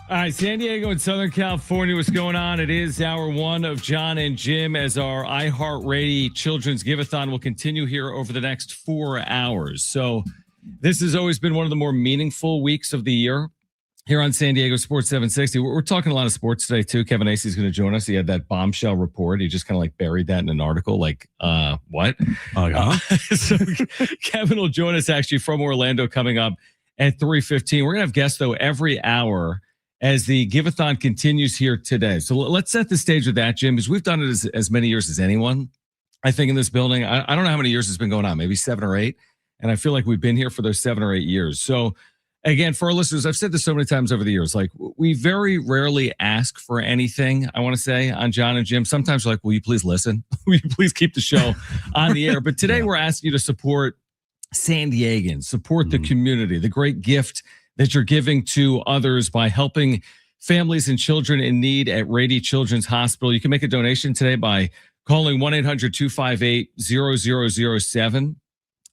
All right, San Diego and Southern California, what's going on? It is hour one of John and Jim as our iHeartRadio Children's Give-a-thon will continue here over the next 4 hours. So this has always been one of the more meaningful weeks of the year here on San Diego Sports 760. We're talking a lot of sports today, too. Kevin Acey's going to join us. He had that bombshell report. He just kind of like buried that in an article. Like, what? So Kevin will join us actually from Orlando coming up at 3:15. We're going to have guests, though, every hour as the Give-a-thon continues here today. So let's set the stage with that, Jim, because we've done it as many years as anyone, I think, in this building. I don't know how many years it's been going on, maybe 7 or 8. And I feel like we've been here for those 7 or 8 years. So again, for our listeners, I've said this so many times over the years, like we very rarely ask for anything, I want to say, on John and Jim. Sometimes we're like, will you please listen? Will you please keep the show on the air? But today we're asking you to support San Diegans, support the community, the great gift that you're giving to others by helping families and children in need at Rady Children's Hospital. You can make a donation today by calling 1-800-258-0007.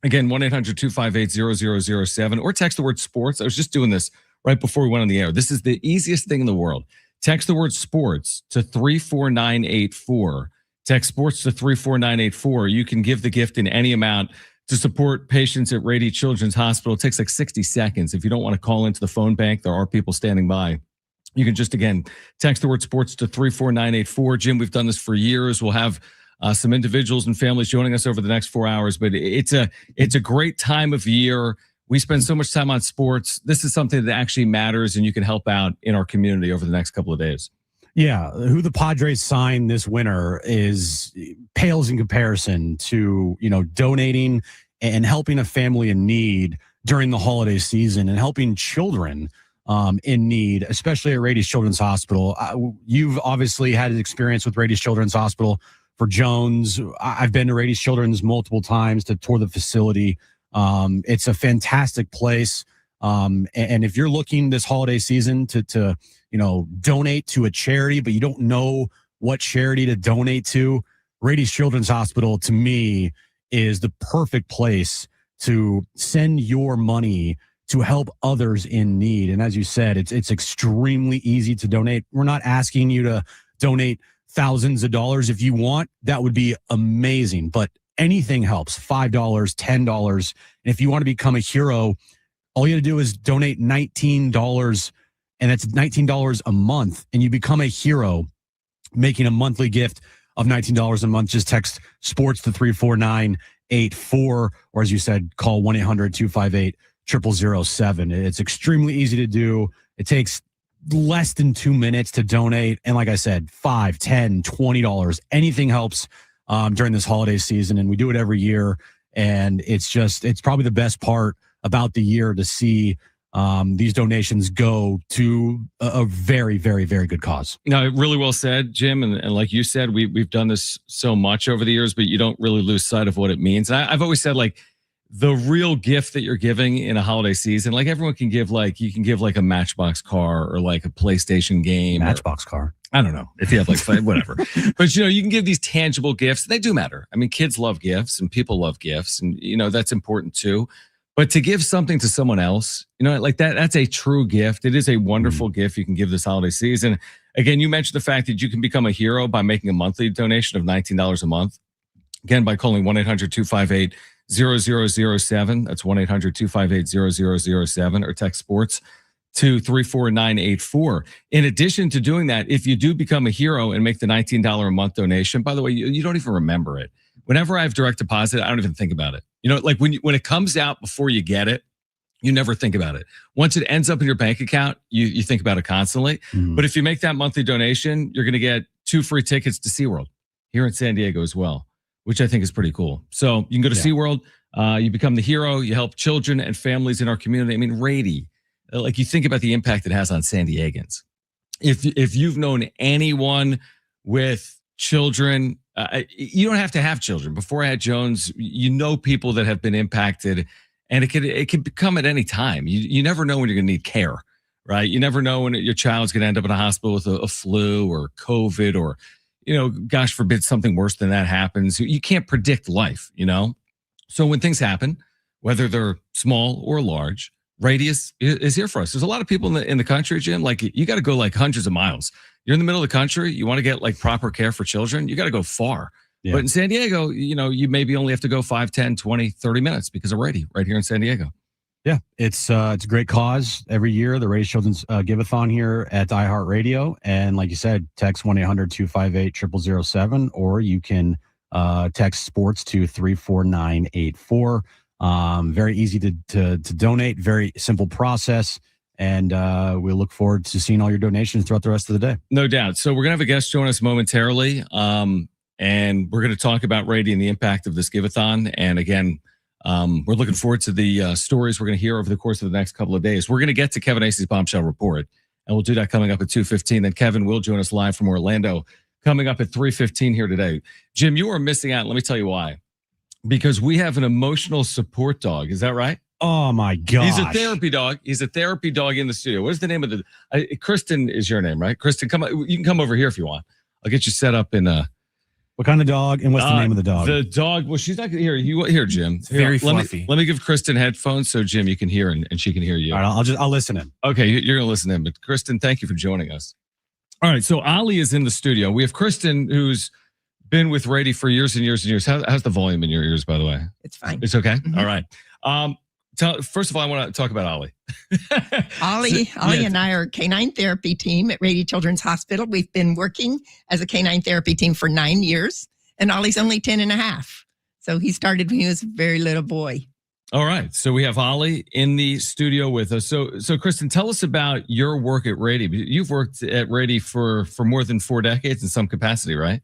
Again, 1-800-258-0007, or text the word sports. I was just doing this right before we went on the air. This is the easiest thing in the world. Text the word sports to 34984. Text sports to 34984. You can give the gift in any amount to support patients at Rady Children's Hospital. It takes like 60 seconds. If you don't want to call into the phone bank, there are people standing by. You can just, again, text the word sports to 34984. Jim, we've done this for years. We'll have some individuals and families joining us over the next 4 hours, but it's a great time of year. We spend so much time on sports. This is something that actually matters, and you can help out in our community over the next couple of days. Yeah, who the Padres signed this winter pales in comparison to, donating and helping a family in need during the holiday season and helping children in need, especially at Rady Children's Hospital. You've obviously had an experience with Rady Children's Hospital for Jones. I've been to Rady Children's multiple times to tour the facility. It's a fantastic place. And if you're looking this holiday season to donate to a charity, but you don't know what charity to donate to, Rady Children's Hospital, to me, is the perfect place to send your money to help others in need. And as you said, it's extremely easy to donate. We're not asking you to donate thousands of dollars. If you want, that would be amazing. But anything helps. $5, $10. And if you want to become a hero, all you have to do is donate $19, and that's $19 a month, and you become a hero, making a monthly gift of $19 a month. Just text sports to 34984, or as you said, call 1-800-258-0007. It's extremely easy to do. It takes less than 2 minutes to donate. And like I said, $5, $10, $20, anything helps during this holiday season. And we do it every year. And it's probably the best part about the year to see these donations go to a very, very, very good cause. No, really well said, Jim. And like you said, we've done this so much over the years, but you don't really lose sight of what it means. And I've always said, like, the real gift that you're giving in a holiday season, like everyone can give, like you can give like a Matchbox car or like a PlayStation game. Matchbox car. I don't know if you have like whatever, but you can give these tangible gifts. They do matter. I mean, kids love gifts and people love gifts, and that's important too. But to give something to someone else, like that's a true gift. It is a wonderful gift you can give this holiday season. Again, you mentioned the fact that you can become a hero by making a monthly donation of $19 a month. Again, by calling 1-800-258-0007. That's 1-800-258-0007, or text sports to 34984. In addition to doing that, if you do become a hero and make the $19 a month donation, by the way, you don't even remember it. Whenever I have direct deposit, I don't even think about it. Like when it comes out before you get it, you never think about it. Once it ends up in your bank account, you think about it constantly. But if you make that monthly donation, you're going to get 2 free tickets to SeaWorld here in San Diego as well, which I think is pretty cool. So you can go to SeaWorld, you become the hero, you help children and families in our community. I mean, Rady, like you think about the impact it has on San Diegans. If you've known anyone with children, you don't have to have children. Before I had Jones, people that have been impacted, and it can become at any time. You never know when you're going to need care, right? You never know when your child's going to end up in a hospital with a flu or COVID or, gosh forbid something worse than that happens. You can't predict life, So when things happen, whether they're small or large, Radius is here for us. There's a lot of people in the country, Jim. Like you got to go like hundreds of miles. You're in the middle of the country. You want to get like proper care for children. You got to go far. Yeah. But in San Diego, you maybe only have to go 5, 10, 20, 30 minutes because of Rady right here in San Diego. Yeah, it's a great cause every year. The Rady Children's Give-a-thon here at iHeartRadio. And like you said, text 1-800-258-0007, or you can text sports to 34984. Very easy to donate, very simple process. And we look forward to seeing all your donations throughout the rest of the day. No doubt. So we're going to have a guest join us momentarily. And we're going to talk about Rady and the impact of this give-a-thon. And again, we're looking forward to the stories we're going to hear over the course of the next couple of days. We're going to get to Kevin Acey's Bombshell Report, and we'll do that coming up at 2:15. Then Kevin will join us live from Orlando coming up at 3:15 here today. Jim, you are missing out. Let me tell you why. Because we have an emotional support dog. Is that right? Oh, my God. He's a therapy dog. He's a therapy dog in the studio. What is the name of the Kristen is your name, right? Kristen, you can come over here if you want. I'll get you set up in what kind of dog and what's the name of the dog? The dog. Well, she's not here. Here, Jim. It's very fluffy. Let me give Kristen headphones so Jim, you can hear and she can hear you. All right, I'll listen in. Okay, you're gonna listen in. But Kristen, thank you for joining us. All right, so Ali is in the studio. We have Kristen, who's been with Rady for years and years and years. How's the volume in your ears, by the way? It's fine. It's okay. Mm-hmm. All right. First of all, I want to talk about Ali. Ollie and I are a canine therapy team at Rady Children's Hospital. We've been working as a canine therapy team for 9 years, and Ollie's only 10 and a half. So he started when he was a very little boy. All right. So we have Ollie in the studio with us. So Kristen, tell us about your work at Rady. You've worked at Rady for more than 4 decades in some capacity, right?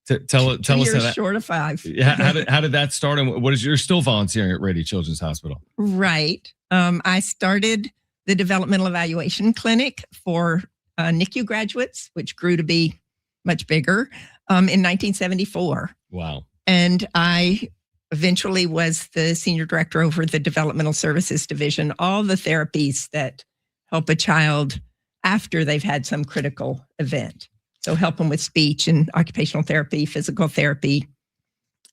Tell us how that, short of 5. How did that start, and you're still volunteering at Rady Children's Hospital? Right. I started the developmental evaluation clinic for NICU graduates, which grew to be much bigger in 1974. Wow. And I eventually was the senior director over the developmental services division, all the therapies that help a child after they've had some critical event. So help them with speech and occupational therapy, physical therapy.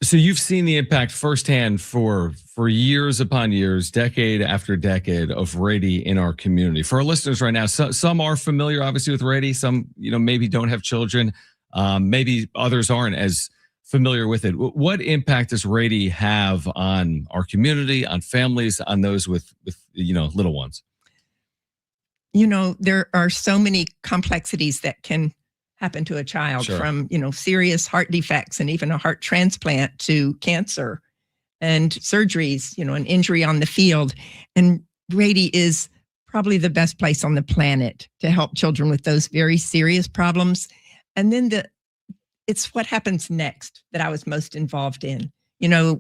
So you've seen the impact firsthand for years upon years, decade after decade of Rady in our community. For our listeners right now, some are familiar, obviously, with Rady. Some, maybe don't have children. Maybe others aren't as familiar with it. What impact does Rady have on our community, on families, on those with little ones? There are so many complexities that can happen to a child, sure, from, serious heart defects and even a heart transplant to cancer and surgeries, an injury on the field. And Rady is probably the best place on the planet to help children with those very serious problems. And then it's what happens next that I was most involved in.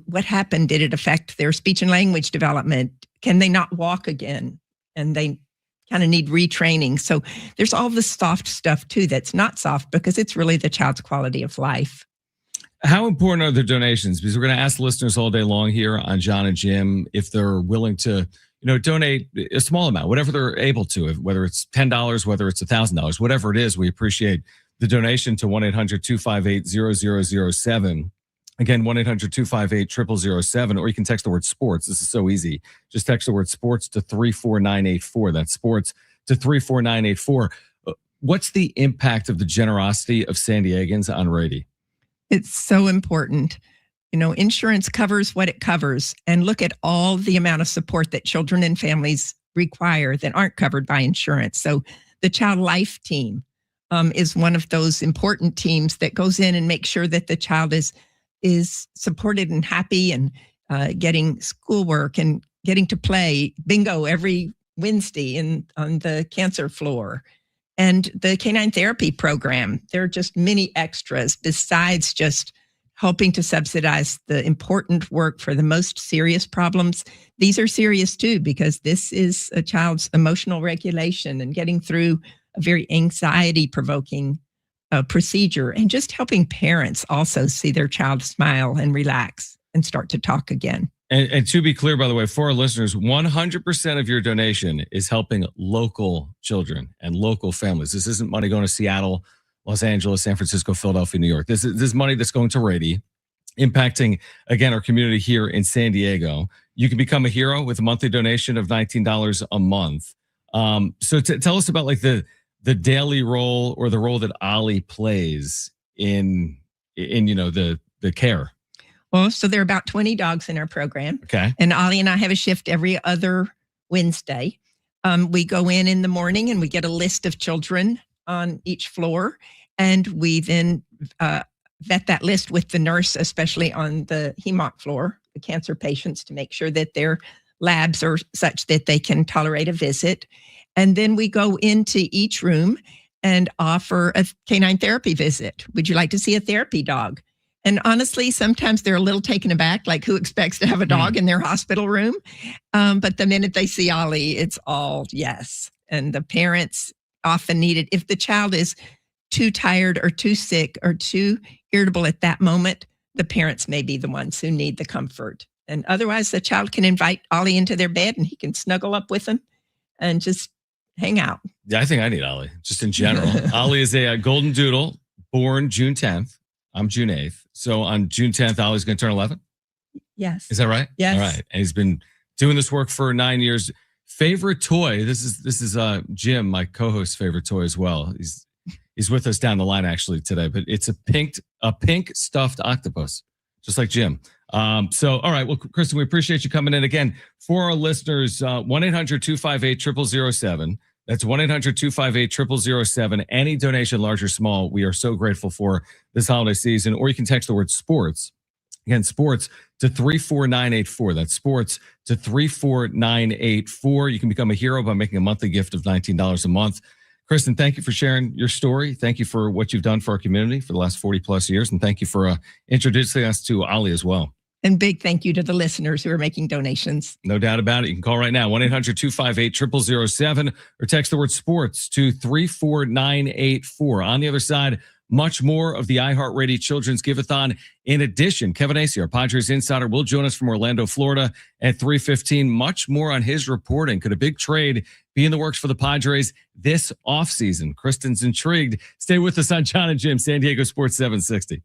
What happened? Did it affect their speech and language development? Can they not walk again? And they kind of need retraining. So there's all the soft stuff too that's not soft, because it's really the child's quality of life. How important are the donations? Because we're going to ask listeners all day long here on John and Jim if they're willing to, donate a small amount, whatever they're able to, whether it's $10, whether it's $1,000, whatever it is. We appreciate the donation to 1-800-258-0007. Again, 1-800-258-0007, or you can text the word sports. This is so easy. Just text the word sports to 34984. That's sports to 34984. What's the impact of the generosity of San Diegans on Rady? It's so important. Insurance covers what it covers, and look at all the amount of support that children and families require that aren't covered by insurance. So the Child Life Team is one of those important teams that goes in and makes sure that the child is supported and happy and getting schoolwork and getting to play bingo every Wednesday on the cancer floor. And the canine therapy program, there are just many extras besides just helping to subsidize the important work for the most serious problems. These are serious too, because this is a child's emotional regulation and getting through a very anxiety-provoking procedure, and just helping parents also see their child smile and relax and start to talk again. And to be clear, by the way, for our listeners, 100% of your donation is helping local children and local families. This isn't money going to Seattle, Los Angeles, San Francisco, Philadelphia, New York. This is money that's going to Rady. impacting, again, our community here in San Diego. You can become a hero with a monthly donation of $19 a month. So tell us about like the daily role or the role that Ollie plays in the care. Well, so there are about 20 dogs in our program. Okay. And Ollie and I have a shift every other Wednesday. We go in the morning and we get a list of children on each floor. And we then vet that list with the nurse, especially on the hemonc floor, the cancer patients, to make sure that their labs are such that they can tolerate a visit. And then we go into each room and offer a canine therapy visit. Would you like to see a therapy dog? And honestly, sometimes they're a little taken aback, like who expects to have a dog in their hospital room? But the minute they see Ollie, it's all yes. And the parents often need it. If the child is too tired or too sick or too irritable at that moment, the parents may be the ones who need the comfort. And otherwise, the child can invite Ollie into their bed and he can snuggle up with them and just hang out. Yeah, I think I need Ollie, just in general. Ollie is a golden doodle, born June 10th. I'm June 8th. So on June 10th, Ollie's going to turn 11. Yes. Is that right? Yes. All right. And he's been doing this work for 9 years. Favorite toy? This is Jim, my co-host's favorite toy as well. He's with us down the line actually today, but it's a pink stuffed octopus, just like Jim. So, all right. Well, Kristen, we appreciate you coming in again. For our listeners, 1-800-258-0007. That's 1-800-258-0007. Any donation, large or small, we are so grateful for this holiday season. Or you can text the word sports. Again, sports to 34984. That's sports to 34984. You can become a hero by making a monthly gift of $19 a month. Kristen, thank you for sharing your story. Thank you for what you've done for our community for the last 40 plus years. And thank you for introducing us to Ollie as well. And big thank you to the listeners who are making donations. No doubt about it. You can call right now, 1-800-258-0007 or text the word sports to 34984. On the other side, much more of the iHeartRadio Children's Give-A-Thon. In addition, Kevin Acee, our Padres insider, will join us from Orlando, Florida at 3:15. Much more on his reporting. Could a big trade be in the works for the Padres this offseason? Kristen's intrigued. Stay with us on John and Jim, San Diego Sports 760.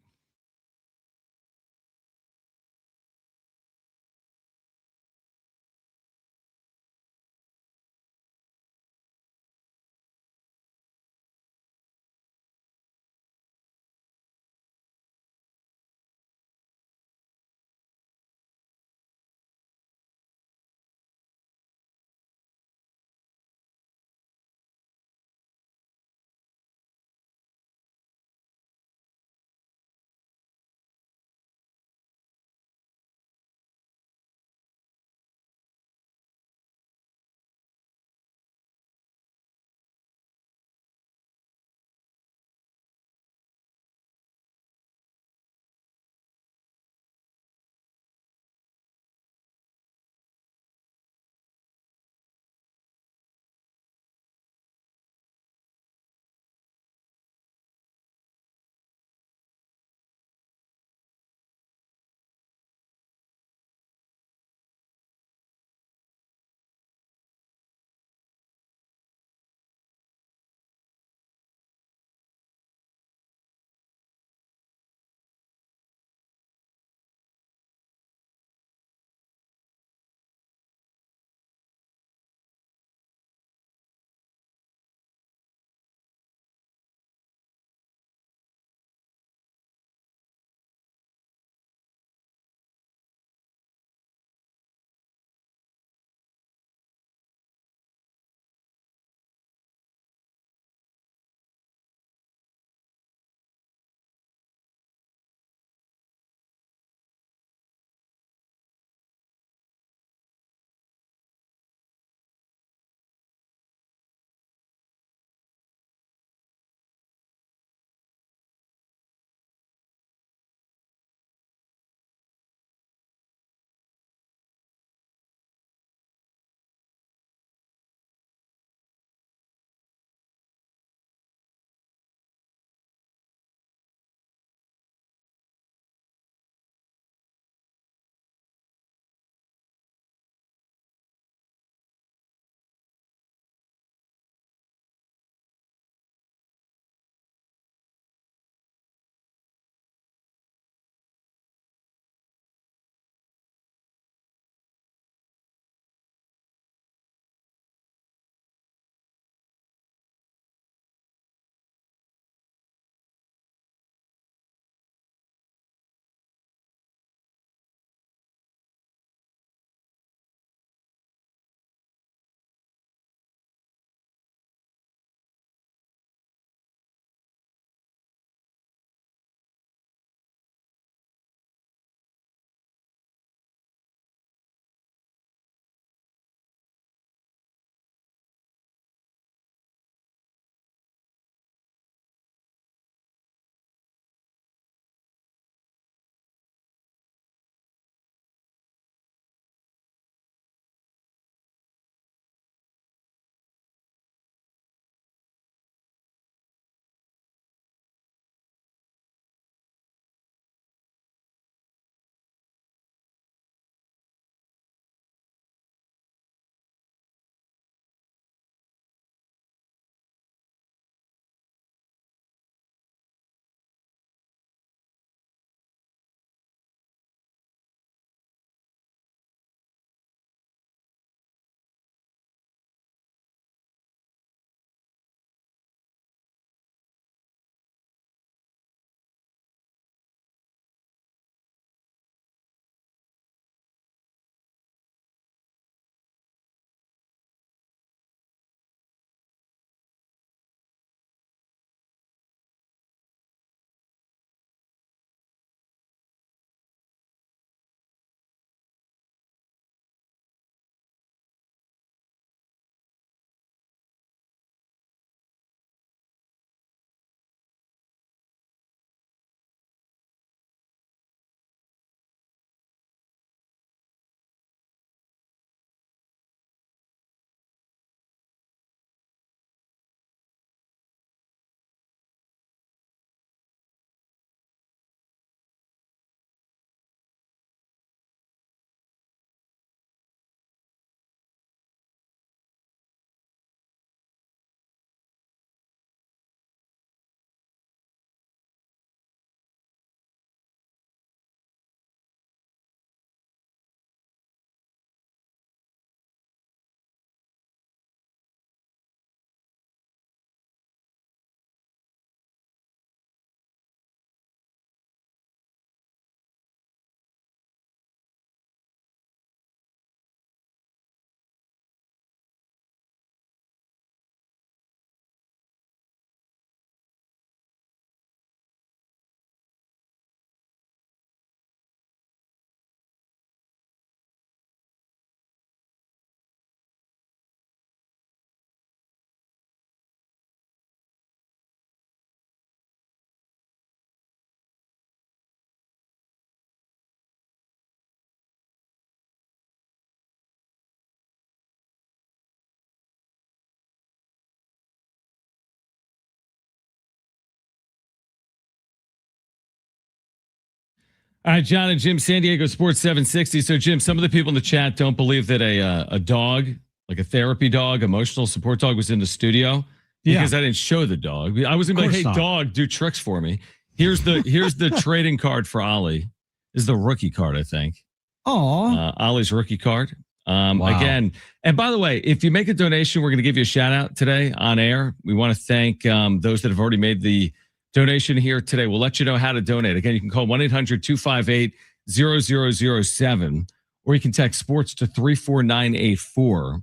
All right, John and Jim, San Diego Sports 760. So, Jim, some of the people in the chat don't believe that a dog, like a therapy dog, emotional support dog, was in the studio because I didn't show the dog. I was gonna be like, "Hey, dog, do tricks for me." Here's the trading card for Ollie. This is the rookie card, I think. Oh, Ollie's rookie card. Wow. Again, and by the way, if you make a donation, we're going to give you a shout out today on air. We want to thank those that have already made the donation here today. We'll let you know how to donate. Again, you can call 1-800-258-0007, or you can text sports to 34984.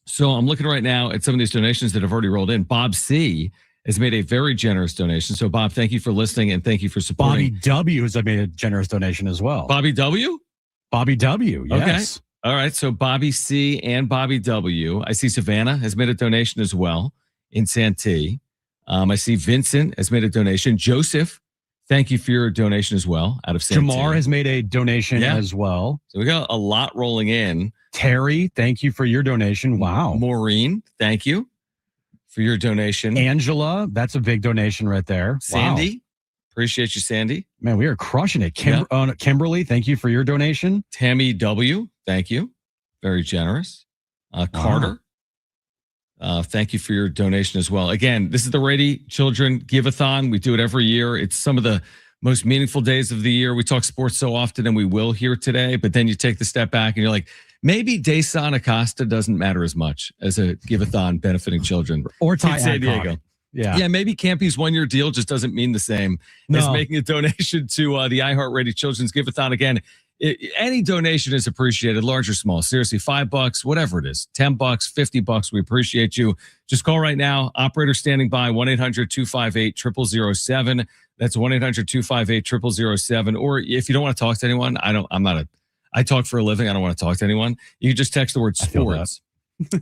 So I'm looking right now at some of these donations that have already rolled in. Bob C has made a very generous donation. So, Bob, thank you for listening and thank you for supporting. Bobby W has made a generous donation as well. Bobby W? Bobby W, yes. Okay. All right. So, Bobby C and Bobby W. I see Savannah has made a donation as well in Santee. I see Vincent has made a donation. Joseph, thank you for your donation as well out of Santee. Jamar has made a donation as well. So, we got a lot rolling in. Terry, thank you for your donation. Wow. Maureen, thank you for your donation. Angela, that's a big donation right there. Sandy, wow. Appreciate you, Sandy. Man, we are crushing it. Kimberly, thank you for your donation. Tammy W, thank you. Very generous. Carter, thank you for your donation as well. Again, this is the Rady Children Give-a-thon. We do it every year. It's some of the most meaningful days of the year. We talk sports so often, and we will here today, but then you take the step back and you're like, maybe Desan Acosta doesn't matter as much as a give-a-thon benefiting children. Or Ty San Diego. Yeah, maybe Campy's one-year deal just doesn't mean the same as making a donation to the iHeartRadio Children's Give-a-thon. Again, any donation is appreciated, large or small. Seriously, $5, whatever it is, $10, $50, we appreciate you. Just call right now. Operator standing by, 1-800-258-0007. That's 1-800-258-0007. Or if you don't want to talk to anyone, I talk for a living. I don't want to talk to anyone. You can just text the word sports,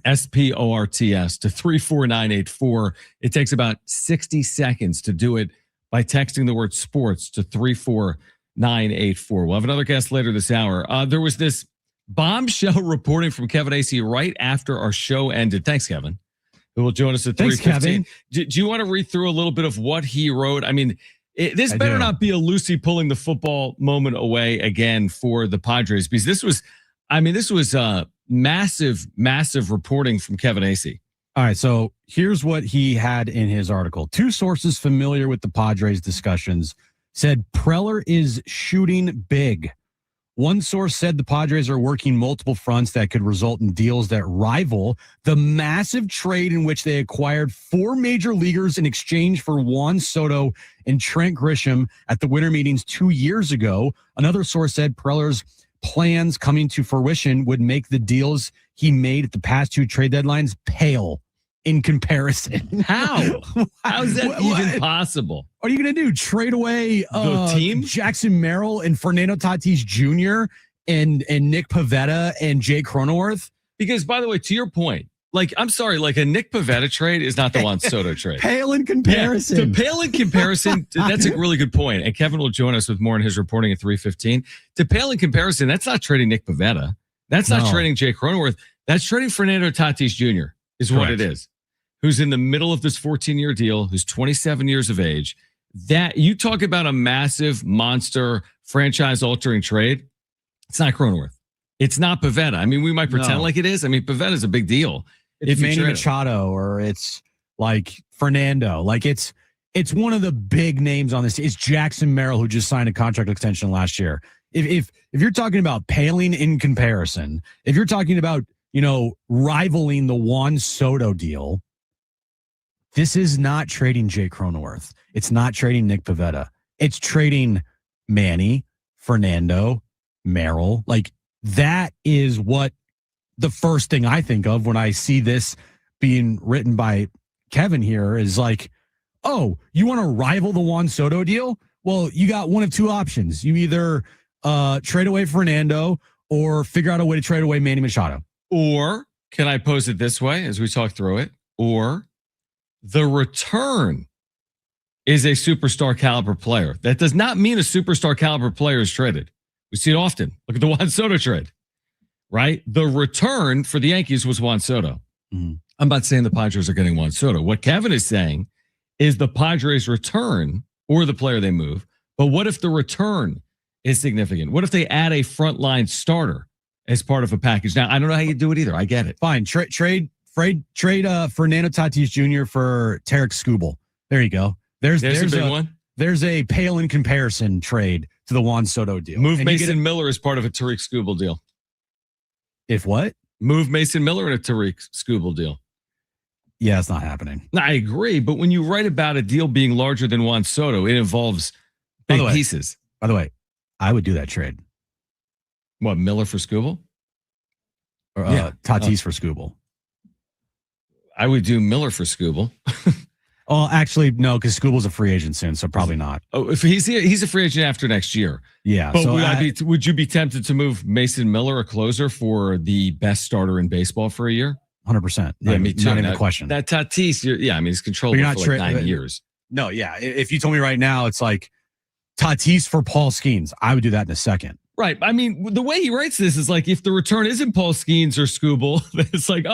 SPORTS, to 34984. It takes about 60 seconds to do it by texting the word sports to 34984. We'll have another guest later this hour. There was this bombshell reporting from Kevin Acee right after our show ended. Thanks, Kevin, who will join us at 3:15. Do you want to read through a little bit of what he wrote? I mean, this better not be a Lucy pulling the football moment away again for the Padres, because this was massive reporting from Kevin Acee. All right, so here's what he had in his article. Two sources familiar with the Padres discussions said Preller is shooting big. One source said the Padres are working multiple fronts that could result in deals that rival the massive trade in which they acquired 4 major leaguers in exchange for Juan Soto and Trent Grisham at the winter meetings 2 years ago. Another source said Preller's plans coming to fruition would make the deals he made at the past 2 trade deadlines pale in comparison. How? How is that even possible? What are you going to do? Trade away the team? Jackson Merrill and Fernando Tatis Jr. and Nick Pivetta and Jay Cronenworth? Because, by the way, to your point, I'm sorry, a Nick Pivetta trade is not the Juan Soto trade. Pale in comparison. Yeah, to pale in comparison, that's a really good point. And Kevin will join us with more in his reporting at 3:15. To pale in comparison, that's not trading Nick Pivetta. That's not trading Jay Cronenworth. That's trading Fernando Tatis Jr. is what it is. Who's in the middle of this 14-year deal, who's 27 years of age. That you talk about a massive monster franchise-altering trade. It's not Cronenworth. It's not Pivetta. I mean, we might pretend like it is. I mean, Pivetta is a big deal. It's Manny Machado or it's like Fernando. It's one of the big names on this. It's Jackson Merrill, who just signed a contract extension last year. If you're talking about paling in comparison, if you're talking about, rivaling the Juan Soto deal, this is not trading Jay Cronenworth. It's not trading Nick Pivetta. It's trading Manny, Fernando, Merrill. That is what the first thing I think of when I see this being written by Kevin here is oh, you want to rival the Juan Soto deal? Well, you got one of 2 options. You either trade away Fernando or figure out a way to trade away Manny Machado. Or can I pose it this way as we talk through it? Or the return is a superstar caliber player. That does not mean a superstar caliber player is traded. We see it often. Look at the Juan Soto trade, right? The return for the Yankees was Juan Soto. Mm-hmm. I'm not saying the Padres are getting Juan Soto. What Kevin is saying is the Padres return or the player they move. But what if the return is significant. What if they add a frontline starter as part of a package? Now, I don't know how you do it either. I get it. Fine. Trade Fernando Tatis Jr. for Tarek Skubal. There you go. There's a big one. There's a pale in comparison trade to the Juan Soto deal. Move Mason Miller as part of a Tariq Skubal deal. If what? Move Mason Miller in a Tariq Skubal deal. Yeah, it's not happening. I agree, but when you write about a deal being larger than Juan Soto, it involves big pieces. By the way, I would do that trade. What, Miller for Skubal? Or Tatis for Skubal. I would do Miller for Skubal. Oh, actually, no, because Skubal's a free agent soon, so probably not. Oh, if he's a free agent after next year. Yeah. But so would you be tempted to move Mason Miller, a closer, for the best starter in baseball for a year? 100%. Yeah, me too. Not even a question. That Tatis, he's controllable for like 9 years. No, yeah. If you told me right now, it's like Tatis for Paul Skeens, I would do that in a second. Right. I mean, the way he writes this is like if the return isn't Paul Skeens or Skubal, it's like,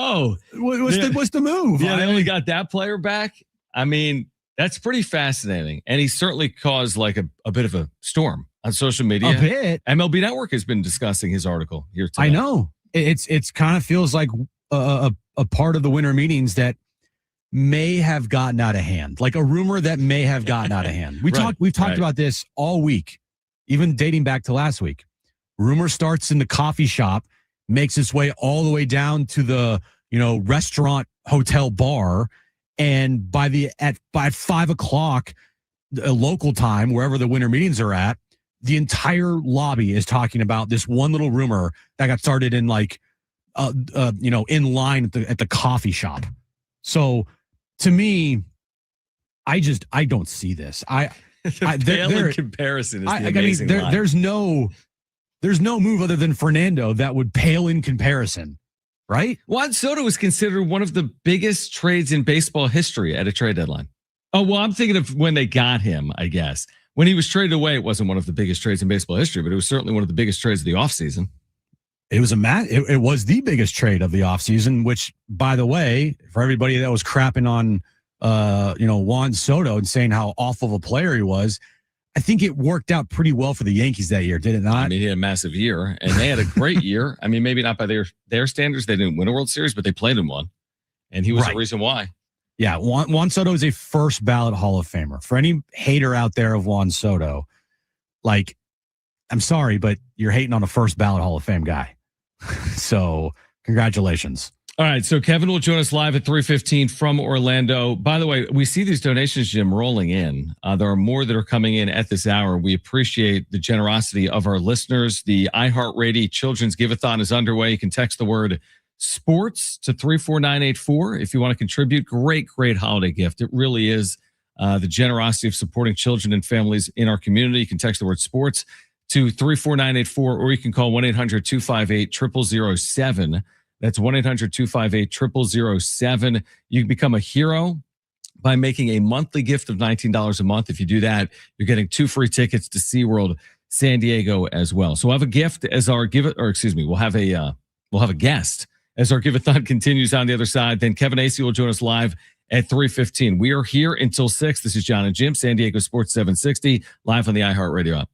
what's the move? Yeah, they only got that player back. I mean, that's pretty fascinating. And he certainly caused like a bit of a storm on social media. A bit. MLB Network has been discussing his article here today. I know. It's kind of feels like a part of the winter meetings that may have gotten out of hand, like a rumor that may have gotten out of hand. We've talked about this all week, even dating back to last week. Rumor starts in the coffee shop, makes its way all the way down to the restaurant, hotel, bar, and by 5:00 local time, wherever the winter meetings are at, the entire lobby is talking about this one little rumor that got started in in line at the coffee shop. So to me, I don't see this. In comparison is the amazing line. There's no move other than Fernando that would pale in comparison, right? Juan Soto was considered one of the biggest trades in baseball history at a trade deadline. Oh, well, I'm thinking of when they got him, I guess. When he was traded away, it wasn't one of the biggest trades in baseball history, but it was certainly one of the biggest trades of the offseason. It was it was the biggest trade of the offseason, which, by the way, for everybody that was crapping on Juan Soto and saying how awful of a player he was, I think it worked out pretty well for the Yankees that year, did it not? I mean, he had a massive year, and they had a great year. I mean, maybe not by their standards. They didn't win a World Series, but they played in one, and he was the reason why. Yeah, Juan Soto is a first ballot Hall of Famer. For any hater out there of Juan Soto, like, I'm sorry, but you're hating on a first ballot Hall of Fame guy. So, congratulations. All right, so Kevin will join us live at 3:15 from Orlando. By the way, we see these donations, Jim, rolling in. There are more that are coming in at this hour. We appreciate the generosity of our listeners. The iHeartRadio Children's Give-A-Thon is underway. You can text the word sports to 34984 if you want to contribute. Great holiday gift. It really is the generosity of supporting children and families in our community. You can text the word sports to 34984, or you can call 1-800-258-0007. That's 1-800-258-0007. You can become a hero by making a monthly gift of $19 a month. If you do that, you're getting 2 free tickets to SeaWorld San Diego as well. So we'll have a gift as our we'll have a guest as our Give-A-Thon continues on the other side. Then Kevin Acee will join us live at 3:15. We are here until 6. This is John and Jim, San Diego Sports 760, live on the iHeartRadio app.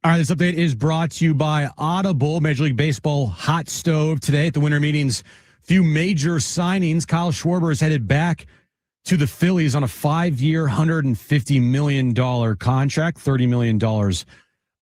All right, this update is brought to you by Audible. Major League Baseball hot stove today at the winter meetings. Few major signings. Kyle Schwarber is headed back to the Phillies on a 5-year, $150 million contract, $30 million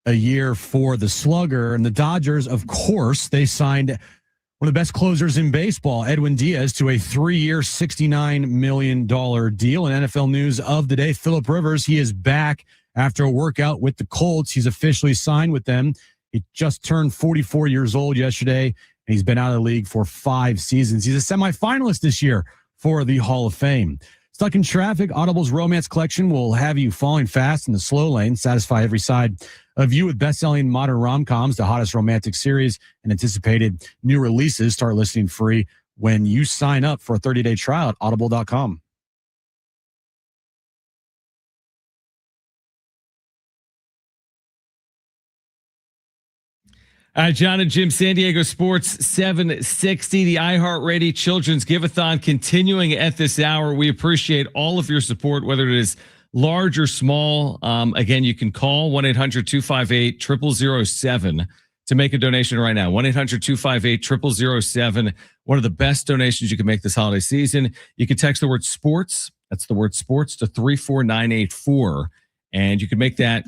a year for the slugger. And the Dodgers, of course, they signed one of the best closers in baseball, Edwin Diaz, to a 3-year, $69 million deal. In NFL news of the day, Phillip Rivers, he is back after a workout with the Colts. He's officially signed with them. He just turned 44 years old yesterday, and he's been out of the league for 5 seasons. He's a semifinalist this year for the Hall of Fame. Stuck in traffic, Audible's romance collection will have you falling fast in the slow lane, satisfy every side of you with best-selling modern rom-coms, the hottest romantic series, and anticipated new releases. Start listening free when you sign up for a 30-day trial at audible.com. John and Jim, San Diego Sports 760, the iHeartRadio Children's Give-a-thon continuing at this hour. We appreciate all of your support, whether it is large or small. Again, you can call 1-800-258-0007 to make a donation right now. 1-800-258-0007. One of the best donations you can make this holiday season. You can text the word sports. That's the word sports to 34984. And you can make that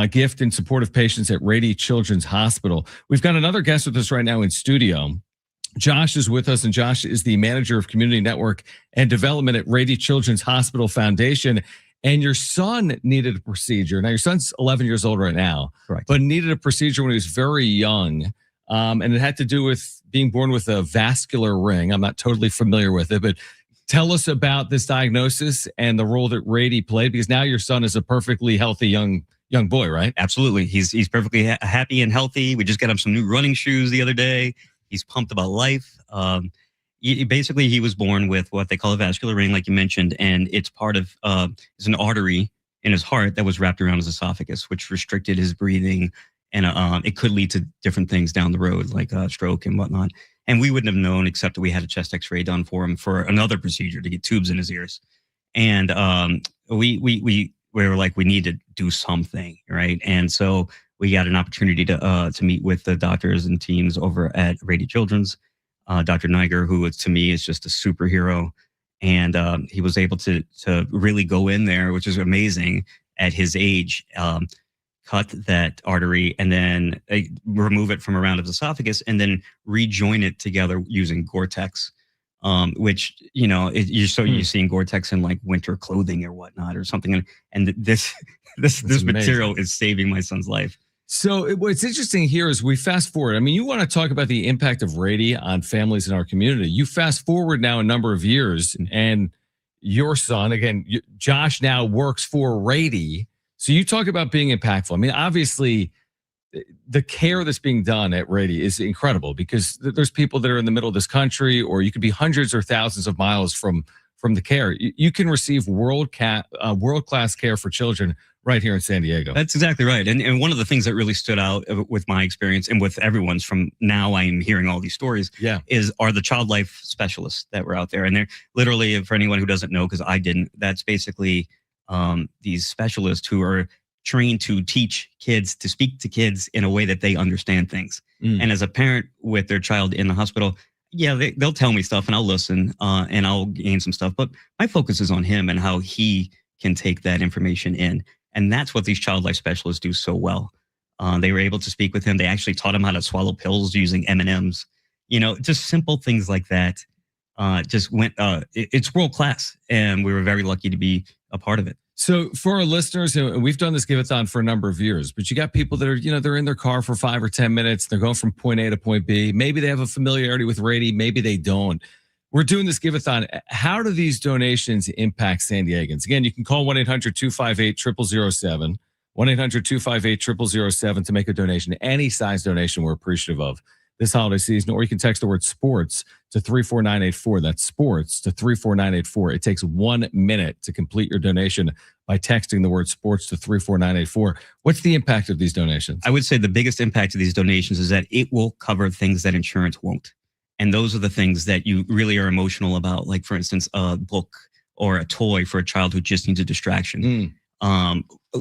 gift in support of patients at Rady Children's Hospital. We've got another guest with us right now in studio. Josh is with us, and Josh is the manager of community network and development at Rady Children's Hospital Foundation. And your son needed a procedure. Now, your son's 11 years old right now, Correct. but needed a procedure when he was very young. And it had to do with being born with a vascular ring. I'm not totally familiar with it, but tell us about this diagnosis and the role that Rady played, because now your son is a perfectly healthy young boy, right? Absolutely. He's perfectly happy and healthy. We just got him some new running shoes the other day. He's pumped about life. Basically, he was born with what they call a vascular ring, like you mentioned, and it's part of it's an artery in his heart that was wrapped around his esophagus, which restricted his breathing, and it could lead to different things down the road, like stroke and whatnot. And we wouldn't have known, except that we had a chest X-ray done for him for another procedure to get tubes in his ears, and we were like, we need to do something, right? And so we got an opportunity to meet with the doctors and teams over at Rady Children's. Dr. Niger, who to me is just a superhero, and he was able to really go in there, which is amazing at his age, cut that artery and then remove it from around his esophagus and then rejoin it together using Gore-Tex. Which, you know, you're seeing Gore-Tex in like winter clothing or whatnot or something. And this material is saving my son's life. So what's interesting here is we fast forward. I mean, you want to talk about the impact of Rady on families in our community. You fast forward now a number of years, and your son, again, Josh, now works for Rady. So you talk about being impactful. I mean, obviously, the care that's being done at Rady is incredible, because there's people that are in the middle of this country, or you could be hundreds or thousands of miles from the care. You can receive world-class care for children right here in San Diego. That's exactly right. And one of the things that really stood out with my experience and with everyone's, from now I'm hearing all these stories, are the child life specialists that were out there. And they're literally, for anyone who doesn't know, because I didn't, that's basically these specialists who are trained to teach kids, to speak to kids in a way that they understand things. And as a parent with their child in the hospital, they'll tell me stuff and I'll listen and I'll gain some stuff. But my focus is on him and how he can take that information in. And that's what these child life specialists do so well. They were able to speak with him. They actually taught him how to swallow pills using M&Ms. You know, just simple things like that. It's world class. And we were very lucky to be a part of it. So for our listeners, and we've done this give-a-thon for a number of years, but you got people that are, they're in their car for 5 or 10 minutes. They're going from point A to point B. Maybe they have a familiarity with Rady. Maybe they don't. We're doing this give-a-thon. How do these donations impact San Diegans? Again, you can call 1-800-258-0007, 1-800-258-0007 to make a donation. Any size donation we're appreciative of this holiday season, or you can text the word sports to 34984. That's sports to 34984. It takes 1 minute to complete your donation by texting the word sports to 34984. What's the impact of these donations? I would say the biggest impact of these donations is that it will cover things that insurance won't. And those are the things that you really are emotional about. Like, for instance, a book or a toy for a child who just needs a distraction.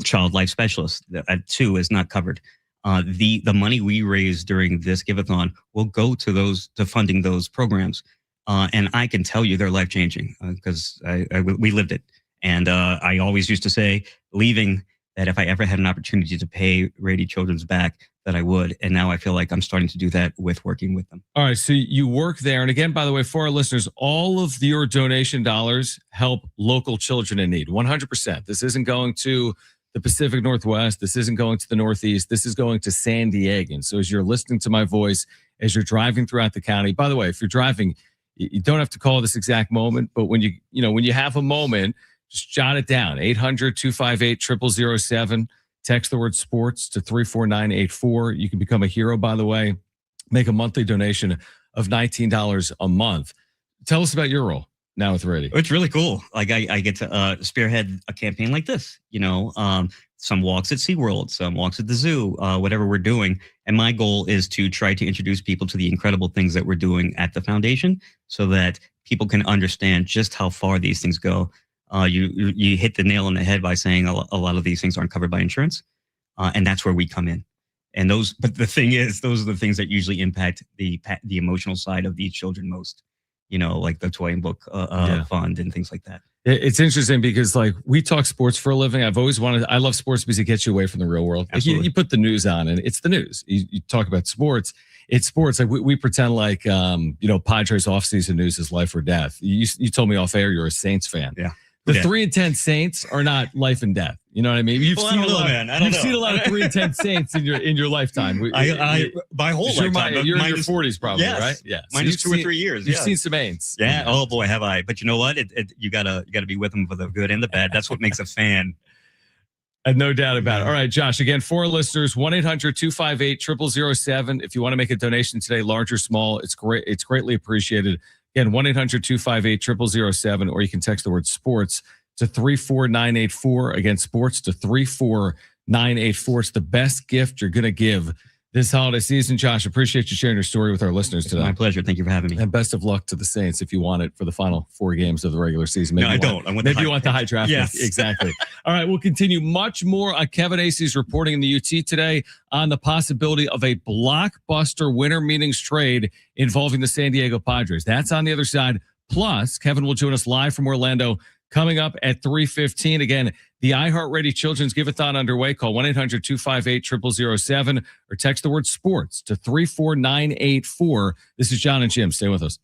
Child life specialist, that too is not covered. The money we raise during this give-a-thon will go to funding those programs. And I can tell you they're life-changing because we lived it. And I always used to say, leaving, that if I ever had an opportunity to pay Rady Children's back, that I would. And now I feel like I'm starting to do that with working with them. All right. So you work there. And again, by the way, for our listeners, all of your donation dollars help local children in need. 100%. This isn't going to the Pacific Northwest. This isn't going to the Northeast. This is going to San Diegans. So as you're listening to my voice, as you're driving throughout the county, by the way, if you're driving, you don't have to call this exact moment, but when you have a moment, just jot it down. 800-258-0007. Text the word sports to 34984. You can become a hero, by the way. Make a monthly donation of $19 a month. Tell us about your role now with Rady. It's really cool. Like I get to spearhead a campaign like this, some walks at SeaWorld, some walks at the zoo, whatever we're doing. And my goal is to try to introduce people to the incredible things that we're doing at the foundation so that people can understand just how far these things go. You hit the nail on the head by saying a lot of these things aren't covered by insurance. And that's where we come in. And but the thing is, those are the things that usually impact the emotional side of these children most, like the toy and book fund and things like that. It's interesting because like we talk sports for a living. I love sports because it gets you away from the real world. Like you put the news on and it's the news. You talk about sports. It's sports. Like we pretend like, Padres offseason news is life or death. You told me off air you're a Saints fan. Yeah. The 3-10 Saints are not life and death. You know what I mean? You've seen a lot of 3-10 Saints in your lifetime. My whole lifetime. You're in your 40s probably, yes. Right? Yeah. Mine is 2 or 3 years. You've seen some Aints. Yeah. Oh boy, have I. But you know what? You gotta be with them for the good and the bad. That's what makes a fan. And no doubt about it. All right, Josh, again, for our listeners, 1-800-258-0007. If you want to make a donation today, large or small, it's great. It's greatly appreciated. Again, 1-800-258-0007, or you can text the word sports to 34984. Again, sports to 34984. It's the best gift you're going to give this holiday season. Josh, appreciate you sharing your story with our listeners today. My pleasure. Thank you for having me. And best of luck to the Saints if you want it for the final 4 games of the regular season. Maybe I don't. Maybe you want the high draft. Yes. Exactly. All right, we'll continue much more on Kevin Acey's reporting in the UT today on the possibility of a blockbuster winter meetings trade involving the San Diego Padres. That's on the other side. Plus, Kevin will join us live from Orlando coming up at 3:15. Again, the iHeartRadio Children's Give-A-Thon underway. Call 1-800-258-0007 or text the word sports to 34984. This is John and Jim. Stay with us.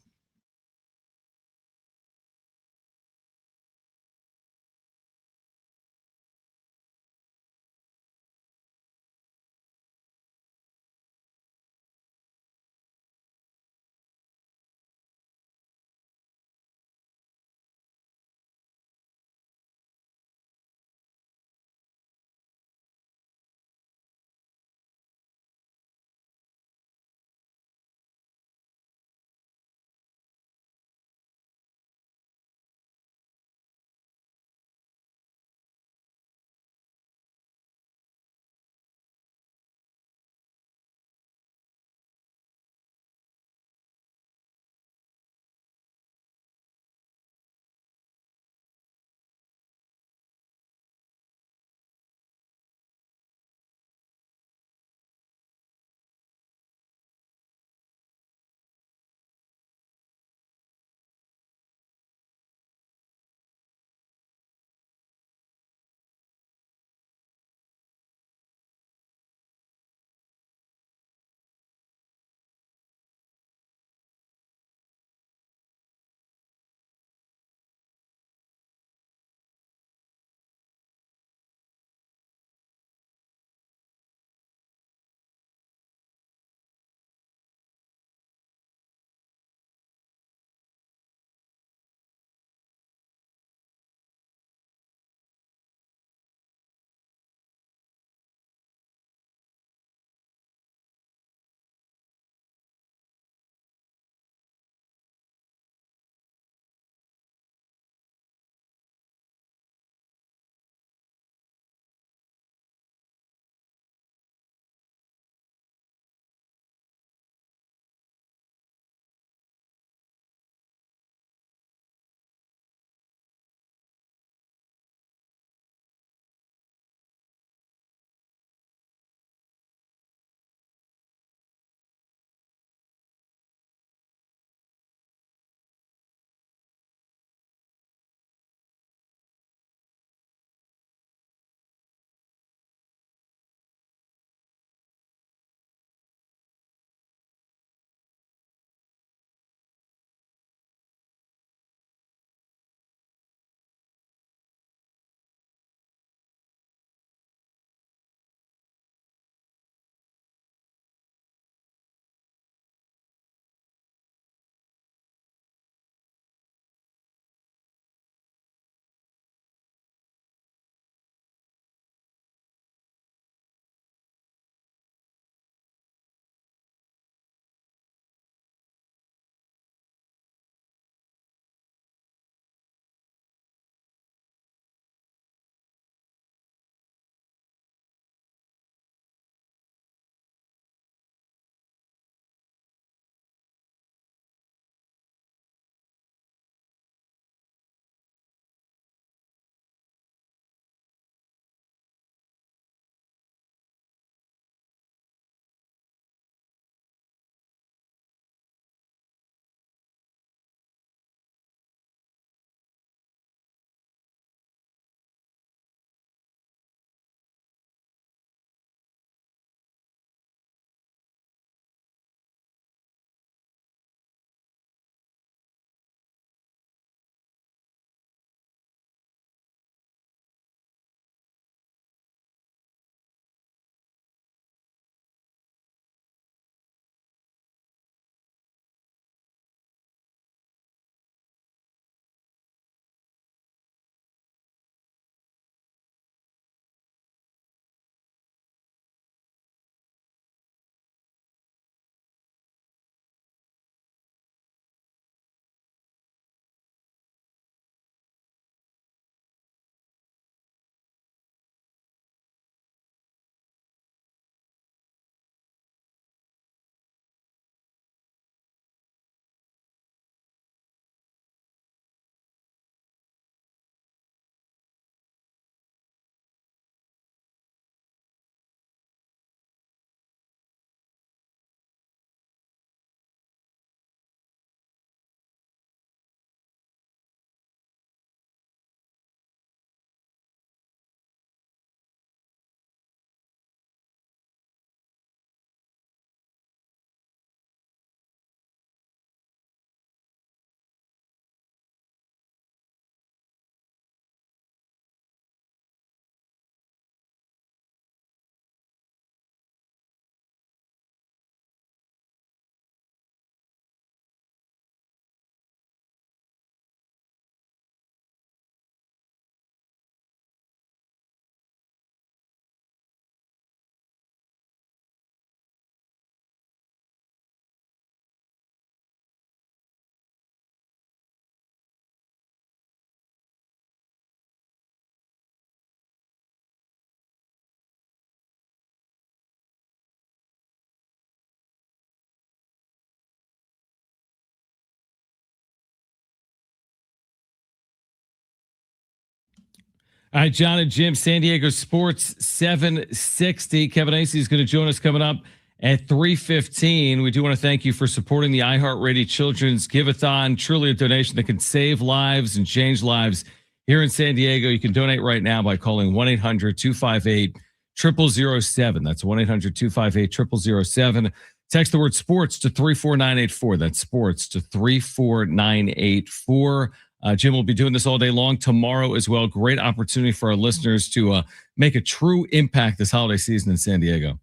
All right, John and Jim, San Diego Sports 760. Kevin Acey is going to join us coming up at 3:15. We do want to thank you for supporting the iHeartRadio Children's Give-a-thon. Truly a donation that can save lives and change lives here in San Diego. You can donate right now by calling 1-800-258-0007. That's 1-800-258-0007. Text the word sports to 34984. That's sports to 34984. Jim will be doing this all day long tomorrow as well. Great opportunity for our listeners to make a true impact this holiday season in San Diego.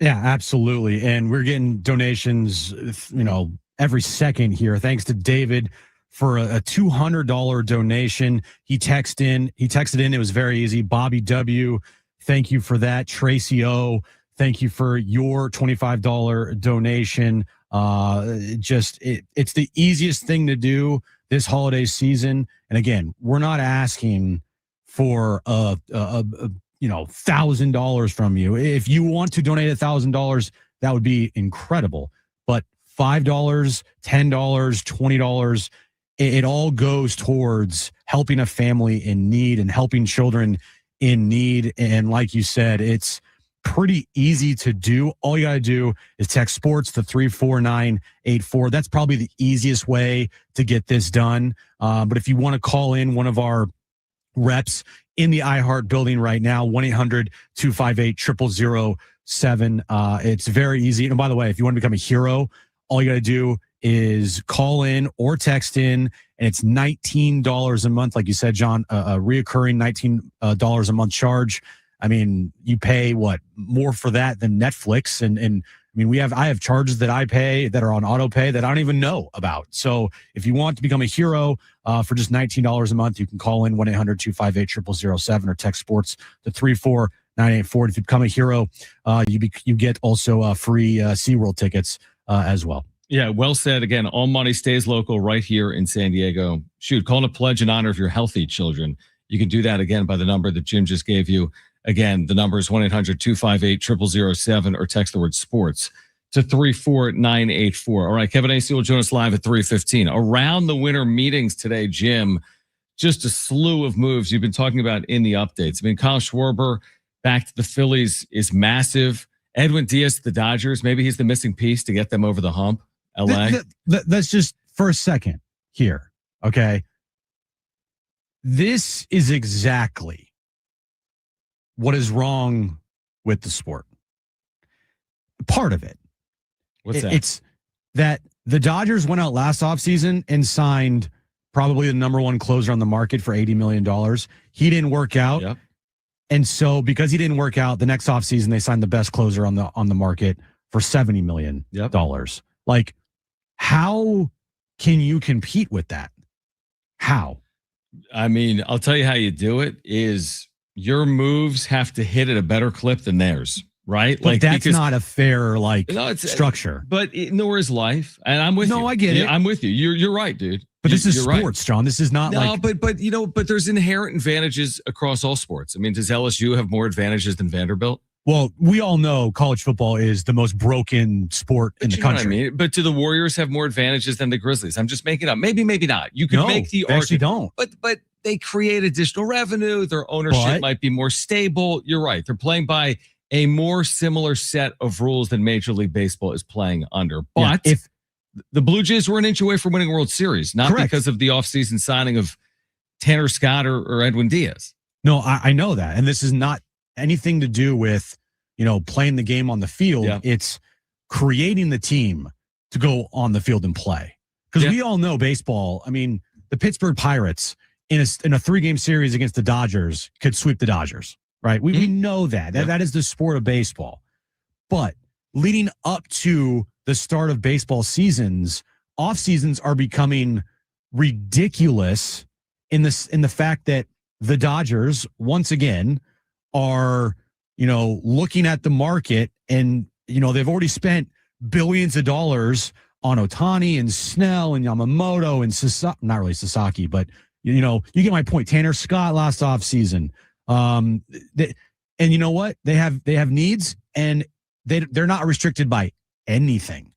Yeah, absolutely. And we're getting donations, every second here. Thanks to David for a $200 donation. He texted in. It was very easy. Bobby W., thank you for that. Tracy O., thank you for your $25 donation. It's the easiest thing to do this holiday season. And again, we're not asking for $1,000 from you. If you want to donate $1,000, that would be incredible. But $5, $10, $20, it all goes towards helping a family in need and helping children in need. And like you said, it's pretty easy to do. All you got to do is text sports to 34984. That's probably the easiest way to get this done. But if you want to call in one of our reps in the iHeart building right now, 1-800-258-0007. It's very easy. And by the way, if you want to become a hero, all you got to do is call in or text in, and it's $19 a month. Like you said, John, a reoccurring $19 a month charge. I mean, you pay more for that than Netflix. And I mean, I have charges that I pay that are on auto pay that I don't even know about. So if you want to become a hero for just $19 a month, you can call in 1-800-258-0007 or text sports to 34984. If you become a hero, you get also free SeaWorld tickets as well. Yeah, well said. Again, all money stays local right here in San Diego. Shoot, call in a pledge in honor of your healthy children. You can do that again by the number that Jim just gave you. Again, the number is 1-800-258-0007 or text the word sports to 34984. All right, Kevin Acey will join us live at 3:15. Around the winter meetings today, Jim, just a slew of moves you've been talking about in the updates. I mean, Kyle Schwarber back to the Phillies is massive. Edwin Diaz to the Dodgers, maybe he's the missing piece to get them over the hump. LA. Let's just for a second here, okay? This is exactly what is wrong with the sport. Part of it. What's that? It's that the Dodgers went out last offseason and signed probably the number one closer on the market for $80 million. He didn't work out. Yep. And so because he didn't work out, the next offseason they signed the best closer on the market for $70 million. Yep. Like, how can you compete with that? How? I mean, I'll tell you how you do it is your moves have to hit at a better clip than theirs, right? But that's not a fair structure. But nor is life. And I'm with you. No, I get it. I'm with you. You're right, dude. But this is sports, right. John. This is not but there's inherent advantages across all sports. I mean, does LSU have more advantages than Vanderbilt? Well, we all know college football is the most broken sport in the country. Know what I mean? But do the Warriors have more advantages than the Grizzlies? I'm just making it up. Maybe not. You can make the argument. Actually don't. But they create additional revenue. Their ownership might be more stable. You're right. They're playing by a more similar set of rules than Major League Baseball is playing under. But if the Blue Jays were an inch away from winning a World Series, not because of the offseason signing of Tanner Scott or Edwin Diaz. No, I know that. And this is not anything to do with, playing the game on the field. Yeah. It's creating the team to go on the field and play. Because we all know baseball. I mean, the Pittsburgh Pirates in a 3-game series against the Dodgers could sweep the Dodgers, right? We know that. That is the sport of baseball. But leading up to the start of baseball seasons, off seasons are becoming ridiculous in the fact that the Dodgers once again are, looking at the market and, they've already spent billions of dollars on Ohtani and Snell and Yamamoto and not really Sasaki, but you get my point. Tanner Scott last offseason. And you know what? They have needs and they're not restricted by anything.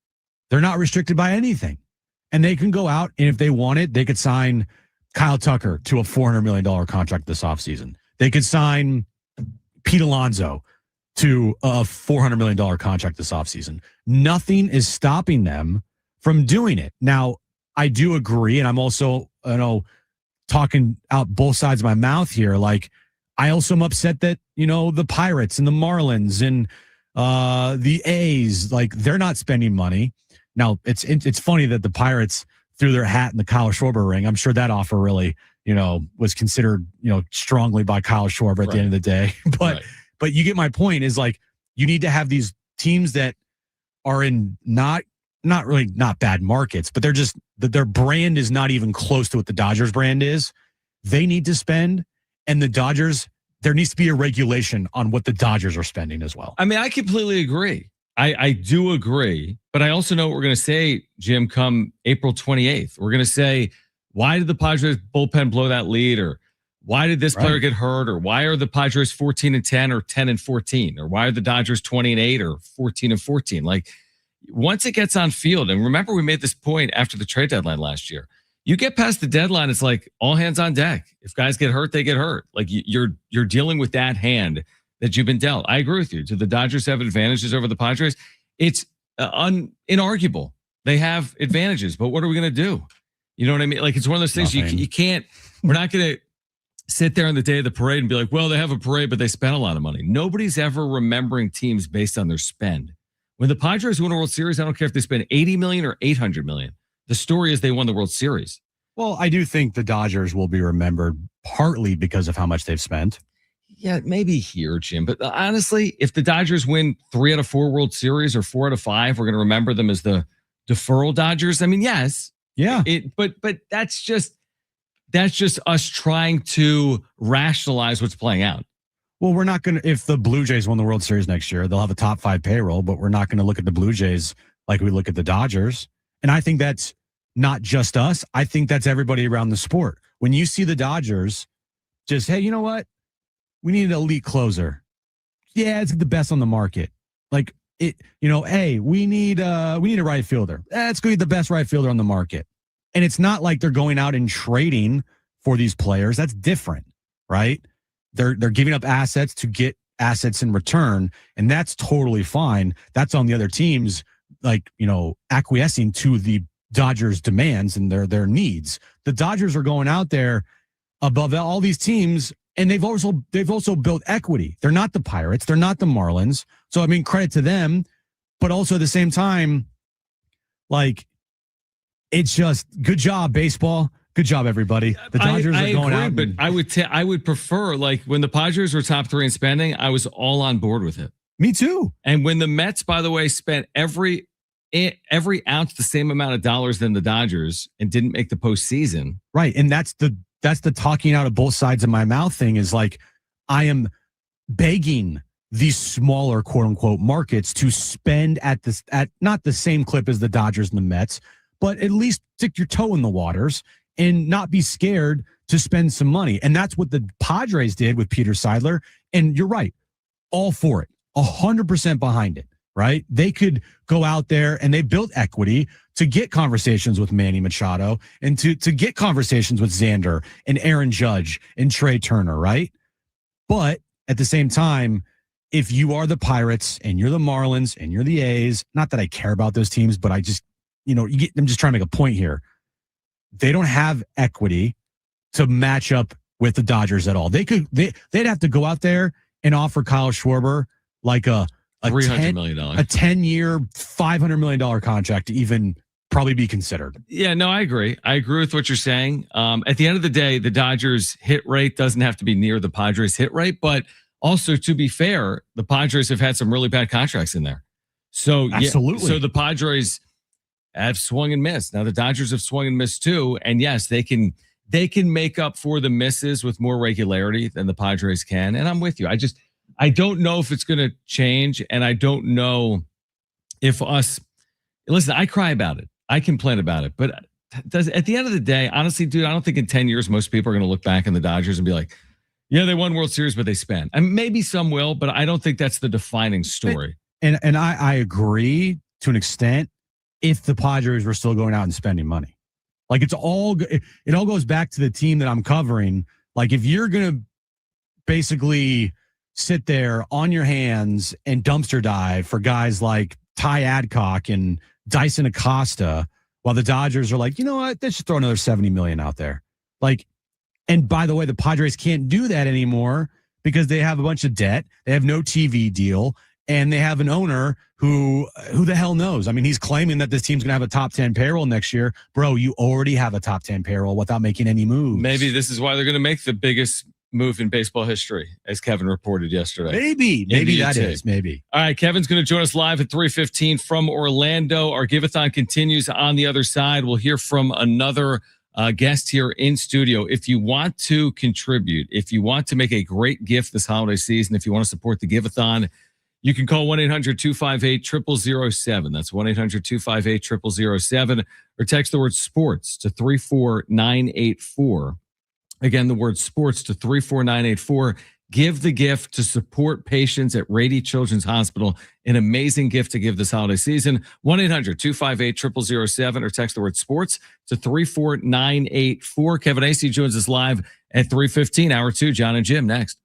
They're not restricted by anything. And they can go out and if they wanted, they could sign Kyle Tucker to a $400 million contract this offseason. They could sign Pete Alonso to a $400 million contract this offseason. Nothing is stopping them from doing it. Now, I do agree, and I'm also, talking out both sides of my mouth here. Like, I also am upset that, the Pirates and the Marlins and the A's, like, they're not spending money. Now, it's funny that the Pirates threw their hat in the Kyle Schwarber ring. I'm sure that offer really, was considered, strongly by Kyle Schwarber at the end of the day. But you get my point, is like, you need to have these teams that are in not bad markets, but they're just, their brand is not even close to what the Dodgers brand is. They need to spend, and the Dodgers, there needs to be a regulation on what the Dodgers are spending as well. I mean, I completely agree. I do agree, but I also know what we're going to say, Jim, come April 28th. We're going to say, why did the Padres bullpen blow that lead? Or why did this player get hurt? Or why are the Padres 14-10 or 10-14? Or why are the Dodgers 20-8 or 14-14? Like, once it gets on field, and remember we made this point after the trade deadline last year, you get past the deadline, it's like all hands on deck. If guys get hurt, they get hurt. Like, you're dealing with that hand that you've been dealt. I agree with you. Do the Dodgers have advantages over the Padres? It's inarguable. They have advantages, but what are we going to do? You know what I mean? Like, it's one of those things you can't, we're not going to sit there on the day of the parade and be like, well, they have a parade, but they spent a lot of money. Nobody's ever remembering teams based on their spend. When the Padres win a World Series, I don't care if they spend $80 million or $800 million. The story is they won the World Series. Well, I do think the Dodgers will be remembered partly because of how much they've spent. Yeah, maybe here, Jim. But honestly, if the Dodgers win 3 out of 4 World Series or 4 out of 5, we're going to remember them as the deferral Dodgers. I mean, yes. Yeah. But that's just us trying to rationalize what's playing out. Well, we're not going to, if the Blue Jays win the World Series next year, they'll have a top 5 payroll, but we're not going to look at the Blue Jays like we look at the Dodgers. And I think that's not just us. I think that's everybody around the sport. When you see the Dodgers just, hey, you know what? We need an elite closer. Yeah, it's the best on the market. Like, it, hey, we need a right fielder. Let's go get the best right fielder on the market. And it's not like they're going out and trading for these players. That's different, right? They're giving up assets to get assets in return, and that's totally fine. That's on the other teams, like, acquiescing to the Dodgers' demands and their needs. The Dodgers are going out there above all these teams, and they've also built equity. They're not the Pirates, they're not the Marlins. So I mean, credit to them, but also at the same time, like, it's just good job, baseball. Good job, everybody. The Dodgers are going out. But I would prefer, like, when the Padres were top 3 in spending, I was all on board with it. Me too. And when the Mets, by the way, spent every ounce the same amount of dollars than the Dodgers and didn't make the postseason. Right. And that's the talking out of both sides of my mouth thing, is like, I am begging these smaller quote unquote markets to spend at not the same clip as the Dodgers and the Mets, but at least stick your toe in the waters and not be scared to spend some money. And that's what the Padres did with Peter Seidler. And you're right. All for it. 100% behind it. Right? They could go out there and they built equity to get conversations with Manny Machado and to get conversations with Xander and Aaron Judge and Trey Turner, right? But at the same time, if you are the Pirates and you're the Marlins and you're the A's, not that I care about those teams, but I just, I'm just trying to make a point here. They don't have equity to match up with the Dodgers at all. They'd have to go out there and offer Kyle Schwarber like a $300 million, a 10-year, $500 million contract to even probably be considered. Yeah, no, I agree. I agree with what you're saying. At the end of the day, the Dodgers hit rate doesn't have to be near the Padres hit rate, but also, to be fair, the Padres have had some really bad contracts in there. So absolutely. So the Padres have swung and missed. Now the Dodgers have swung and missed too. And yes, they can make up for the misses with more regularity than the Padres can. And I'm with you. I don't know if it's going to change. And I don't know if listen, I cry about it. I complain about it. But at the end of the day, honestly, dude, I don't think in 10 years, most people are going to look back on the Dodgers and be like, yeah, they won World Series, but they spent. I mean, maybe some will, but I don't think that's the defining story. And I agree to an extent if the Padres were still going out and spending money. Like it all goes back to the team that I'm covering. Like if you're going to basically sit there on your hands and dumpster dive for guys like Ty Adcock and Dyson Acosta, while the Dodgers are like, you know what, they should throw another 70 million out there. Like, and by the way, the Padres can't do that anymore because they have a bunch of debt. They have no TV deal. And they have an owner who the hell knows? I mean, he's claiming that this team's going to have a top 10 payroll next year. Bro, you already have a top 10 payroll without making any moves. Maybe this is why they're going to make the biggest move in baseball history, as Kevin reported yesterday. Maybe that is. Maybe. All right, Kevin's going to join us live at 3:15 from Orlando. Our Giveathon continues on the other side. We'll hear from another guest here in studio. If you want to contribute, if you want to make a great gift this holiday season, if you want to support the Giveathon, you can call 1-800-258-0007. That's 1-800-258-0007, or text the word sports to 34984. Again, the word sports to 34984. Give the gift to support patients at Rady Children's Hospital. An amazing gift to give this holiday season. 1-800-258-0007, or text the word sports to 34984. Kevin Acee joins us live at 3:15. Hour 2, John and Jim next.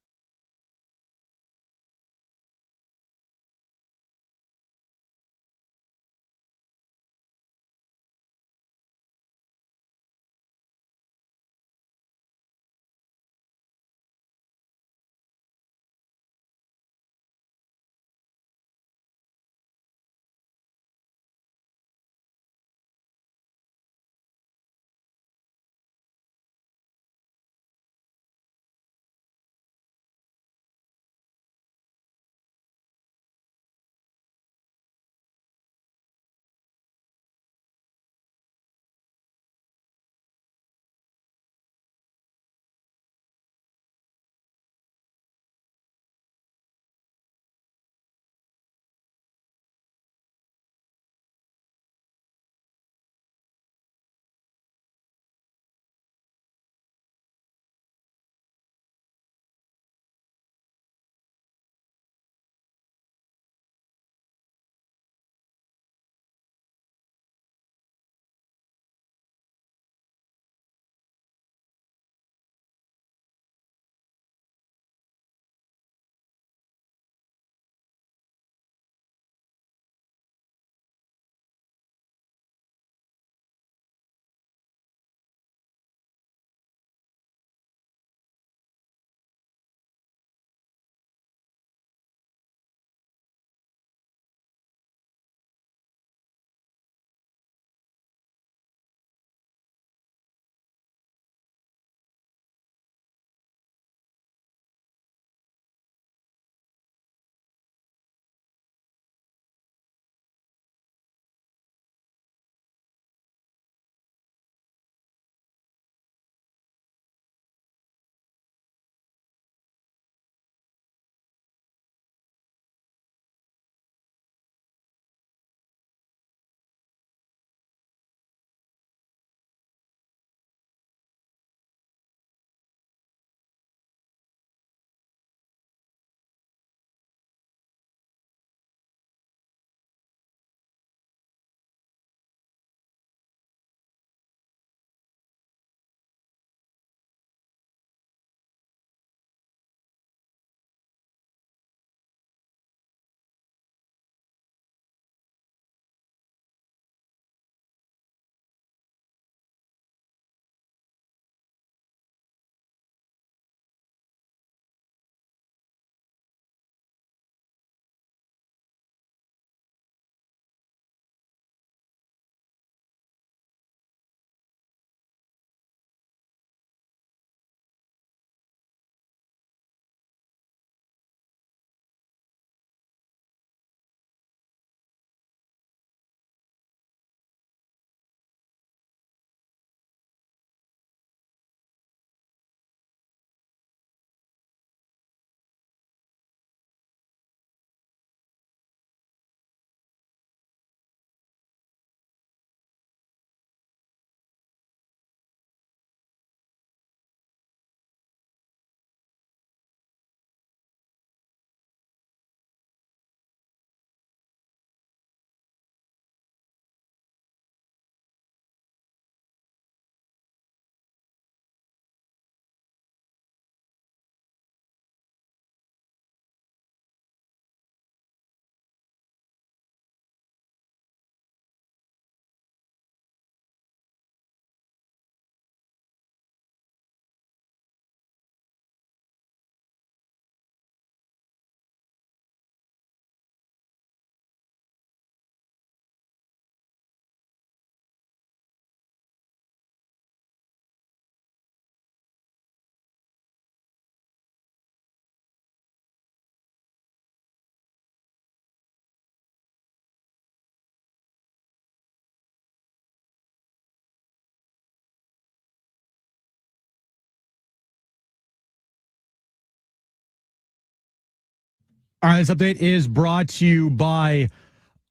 All right, this update is brought to you by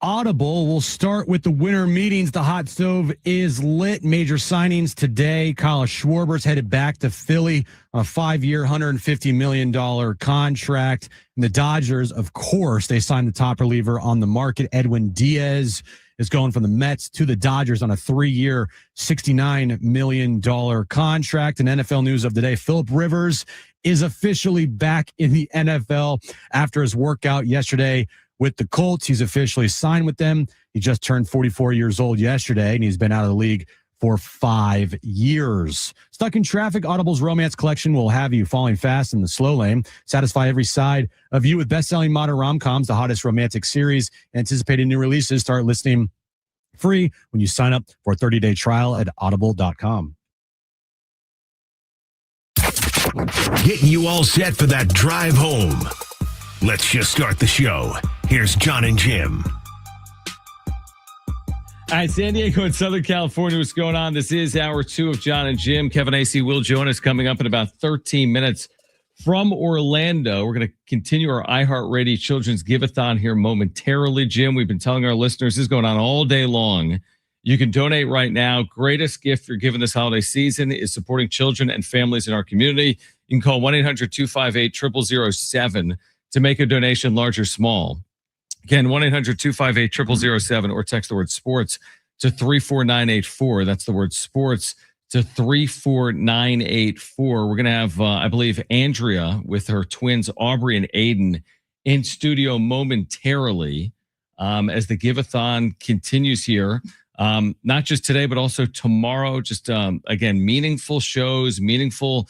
Audible. We'll start with the winter meetings. The hot stove is lit. Major signings today. Kyle Schwarber's headed back to Philly on a 5-year, $150 million contract. And the Dodgers, of course, they signed the top reliever on the market. Edwin Diaz is going from the Mets to the Dodgers on a 3-year, $69 million contract. And NFL news of the day, Phillip Rivers is officially back in the NFL after his workout yesterday with the Colts. He's officially signed with them. He just turned 44 years old yesterday, and he's been out of the league for 5 years. Stuck in traffic, Audible's romance collection will have you falling fast in the slow lane. Satisfy every side of you with best-selling modern rom-coms, the hottest romantic series, anticipated new releases. Start listening free when you sign up for a 30-day trial at audible.com. Getting you all set for that drive home. Let's just start the show. Here's John and Jim. All right, San Diego and Southern California, what's going on? This is hour 2 of John and Jim. Kevin AC will join us coming up in about 13 minutes from Orlando. We're going to continue our iHeartRadio Children's Give-a-thon here momentarily. Jim, we've been telling our listeners this is going on all day long. You can donate right now. Greatest gift you're giving this holiday season is supporting children and families in our community. You can call 1-800-258-0007 to make a donation, large or small. Again, 1-800-258-0007 or text the word sports to 34984. That's the word sports to 34984. We're going to have, I believe, Andrea with her twins, Aubrey and Aiden, in studio momentarily as the Give-a-thon continues here. Not just today, but also tomorrow. Just, again, meaningful shows, meaningful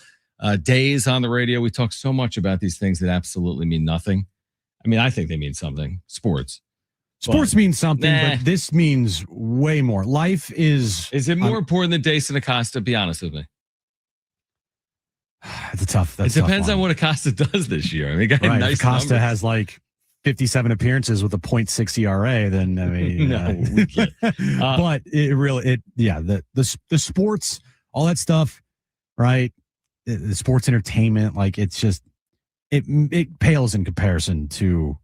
days on the radio. We talk so much about these things that absolutely mean nothing. I mean, I think they mean something. Sports Means something, but this means way more. Life is... Is it more important than Dason Acosta? Be honest with me. It's a tough... It depends on what Acosta does this year. I mean, got right. nice if Acosta numbers. has like 57 appearances with a 0.6 ERA, then I mean... but it really... The sports, all that stuff, right? The sports entertainment, like it's just... It pales in comparison to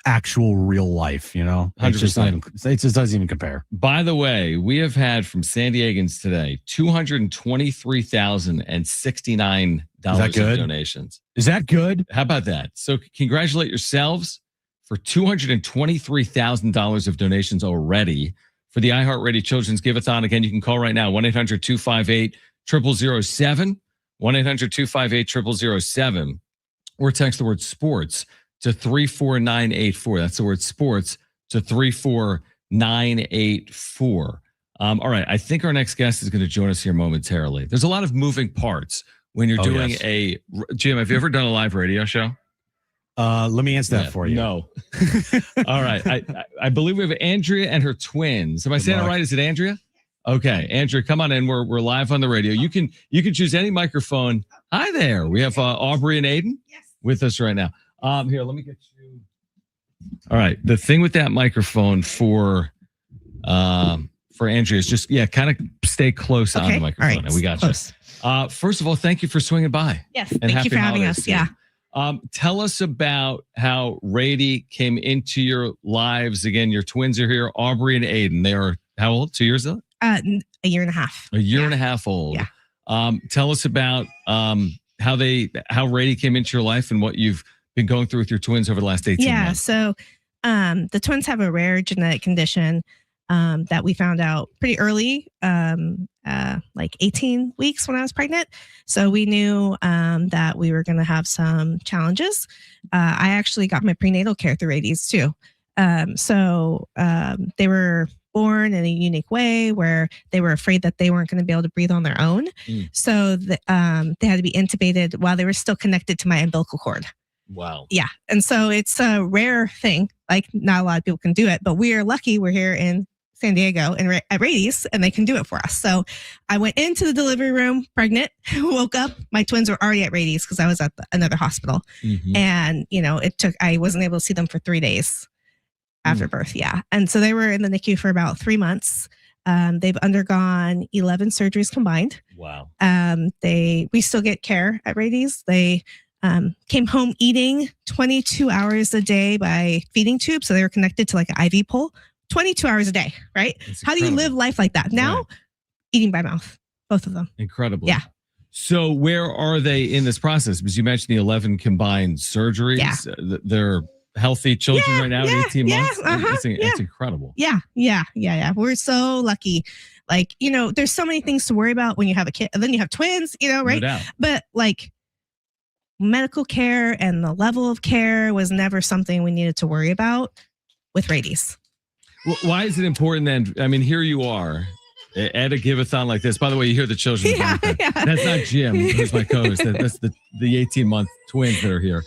actual real life, you know? It just doesn't even compare. By the way, we have had from San Diegans today $223,069 of donations. Is that good? How about that? So congratulate yourselves for $223,000 of donations already for the iHeartRadio Children's Give-a-thon. Again, you can call right now, 1-800-258-0007, 1-800-258-0007, or text the word sports to 34984. That's the word sports to 34984. All right. I think our next guest is going to join us here momentarily. There's a lot of moving parts when you're doing Jim, have you ever done a live radio show? Let me answer that for you. No. All right. I believe we have Andrea and her twins. Am I saying it right? Is it Andrea? Okay. Andrea, come on in. We're live on the radio. You can choose any microphone. Hi there. We have Aubrey and Aiden with us right now. Here, let me get you. All right. The thing with that microphone for Andrea is just, kind of stay close on the microphone. All right. We got close. You. First of all, thank you for swinging by. Yes. Thank you for having us. Yeah. Tell us about how Rady came into your lives. Again, your twins are here, Aubrey and Aiden. They are how old? 2 years old? A year and a half. A year and a half old. Yeah. Tell us about how Rady came into your life and what you've been going through with your twins over the last 18 months. So the twins have a rare genetic condition that we found out pretty early, like 18 weeks when I was pregnant. So we knew that we were going to have some challenges. I actually got my prenatal care through Rady's too. So they were born in a unique way where they were afraid that they weren't going to be able to breathe on their own. So they had to be intubated while they were still connected to my umbilical cord. Wow. Yeah. And so it's a rare thing. Like not a lot of people can do it, but we are lucky we're here in San Diego and at Rady's and they can do it for us. So I went into the delivery room pregnant, woke up. My twins were already at Rady's because I was at another hospital. And, I wasn't able to see them for 3 days after birth. Yeah. And so they were in the NICU for about 3 months. They've undergone 11 surgeries combined. Wow. We still get care at Rady's. They came home eating 22 hours a day by feeding tube. So they were connected to like an IV pole, 22 hours a day, right? How do you live life like that? Now, eating by mouth, both of them. Incredible. Yeah. So where are they in this process? Because you mentioned the 11 combined surgeries. Yeah. They're healthy children right now at 18 months. It's incredible. Yeah. We're so lucky. Like, there's so many things to worry about when you have a kid, and then you have twins, right? No doubt. But like medical care and the level of care was never something we needed to worry about with Rady's. Why is it important then? I mean, here you are at a give-a-thon like this. By the way, you hear the children. Yeah. That's not Jim, who's my co-host. That's the 18-month twins that are here.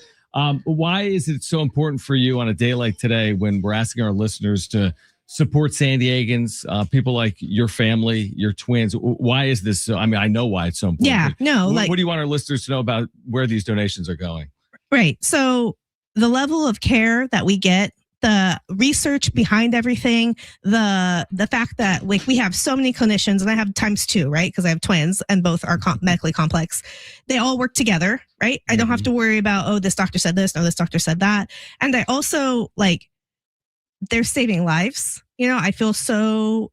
Why is it so important for you on a day like today when we're asking our listeners to support San Diegans, people like your family, your twins? Why is this so? I mean, I know why it's so important. Yeah, no. What do you want our listeners to know about where these donations are going? Right. So the level of care that we get, the research behind everything, the fact that like we have so many clinicians, and I have times two, right? Because I have twins and both are medically complex. They all work together, right? I don't have to worry about, oh, this doctor said this, no, this doctor said that. And I also like, they're saving lives. I feel so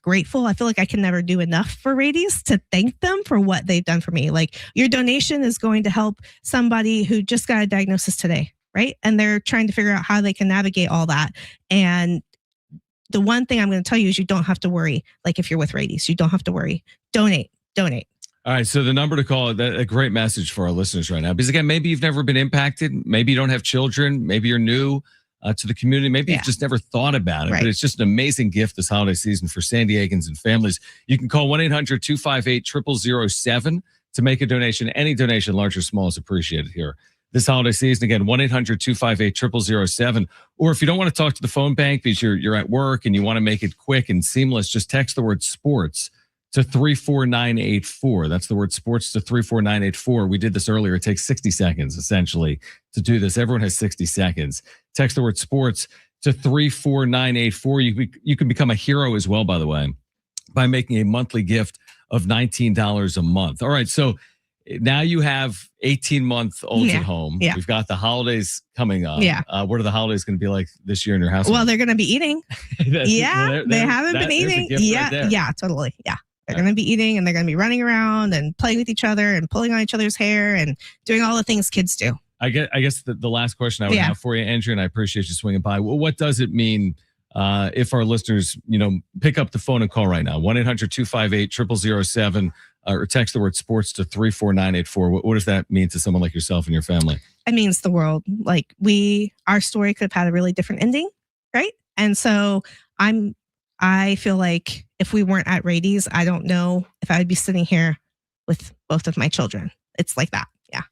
grateful. I feel like I can never do enough for Rady's to thank them for what they've done for me. Like your donation is going to help somebody who just got a diagnosis today, right? And they're trying to figure out how they can navigate all that. And the one thing I'm going to tell you is you don't have to worry. Like if you're with Rady's, you don't have to worry. Donate. All right. So the number to call, a great message for our listeners right now, because again, maybe you've never been impacted. Maybe you don't have children. Maybe you're new to the community. Maybe you've just never thought about it, but it's just an amazing gift this holiday season for San Diegans and families. You can call 1-800-258-0007 to make a donation. Any donation, large or small, is appreciated here this holiday season. Again, 1-800-258-0007. Or if you don't want to talk to the phone bank because you're at work and you want to make it quick and seamless, just text the word sports to 34984. That's the word sports to 34984. We did this earlier. It takes 60 seconds essentially to do this. Everyone has 60 seconds. Text the word sports to 34984. You can become a hero as well, by the way, by making a monthly gift of $19 a month. All right. So now you have 18-month-olds at home. Yeah. We've got the holidays coming up. Yeah. What are the holidays going to be like this year in your house? Well, they're going to be eating. They haven't been eating. Yeah, totally. Yeah. They're going to be eating, and they're going to be running around and playing with each other and pulling on each other's hair and doing all the things kids do. I guess the last question I would have for you, Andrew, and I appreciate you swinging by. Well, what does it mean if our listeners, pick up the phone and call right now, 1-800-258-0007, or text the word sports to 34984. What does that mean to someone like yourself and your family? It means the world. Like our story could have had a really different ending, right? And so I feel like if we weren't at Rady's, I don't know if I would be sitting here with both of my children. It's like that. Yeah.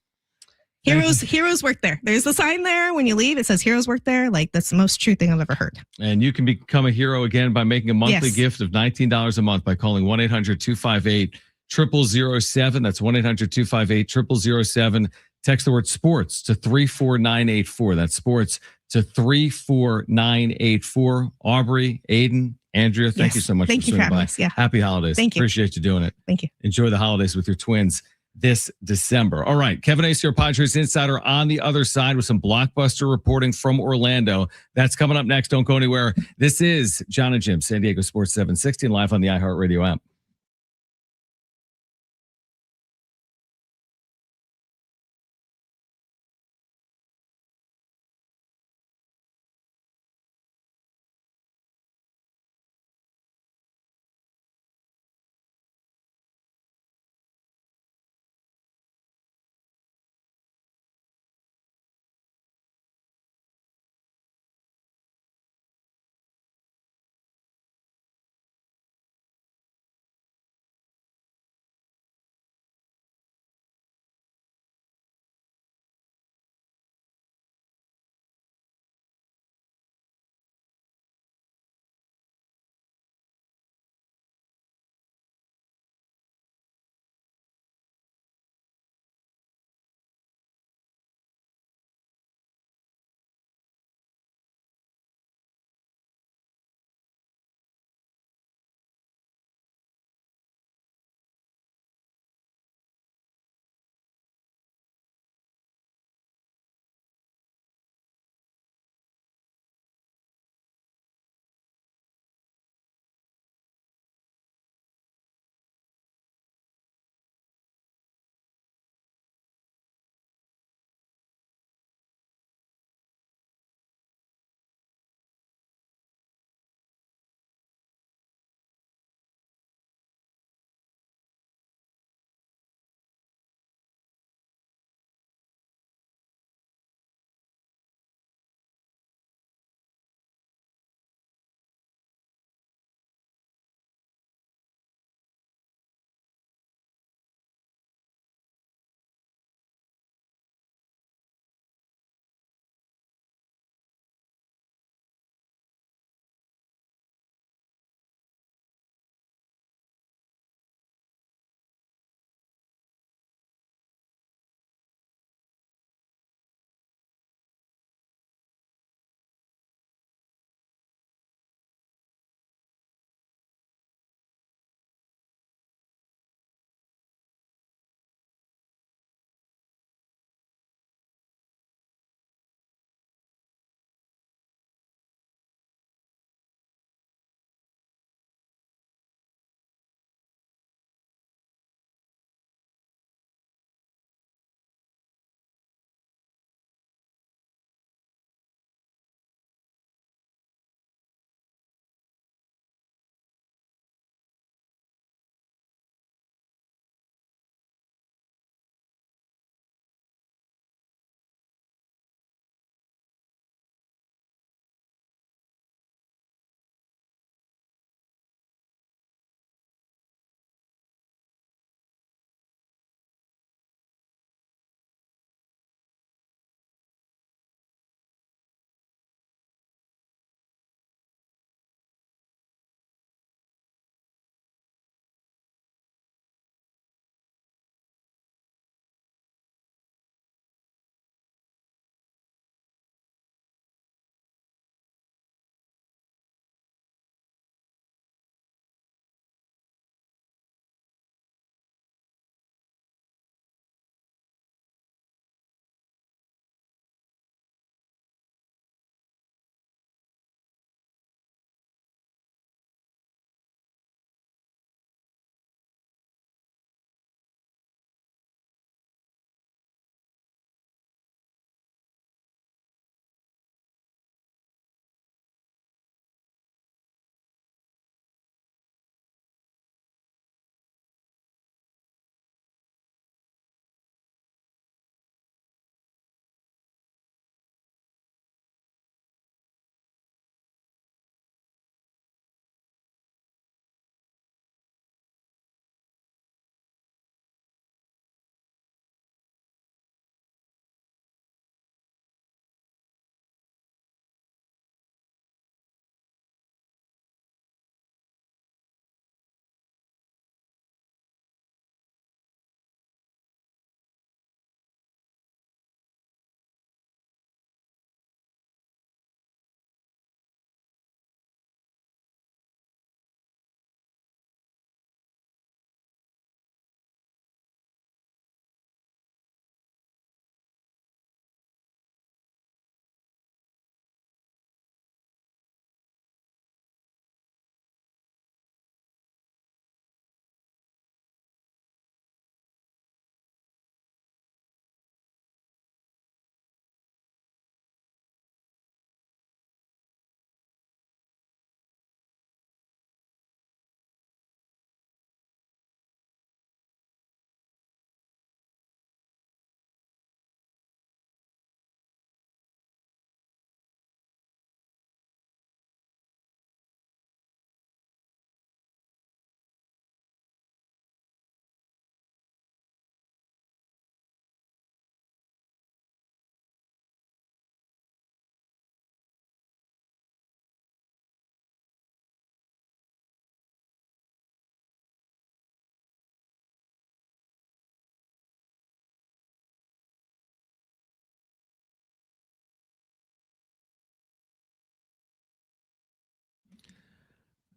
Heroes work there. There's a sign there when you leave. It says heroes work there. Like that's the most true thing I've ever heard. And you can become a hero again by making a monthly gift of $19 a month by calling 1-800-258-0007. That's 1-800-258-0007. Text the word sports to 34984. That's sports to 34984. Aubrey, Aiden, Andrea, thank you so much for swinging by. Yeah. Happy holidays. Thank you. Appreciate you doing it. Thank you. Enjoy the holidays with your twins this December. All right. Kevin Ace, your Padres insider, on the other side with some blockbuster reporting from Orlando. That's coming up next. Don't go anywhere. This is John and Jim, San Diego Sports 760, live on the iHeartRadio app.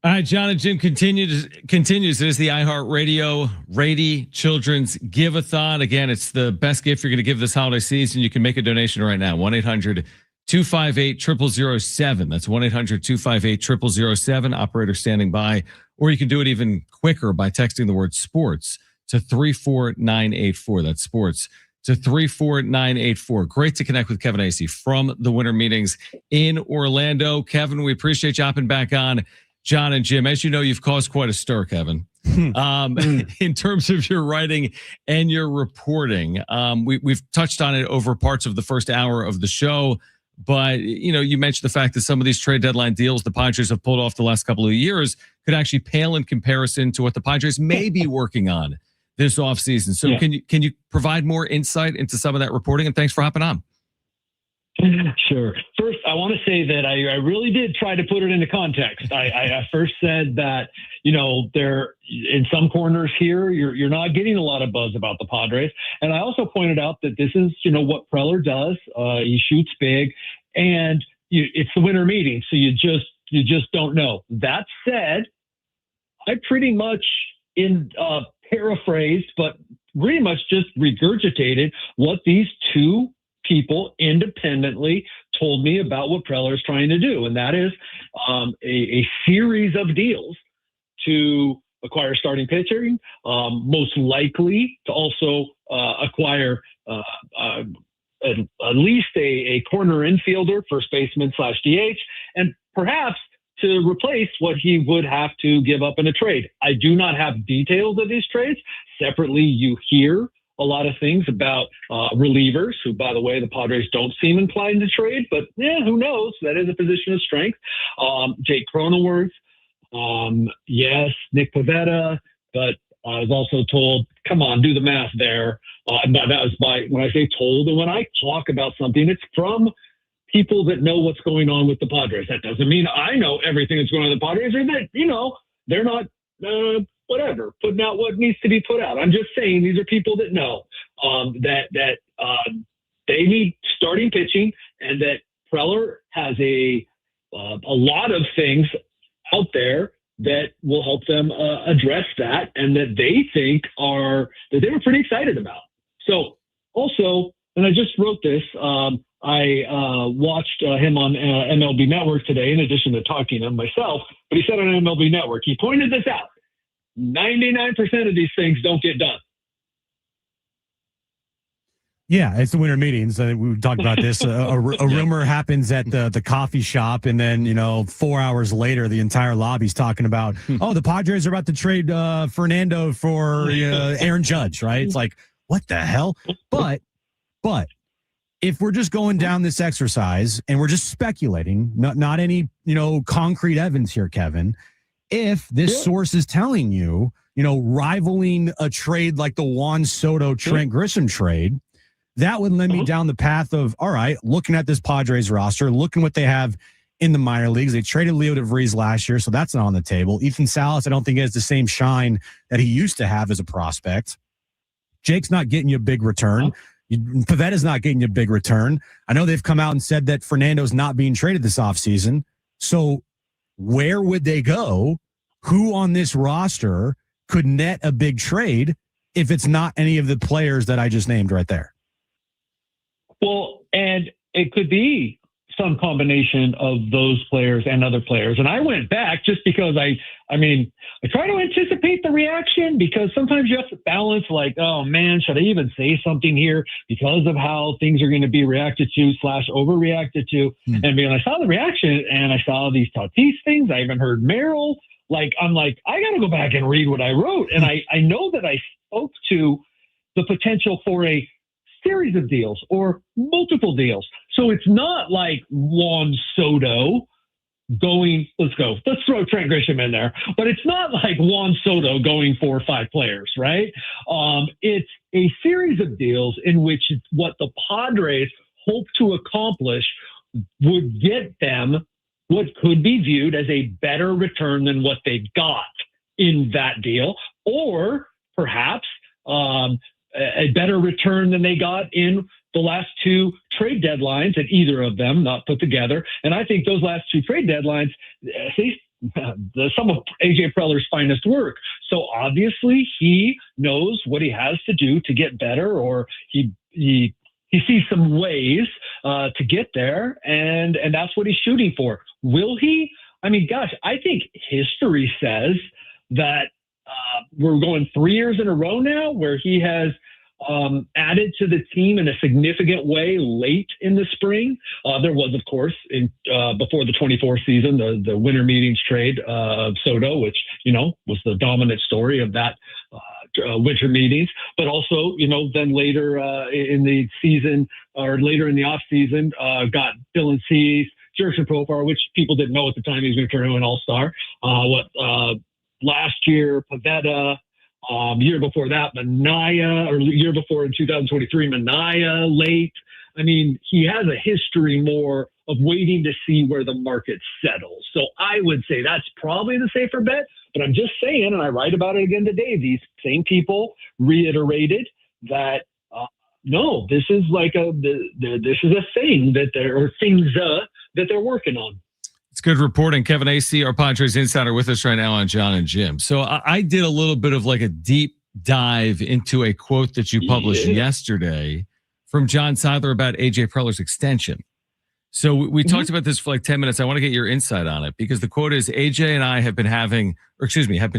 All right, John and Jim continues. It is the iHeartRadio Rady Children's Give-a-thon. Again, it's the best gift you're going to give this holiday season. You can make a donation right now. 1-800-258-0007. That's 1-800-258-0007. Operator standing by. Or you can do it even quicker by texting the word sports to 34984. That's sports to 34984. Great to connect with Kevin Acee from the winter meetings in Orlando. Kevin, we appreciate you hopping back on. John and Jim, as you know, you've caused quite a stir, Kevin, in terms of your writing and your reporting. We've touched on it over parts of the first hour of the show, but you mentioned the fact that some of these trade deadline deals the Padres have pulled off the last couple of years could actually pale in comparison to what the Padres may be working on this offseason. So can you provide more insight into some of that reporting? And thanks for hopping on. Sure. First, I want to say that I really did try to put it into context. I first said that, there in some corners here, you're not getting a lot of buzz about the Padres. And I also pointed out that this is, what Preller does. He shoots big, and it's the winter meeting. So you just don't know. That said, I pretty much paraphrased, but pretty much just regurgitated what these two people independently told me about what Preller is trying to do. And that is a series of deals to acquire starting pitching, most likely to also acquire at least a corner infielder, first baseman / DH, and perhaps to replace what he would have to give up in a trade. I do not have details of these trades. Separately, you hear a lot of things about relievers, who, by the way, the Padres don't seem inclined to trade, but who knows? That is a position of strength. Jake Cronenworth, yes, Nick Pivetta, but I was also told, come on, do the math there. That was when I say told, and when I talk about something, it's from people that know what's going on with the Padres. That doesn't mean I know everything that's going on with the Padres, or that, they're not whatever, putting out what needs to be put out. I'm just saying these are people that know that they need starting pitching, and that Preller has a lot of things out there that will help them address that, and that they think that they were pretty excited about. So also, and I just wrote this, I watched him on MLB Network today, in addition to talking to him myself, but he said on MLB Network, he pointed this out. 99% of these things don't get done. Yeah, it's the winter meetings. We talked about this. A rumor happens at the coffee shop, and then 4 hours later, the entire lobby's talking about, the Padres are about to trade Fernando for Aaron Judge, right? It's like, what the hell? But if we're just going down this exercise and we're just speculating, not any concrete evidence here, Kevin. If this source is telling you, rivaling a trade like the Juan Soto Trent Grisham trade, that would lead me down the path of, all right, looking at this Padres roster, looking what they have in the minor leagues. They traded Leo DeVries last year, so that's not on the table. Ethan Salas, I don't think has the same shine that he used to have as a prospect. Jake's not getting you a big return. Pavetta's not getting you a big return. I know they've come out and said that Fernando's not being traded this offseason. So where would they go? Who on this roster could net a big trade if it's not any of the players that I just named right there? Well, and it could be some combination of those players and other players. And I went back just because I try to anticipate the reaction, because sometimes you have to balance, like, oh man, should I even say something here because of how things are going to be reacted to / overreacted to? And when I saw the reaction and I saw these Tatis things, I even heard Merrill, I'm like, I got to go back and read what I wrote. And I know that I spoke to the potential for a series of deals or multiple deals. So it's not like Juan Soto going, let's throw Trent Grisham in there, but it's not like Juan Soto going 4 or 5 players, right? It's a series of deals in which what the Padres hope to accomplish would get them what could be viewed as a better return than what they got in that deal, or perhaps a better return than they got in the last 2 trade deadlines, and either of them not put together. And I think those last 2 trade deadlines, some of AJ Preller's finest work. So obviously he knows what he has to do to get better, or he sees some ways to get there, and that's what he's shooting for. Will he? I mean, gosh, I think history says that we're going 3 years in a row now where he has added to the team in a significant way late in the spring. There was, of course, before the 24 season, the winter meetings trade of Soto, which, was the dominant story of that winter meetings. But also, then later in the season, or later in the off season, got Dylan Cease, Jurickson Profar, which people didn't know at the time he was going to turn into an all-star. Last year, Pavetta. Year before that, Manaea, or year before in 2023, Manaea late. I mean, he has a history more of waiting to see where the market settles. So I would say that's probably the safer bet. But I'm just saying, and I write about it again today, these same people reiterated that no, this is like this is a thing that they're working on. It's good reporting. Kevin AC, our Padres insider, with us right now on John and Jim. So I did a little bit of like a deep dive into a quote that you published yesterday from John Seidler about AJ Preller's extension. So we talked about this for like 10 minutes. I want to get your insight on it, because the quote is, AJ and I have been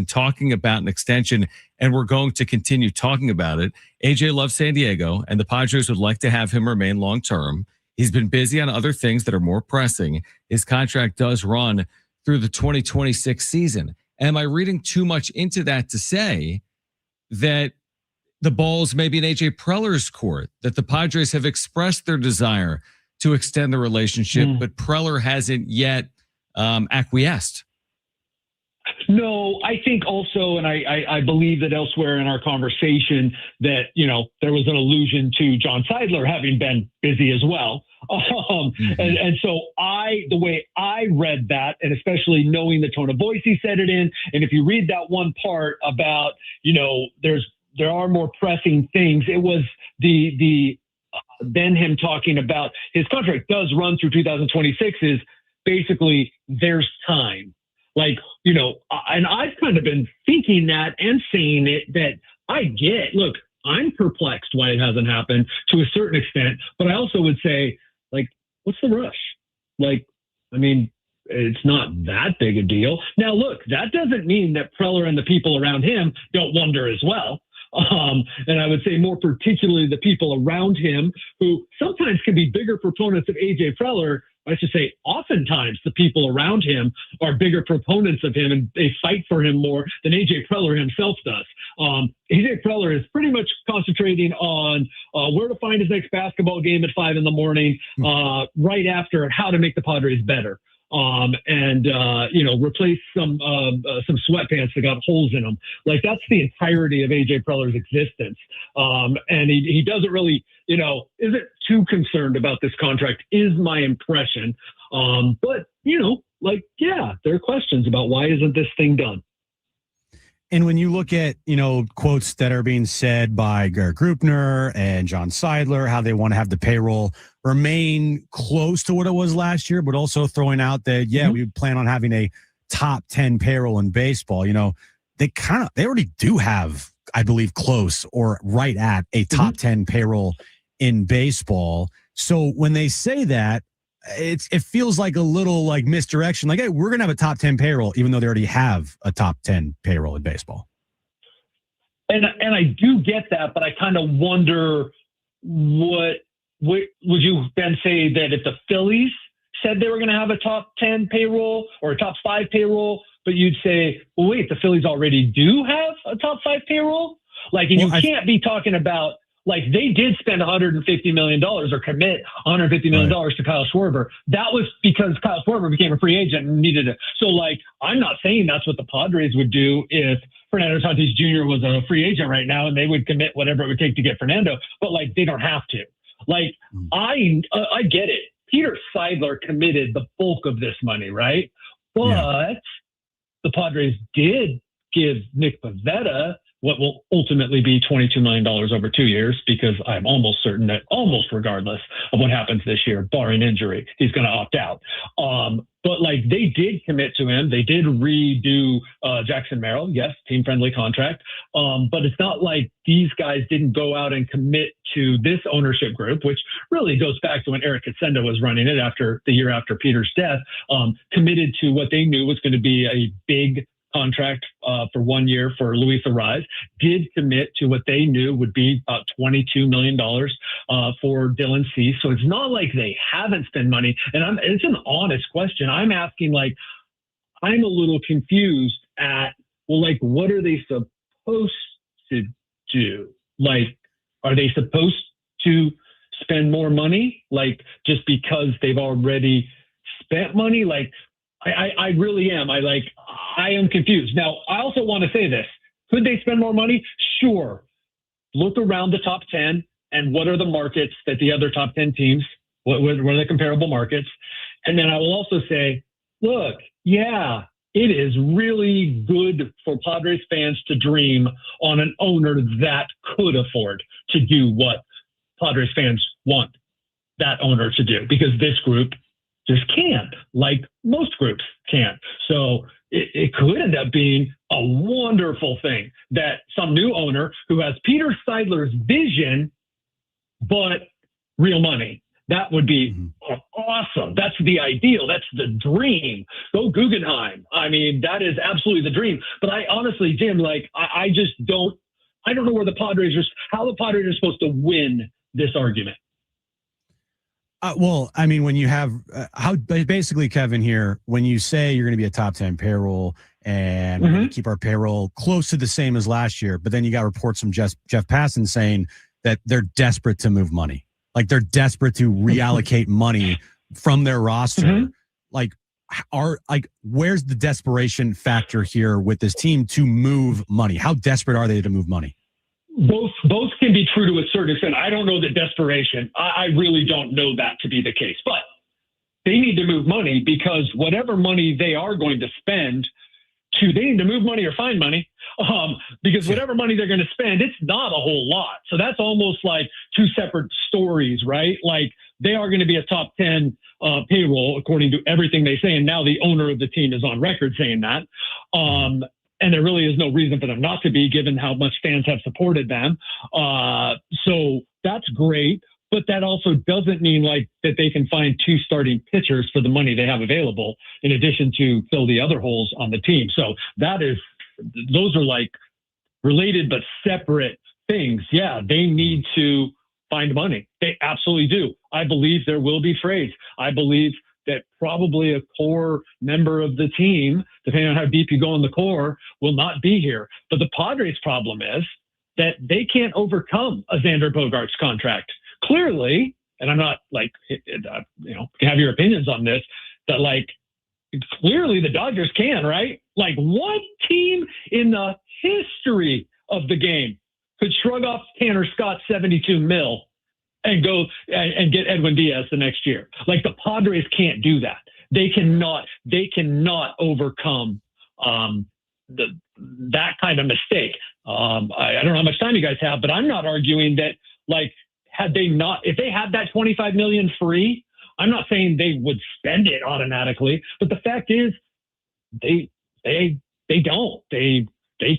talking about an extension, and we're going to continue talking about it. AJ loves San Diego, and the Padres would like to have him remain long-term. He's been busy on other things that are more pressing. His contract does run through the 2026 season. Am I reading too much into that to say that the ball's maybe in AJ Preller's court, that the Padres have expressed their desire to extend the relationship, but Preller hasn't yet acquiesced? No, I think also, and I believe that elsewhere in our conversation that, there was an allusion to John Seidler having been busy as well. And so the way I read that, and especially knowing the tone of voice he said it in, and if you read that one part about, there are more pressing things, it was then him talking about his contract does run through 2026 is basically there's time. Like, and I've kind of been thinking that and saying it, that look, I'm perplexed why it hasn't happened to a certain extent, but I also would say, like, what's the rush? Like, I mean, it's not that big a deal. Now, look, that doesn't mean that Preller and the people around him don't wonder as well. And I would say more particularly the people around him, who sometimes can be bigger proponents of AJ Preller. I should say oftentimes the people around him are bigger proponents of him, and they fight for him more than AJ Preller himself does. AJ Preller is pretty much concentrating on where to find his next basketball game at 5 a.m, right after how to make the Padres better. Replace some sweatpants that got holes in them. Like, that's the entirety of AJ Preller's existence. And he doesn't really, isn't too concerned about this contract, is my impression. But there are questions about why isn't this thing done? And when you look at, quotes that are being said by Garrett Grupner and John Seidler, how they want to have the payroll remain close to what it was last year, but also throwing out that, we plan on having a top 10 payroll in baseball. They already do have, I believe, close or right at a top 10 payroll in baseball. So when they say that, it feels like a little like misdirection. Like, hey, we're going to have a top 10 payroll, even though they already have a top 10 payroll in baseball. And I do get that, but I kind of wonder what would you then say that if the Phillies said they were going to have a top 10 payroll or a top 5 payroll, but you'd say, well, wait, the Phillies already do have a top 5 payroll? Like, and you can't be talking about, like, they did spend $150 million or commit $150 million to Kyle Schwarber. That was because Kyle Schwarber became a free agent and needed it. So, like, I'm not saying that's what the Padres would do if Fernando Tatis Jr. was a free agent right now, and they would commit whatever it would take to get Fernando. But, like, they don't have to. Like, I get it. Peter Seidler committed the bulk of this money, right? But the Padres did give Nick Pivetta what will ultimately be $22 million over 2 years, because I'm almost certain that almost regardless of what happens this year, barring injury, he's going to opt out. But like, they did commit to him. They did redo Jackson Merrill. Yes, team-friendly contract. But it's not like these guys didn't go out and commit to this ownership group, which really goes back to when Eric Kassenda was running it after the year after Peter's death, committed to what they knew was going to be a big contract for 1 year for Luis Arraez, did commit to what they knew would be about $22 million for Dylan Cease. So it's not like they haven't spent money. And it's an honest question. I'm asking, like, I'm a little confused at, well, like, what are they supposed to do? Like, are they supposed to spend more money? Like, just because they've already spent money? Like, I really am. I am confused. Now, I also want to say this. Could they spend more money? Sure. Look around the top 10 and what are the markets that the other top 10 teams, what are the comparable markets? And then I will also say, look, yeah, it is really good for Padres fans to dream on an owner that could afford to do what Padres fans want that owner to do, because this group just can't, like most groups can't. So it could end up being a wonderful thing that some new owner who has Peter Seidler's vision, but real money, that would be awesome. That's the ideal. That's the dream. Go Guggenheim. I mean, that is absolutely the dream. But I honestly, Jim, like, I just don't, I don't know where the Padres are, how the Padres are supposed to win this argument. Well, I mean, when you have basically, Kevin, here, when you say you're going to be a top 10 payroll and we're going to keep our payroll close to the same as last year, but then you got reports from Jeff Passan saying that they're desperate to move money. Like, they're desperate to reallocate money from their roster. Where's the desperation factor here with this team to move money? How desperate are they to move money? Both can be true to a certain extent. I don't know the desperation. I really don't know that to be the case. But they need to move money, because whatever money they are going to spend, they need to move money or find money. Because whatever money they're going to spend, it's not a whole lot. So that's almost like two separate stories, right? Like, they are going to be a top 10 payroll, according to everything they say. And now the owner of the team is on record saying that. And there really is no reason for them not to be, given how much fans have supported them. So that's great. But that also doesn't mean like that they can find two starting pitchers for the money they have available, in addition to fill the other holes on the team. So those are like related but separate things. Yeah, they need to find money. They absolutely do. I believe there will be trades. I believe that probably a core member of the team, depending on how deep you go in the core, will not be here. But the Padres' problem is that they can't overcome a Xander Bogaerts contract. Clearly, and I'm not like, have your opinions on this, that like, clearly the Dodgers can, right? Like, what team in the history of the game could shrug off Tanner Scott's $72 million and go and get Edwin Diaz the next year? Like, the Padres can't do that. They cannot overcome that kind of mistake. I don't know how much time you guys have, but I'm not arguing that, like, if they had that $25 million free, I'm not saying they would spend it automatically, but the fact is they don't. They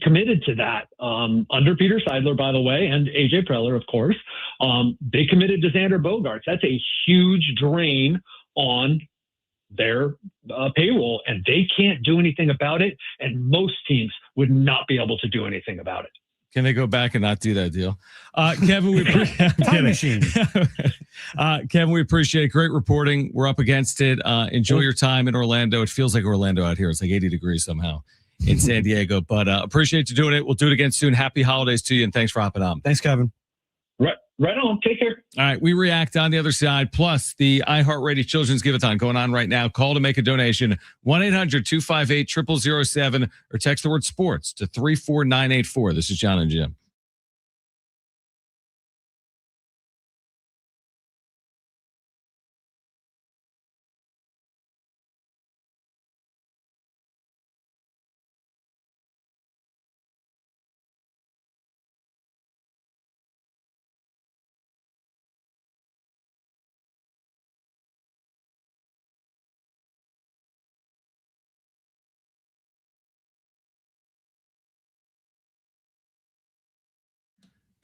committed to that under Peter Seidler, by the way, and AJ Preller, of course. They committed to Xander Bogaerts. That's a huge drain on their payroll, and they can't do anything about it. And most teams would not be able to do anything about it. Can they go back and not do that deal? Kevin, we Time machine. Kevin, we appreciate it. Great reporting. We're up against it. Enjoy your time in Orlando. It feels like Orlando out here. It's like 80 degrees somehow in San Diego. But appreciate you doing it. We'll do it again soon. Happy holidays to you, and thanks for hopping on. Thanks, Kevin. Right on. Take care. All right, we react on the other side. Plus, the iHeartRadio Children's Give-A-Thon going on right now. Call to make a donation, 1-800-258-0007, or text the word sports to 34984. This is John and Jim.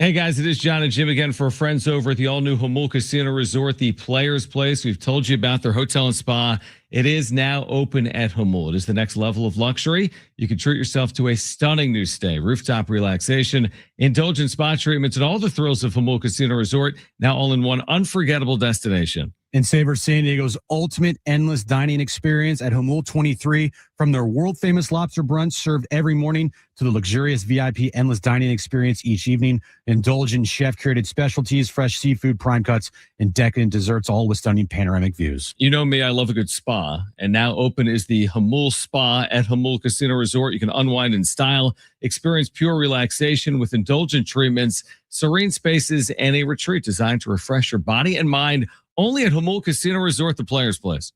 Hey guys, it is John and Jim again for friends over at the all-new Hamul Casino Resort, the Players Place. We've told you about their hotel and spa. It is now open at Hamul. It is the next level of luxury. You can treat yourself to a stunning new stay, rooftop relaxation, indulgent spa treatments, and all the thrills of Hamul Casino Resort, now all in one unforgettable destination. And savor San Diego's ultimate endless dining experience at Hamul 23. From their world-famous lobster brunch served every morning to the luxurious VIP endless dining experience each evening, indulgent chef-curated specialties, fresh seafood, prime cuts, and decadent desserts, all with stunning panoramic views. You know me, I love a good spa. And now open is the Hamul Spa at Hamul Casino Resort. You can unwind in style, experience pure relaxation with indulgent treatments, serene spaces, and a retreat designed to refresh your body and mind. Only at Hamul Casino Resort, the Players Place.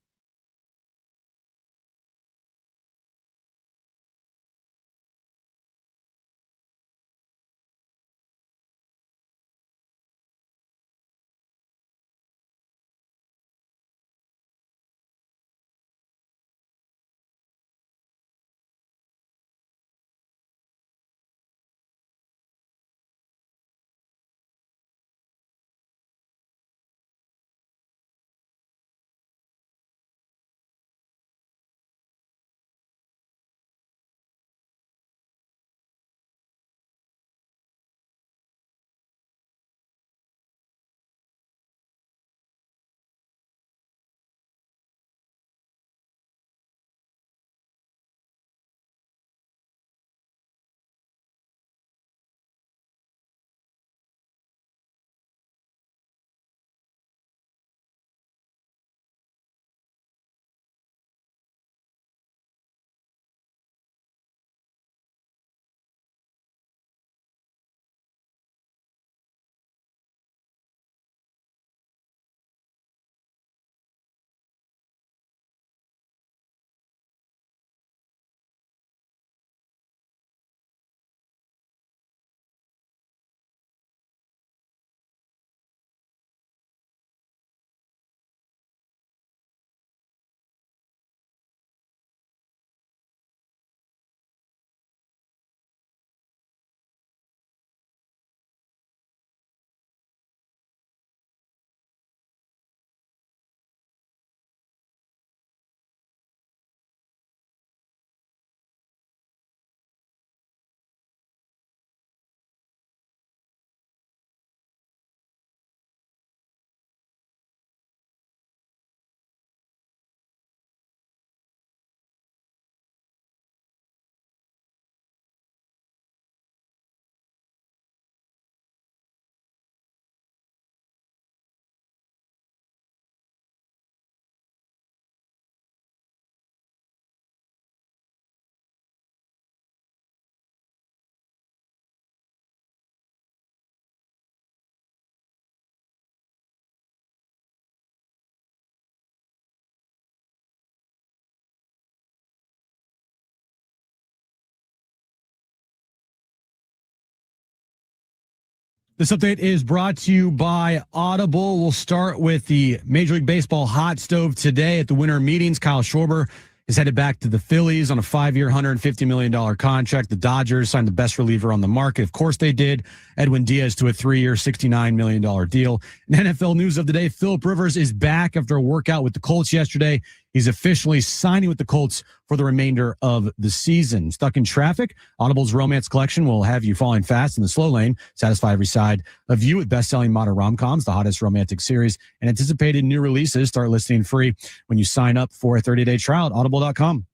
This update is brought to you by Audible. We'll start with the Major League Baseball hot stove today at the winter meetings. Kyle Schwarber is headed back to the Phillies on a 5-year, $150 million contract. The Dodgers signed the best reliever on the market. Of course they did. Edwin Diaz to a 3-year, $69 million deal. And NFL news of the day, Phillip Rivers is back after a workout with the Colts yesterday. He's officially signing with the Colts for the remainder of the season. Stuck in traffic? Audible's romance collection will have you falling fast in the slow lane. Satisfy every side of you with best-selling modern rom-coms, the hottest romantic series, and anticipated new releases. Start listening free when you sign up for a 30-day trial at audible.com.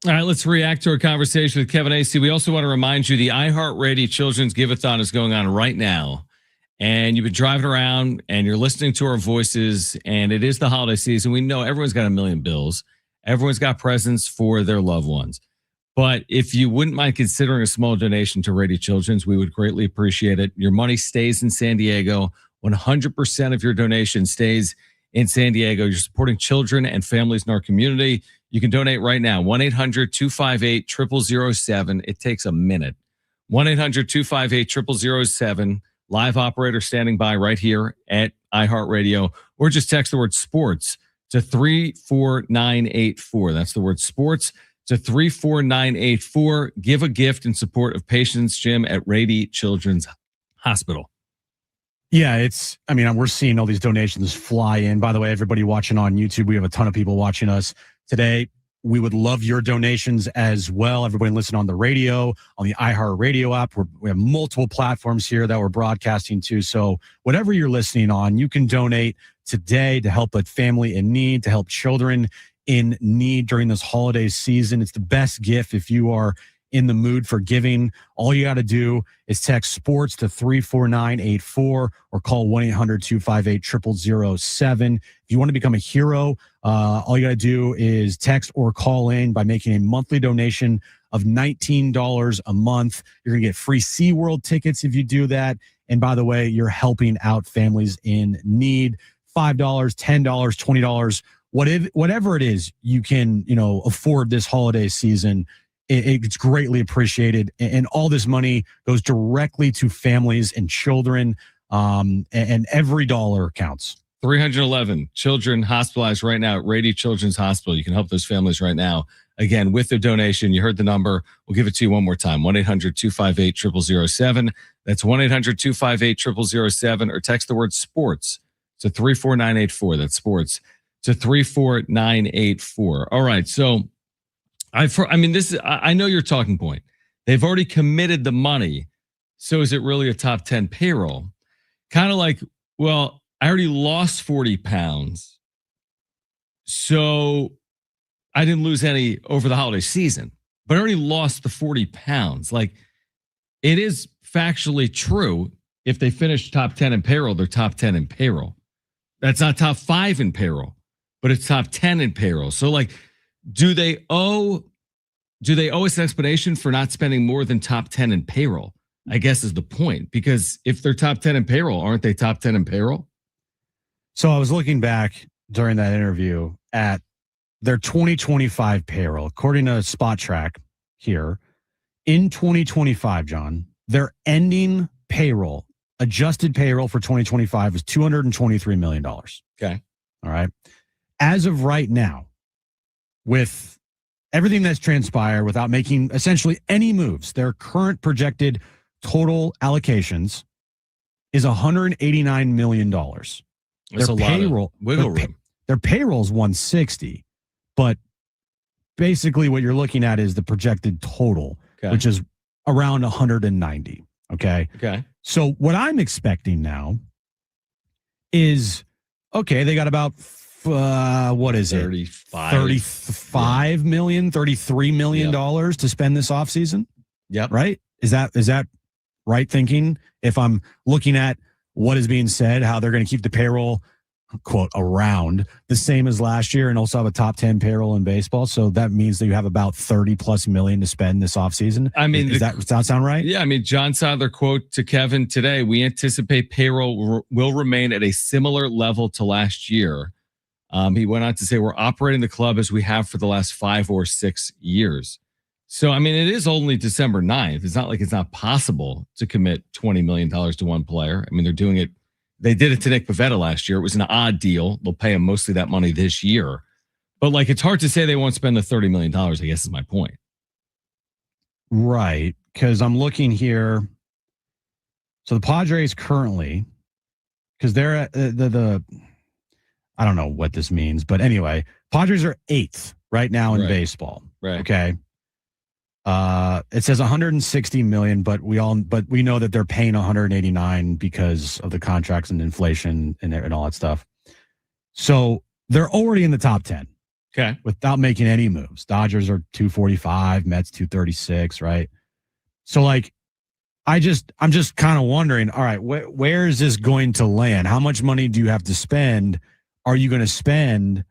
All right, let's react to our conversation with Kevin Acee. We also want to remind you the iHeartRadio Children's Give-A-Thon is going on right now. And you've been driving around and you're listening to our voices, and it is the holiday season. We know everyone's got a million bills. Everyone's got presents for their loved ones. But if you wouldn't mind considering a small donation to Radio Children's, we would greatly appreciate it. Your money stays in San Diego. 100% of your donation stays in San Diego. You're supporting children and families in our community. You can donate right now. 1-800-258-0007. It takes a minute. 1-800-258-0007. Live operator standing by right here at iHeartRadio, or just text the word sports to 34984. That's the word sports to 34984. Give a gift in support of Patients Gym at Rady Children's Hospital. Yeah, we're seeing all these donations fly in. By the way, everybody watching on YouTube, we have a ton of people watching us today. We would love your donations as well. Everybody listen on the radio, on the iHeart Radio app. We have multiple platforms here that we're broadcasting to. So whatever you're listening on, you can donate today to help a family in need, to help children in need during this holiday season. It's the best gift if you are in the mood for giving. All you got to do is text sports to 34984 or call 1-800-258-0007. If you want to become a hero, all you got to do is text or call in by making a monthly donation of $19 a month. You're going to get free SeaWorld tickets if you do that. And by the way, you're helping out families in need. $5, $10, $20, whatever it is you can, afford this holiday season. It's greatly appreciated. And all this money goes directly to families and children. And every dollar counts. 311 children hospitalized right now at Rady Children's Hospital. You can help those families right now. Again, with their donation, you heard the number. We'll give it to you one more time. 1-800-258-0007. That's 1-800-258-0007, or text the word sports to 34984. That's sports to 34984. All right. So I know your talking point. They've already committed the money. So is it really a top 10 payroll? Kind of like, well, I already lost 40 pounds. So I didn't lose any over the holiday season, but I already lost the 40 pounds. Like, it is factually true. If they finish top 10 in payroll, they're top 10 in payroll. That's not top 5 in payroll, but it's top 10 in payroll. So like, do they owe us an explanation for not spending more than top 10 in payroll? I guess is the point, because if they're top 10 in payroll, aren't they top 10 in payroll? So I was looking back during that interview at their 2025 payroll. According to Spot Track here, in 2025, John, their ending payroll, adjusted payroll for 2025 was $223 million. Okay. All right. As of right now, with everything that's transpired, without making essentially any moves, their current projected total allocations is $189 million. That's their a payroll, lot of wiggle room. Their payroll is 160, but basically what you're looking at is the projected total, which is around 190. Okay. Okay. So what I'm expecting now is, okay, they got about what is 35 million, $33 million to spend this offseason. Yep. Right? Is that right thinking? If I'm looking at what is being said, how they're going to keep the payroll, quote, around the same as last year and also have a top 10 payroll in baseball. So that means that you have about 30 plus million to spend this offseason. I mean, does that sound right? Yeah. I mean, John Sadler quote to Kevin today, we anticipate payroll will remain at a similar level to last year. He went on to say, we're operating the club as we have for the last 5 or 6 years. So, I mean, it is only December 9th. It's not like it's not possible to commit $20 million to one player. I mean, they're doing it. They did it to Nick Pivetta last year. It was an odd deal. They'll pay him mostly that money this year. But like, it's hard to say they won't spend the $30 million, I guess is my point. Right. Because I'm looking here. So the Padres currently, because they're at the I don't know what this means, but anyway, Padres are 8th right now in baseball. Right. Okay. It says 160 million, but we know that they're paying 189 because of the contracts and inflation and all that stuff. So they're already in the top 10. Okay. Without making any moves. Dodgers are 245, Mets 236, right? So like, I'm just kind of wondering, all right, where is this going to land? How much money do you have to spend? Are you going to spend,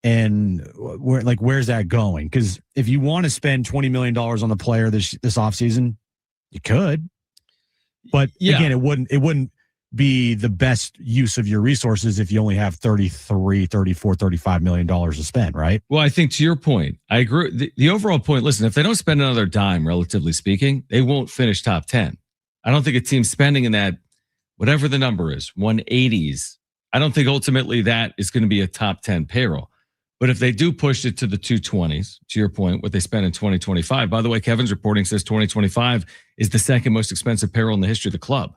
and where's that going? Because if you want to spend $20 million on the player this offseason, you could. But again, it wouldn't be the best use of your resources if you only have $35 million to spend, right? Well, I think to your point, I agree. The overall point, listen, if they don't spend another dime, relatively speaking, they won't finish top 10. I don't think a team spending in that, whatever the number is, 180s, I don't think ultimately that is going to be a top 10 payroll. But if they do push it to the 220s, to your point, what they spend in 2025, by the way, Kevin's reporting says 2025 is the second most expensive payroll in the history of the club,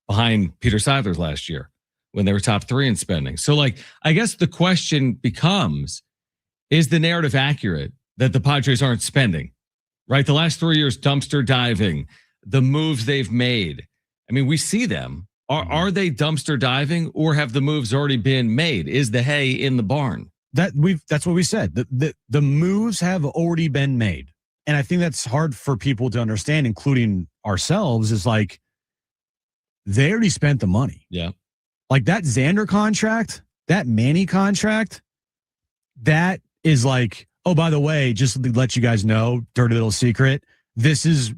behind Peter Seidler's last year when they were top 3 in spending. So, like, I guess the question becomes, is the narrative accurate that the Padres aren't spending, right? The last 3 years, dumpster diving, the moves they've made. I mean, we see them. Are they dumpster diving, or have the moves already been made? Is the hay in the barn? That's what we said. The moves have already been made. And I think that's hard for people to understand, including ourselves, is like, they already spent the money. Yeah. Like that Xander contract, that Manny contract, that is like, oh, by the way, just to let you guys know, dirty little secret, this is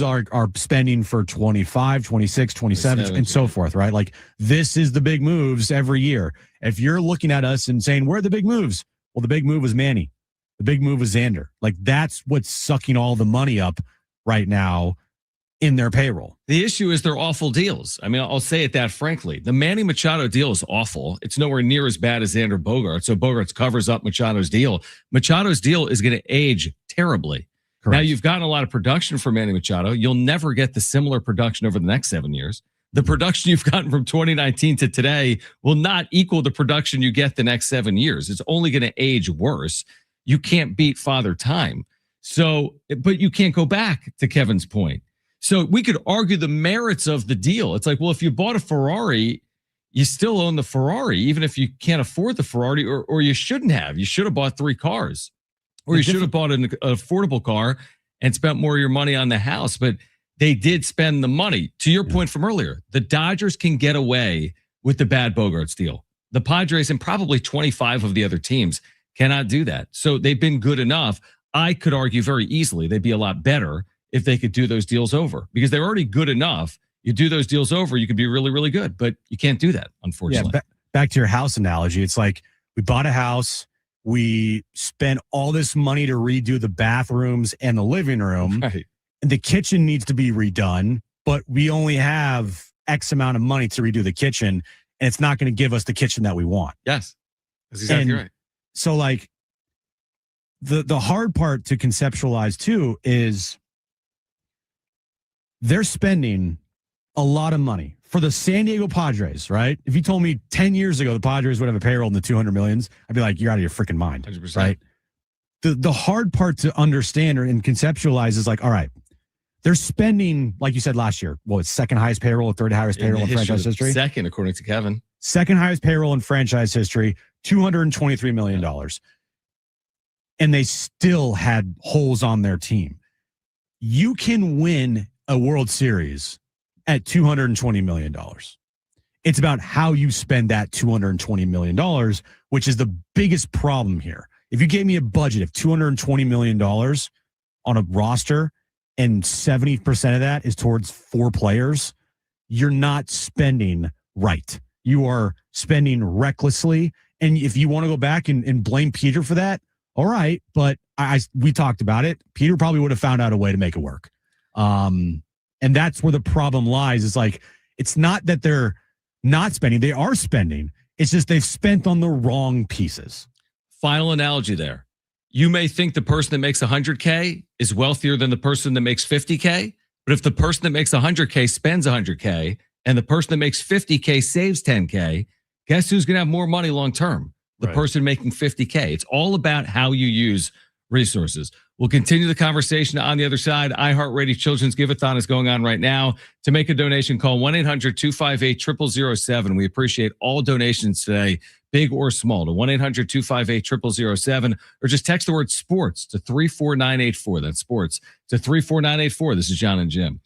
our spending for 25, 26, 27, and so forth, right? Like, this is the big moves every year. If you're looking at us and saying, where are the big moves? Well, the big move was Manny. The big move was Xander. Like, that's what's sucking all the money up right now in their payroll. The issue is they're awful deals. I mean, I'll say it that frankly. The Manny Machado deal is awful. It's nowhere near as bad as Xander Bogaerts. So Bogaerts covers up Machado's deal. Machado's deal is going to age terribly. Correct. Now, you've gotten a lot of production from Manny Machado. You'll never get the similar production over the next 7 years. The production you've gotten from 2019 to today will not equal the production you get the next 7 years. It's only going to age worse. You can't beat Father Time. So, but you can't go back, to Kevin's point. So we could argue the merits of the deal. It's like, well, if you bought a Ferrari, you still own the Ferrari, even if you can't afford the Ferrari, or you shouldn't have. You should have bought 3 cars. Or you should have bought an affordable car and spent more of your money on the house. But they did spend the money. To your point from earlier, the Dodgers can get away with the bad Bogaerts deal. The Padres and probably 25 of the other teams cannot do that. So they've been good enough. I could argue very easily they'd be a lot better if they could do those deals over, because they're already good enough. You do those deals over, you could be really, really good. But you can't do that, unfortunately. Yeah, back to your house analogy. It's like, we bought a house. We spent all this money to redo the bathrooms and the living room. Right. And the kitchen needs to be redone, but we only have X amount of money to redo the kitchen, and it's not going to give us the kitchen that we want. Yes, that's exactly right. So, like, the hard part to conceptualize too is they're spending a lot of money for the San Diego Padres, right? If you told me 10 years ago the Padres would have a payroll in the 200 millions, I'd be like, you're out of your freaking mind, 100%. right? The hard part to understand and conceptualize is like, all right, they're spending, like you said last year, it's second highest payroll, or third highest payroll in franchise history? Second, according to Kevin. Second highest payroll in franchise history, $223 million. Yeah. And they still had holes on their team. You can win a World Series at $220 million. It's about how you spend that $220 million, which is the biggest problem here. If you gave me a budget of $220 million on a roster and 70% of that is towards 4 players, you're not spending right. You are spending recklessly. And if you want to go back and blame Peter for that, all right. But we talked about it. Peter probably would have found out a way to make it work. And that's where the problem lies. It's like, it's not that they're not spending. They are spending. It's just they've spent on the wrong pieces. Final analogy there. You may think the person that makes 100K is wealthier than the person that makes 50K. But if the person that makes 100K spends 100K and the person that makes 50K saves 10K, guess who's going to have more money long term? The person making 50K. It's all about how you use resources. We'll continue the conversation on the other side. iHeartRadio Children's Give-A-Thon is going on right now. To make a donation, call 1-800-258-0007. We appreciate all donations today, big or small, to 1-800-258-0007, or just text the word sports to 34984. That's sports to 34984. This is John and Jim.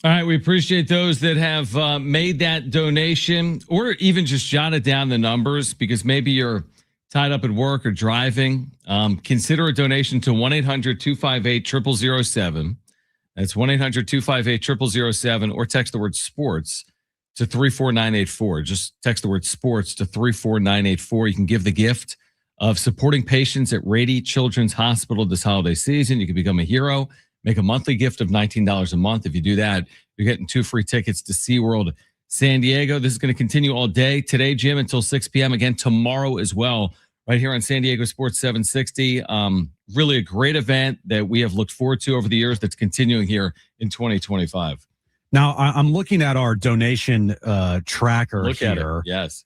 All right, we appreciate those that have made that donation or even just jotted down the numbers because maybe you're tied up at work or driving. Consider a donation to 1-800-258-0007. That's 1-800-258-0007 or text the word sports to 34984. Just text the word sports to 34984. You can give the gift of supporting patients at Rady Children's Hospital this holiday season. You can become a hero. Make a monthly gift of $19 a month. If you do that, you're getting 2 free tickets to SeaWorld San Diego. This is going to continue all day today, Jim, until 6 p.m. Again, tomorrow as well, right here on San Diego Sports 760. Really a great event that we have looked forward to over the years that's continuing here in 2025. Now, I'm looking at our donation tracker Look here. at it. Yes.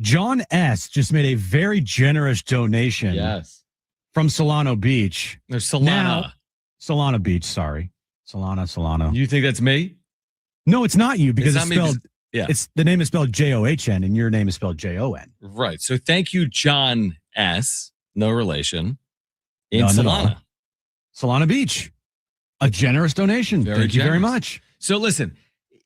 John S. just made a very generous donation. Yes. From Solano Beach. There's Solana. Now, Solana Beach, sorry. Solano. You think that's me? No, it's not you because it's spelled, yeah. It's the name is spelled John and your name is spelled Jon. Right. So thank you, John S. No relation. In None at Solana. all. Solana Beach. A generous donation. Thank you very much. So listen,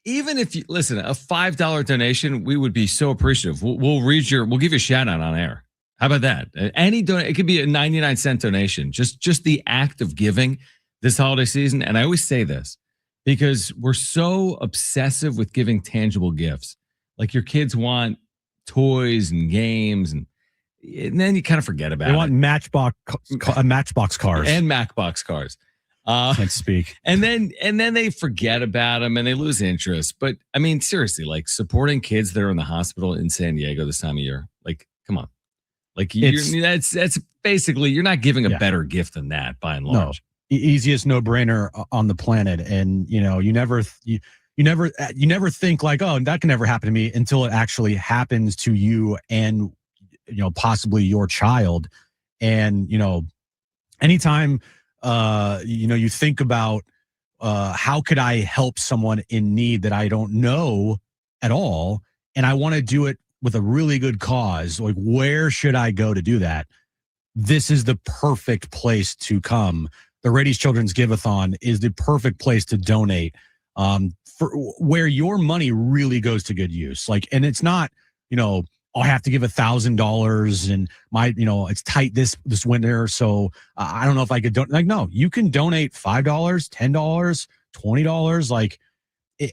even if you listen, a $5 donation, we would be so appreciative. We'll give you a shout out on air. How about that? Any it could be a 99-cent donation. Just the act of giving this holiday season. And I always say this because we're so obsessive with giving tangible gifts. Like your kids want toys and games, and then you kind of forget about it. They want Matchbox cars and Macbox cars. Can't speak. And then they forget about them and they lose interest. But I mean, seriously, like supporting kids that are in the hospital in San Diego this time of year. Like, come on. Like that's basically you're not giving a better gift than that by and large. No, easiest no-brainer on the planet, and you never think like, oh, that can never happen to me until it actually happens to you and possibly your child. And anytime you think about how could I help someone in need that I don't know at all, and I want to do it with a really good cause, like where should I go to do that? This is the perfect place to come. The Rady's Children's Give-a-thon is the perfect place to donate for where your money really goes to good use. Like, and it's not, I have to give $1,000 and it's tight this winter. So I don't know if I could donate. Like, no, you can donate $5, $10, $20. Like,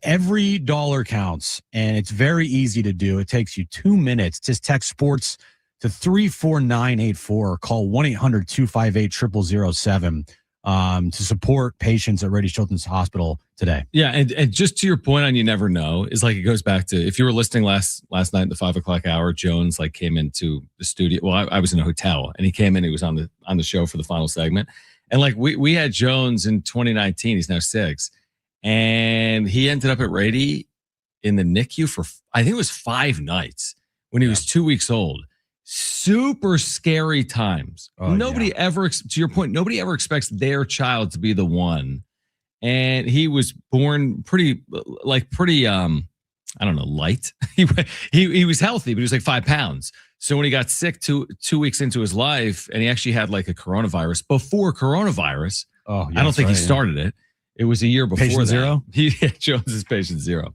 every dollar counts, and it's very easy to do. It takes you 2 minutes. Just text sports to 34984 or call 1-800-258-0007 to support patients at Rady Children's Hospital today. Yeah, and just to your point on you never know, is like it goes back to if you were listening last night in the 5 o'clock hour, Jones like came into the studio. Well, I was in a hotel, and he came in. He was on the show for the final segment, and like we had Jones in 2019. He's now 6. And he ended up at Rady in the NICU for, I think it was 5 nights when he was 2 weeks old. Super scary times. Nobody ever, to your point, nobody ever expects their child to be the one. And he was born pretty, I don't know, light. He was healthy, but he was like 5 pounds. So when he got sick 2 weeks into his life, and he actually had like a coronavirus before coronavirus. I don't think he started it. It was a year before patient that. zero. Jones is patient zero.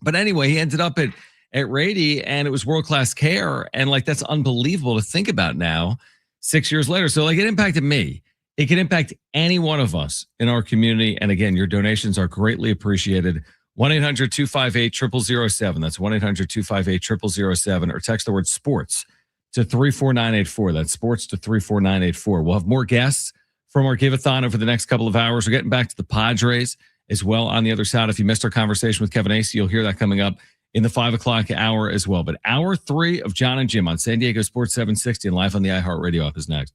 But anyway, he ended up at Rady, and it was world-class care. And like, that's unbelievable to think about now, 6 years later. So like, it impacted me. It can impact any one of us in our community. And again, your donations are greatly appreciated. 1-800-258-0007. That's 1-800-258-0007, or text the word sports to 34984. That's sports to 34984. We'll have more guests from our Give-a-thon over the next couple of hours. We're getting back to the Padres as well on the other side. If you missed our conversation with Kevin Acee, you'll hear that coming up in the 5 o'clock hour as well. But hour 3 of John and Jim on San Diego Sports 760 and live on the iHeartRadio app is next.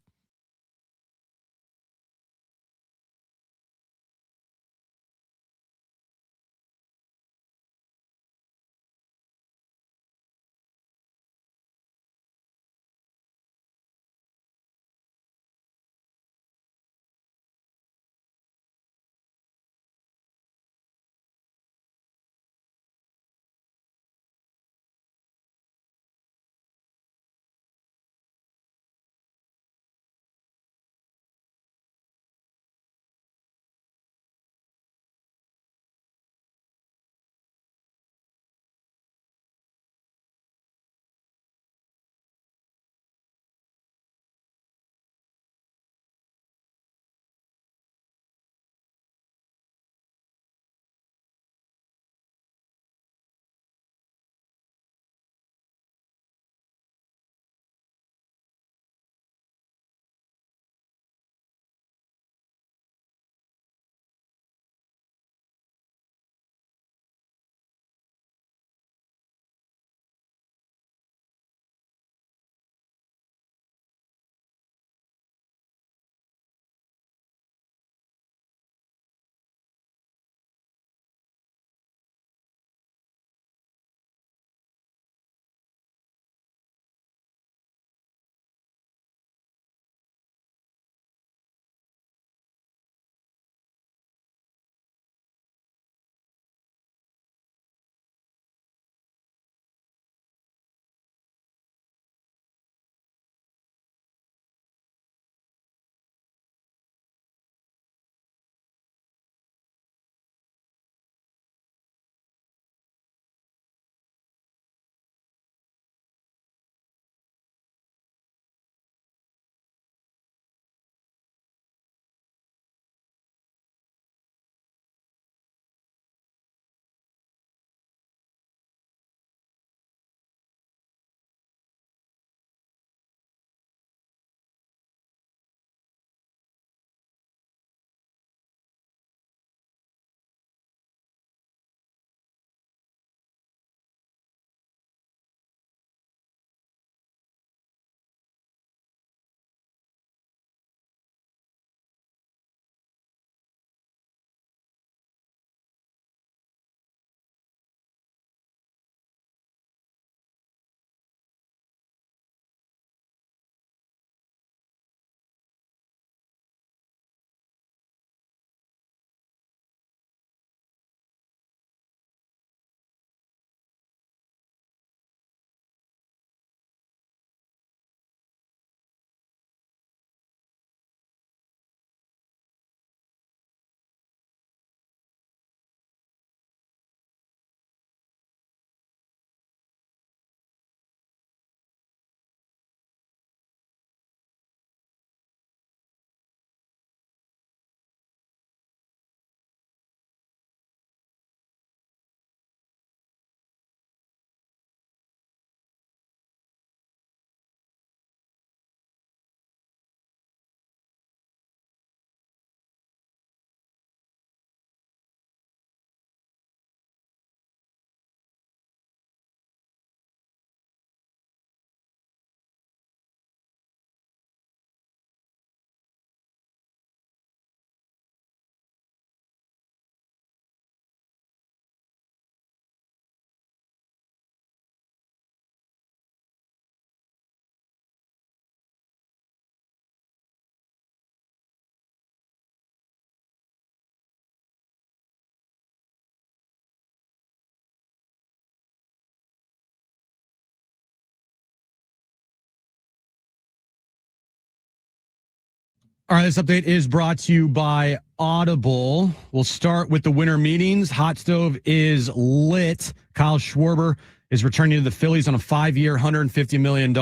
All right, this update is brought to you by Audible. We'll start with the winter meetings. Hot stove is lit. Kyle Schwarber is returning to the Phillies on a 5-year, $150 million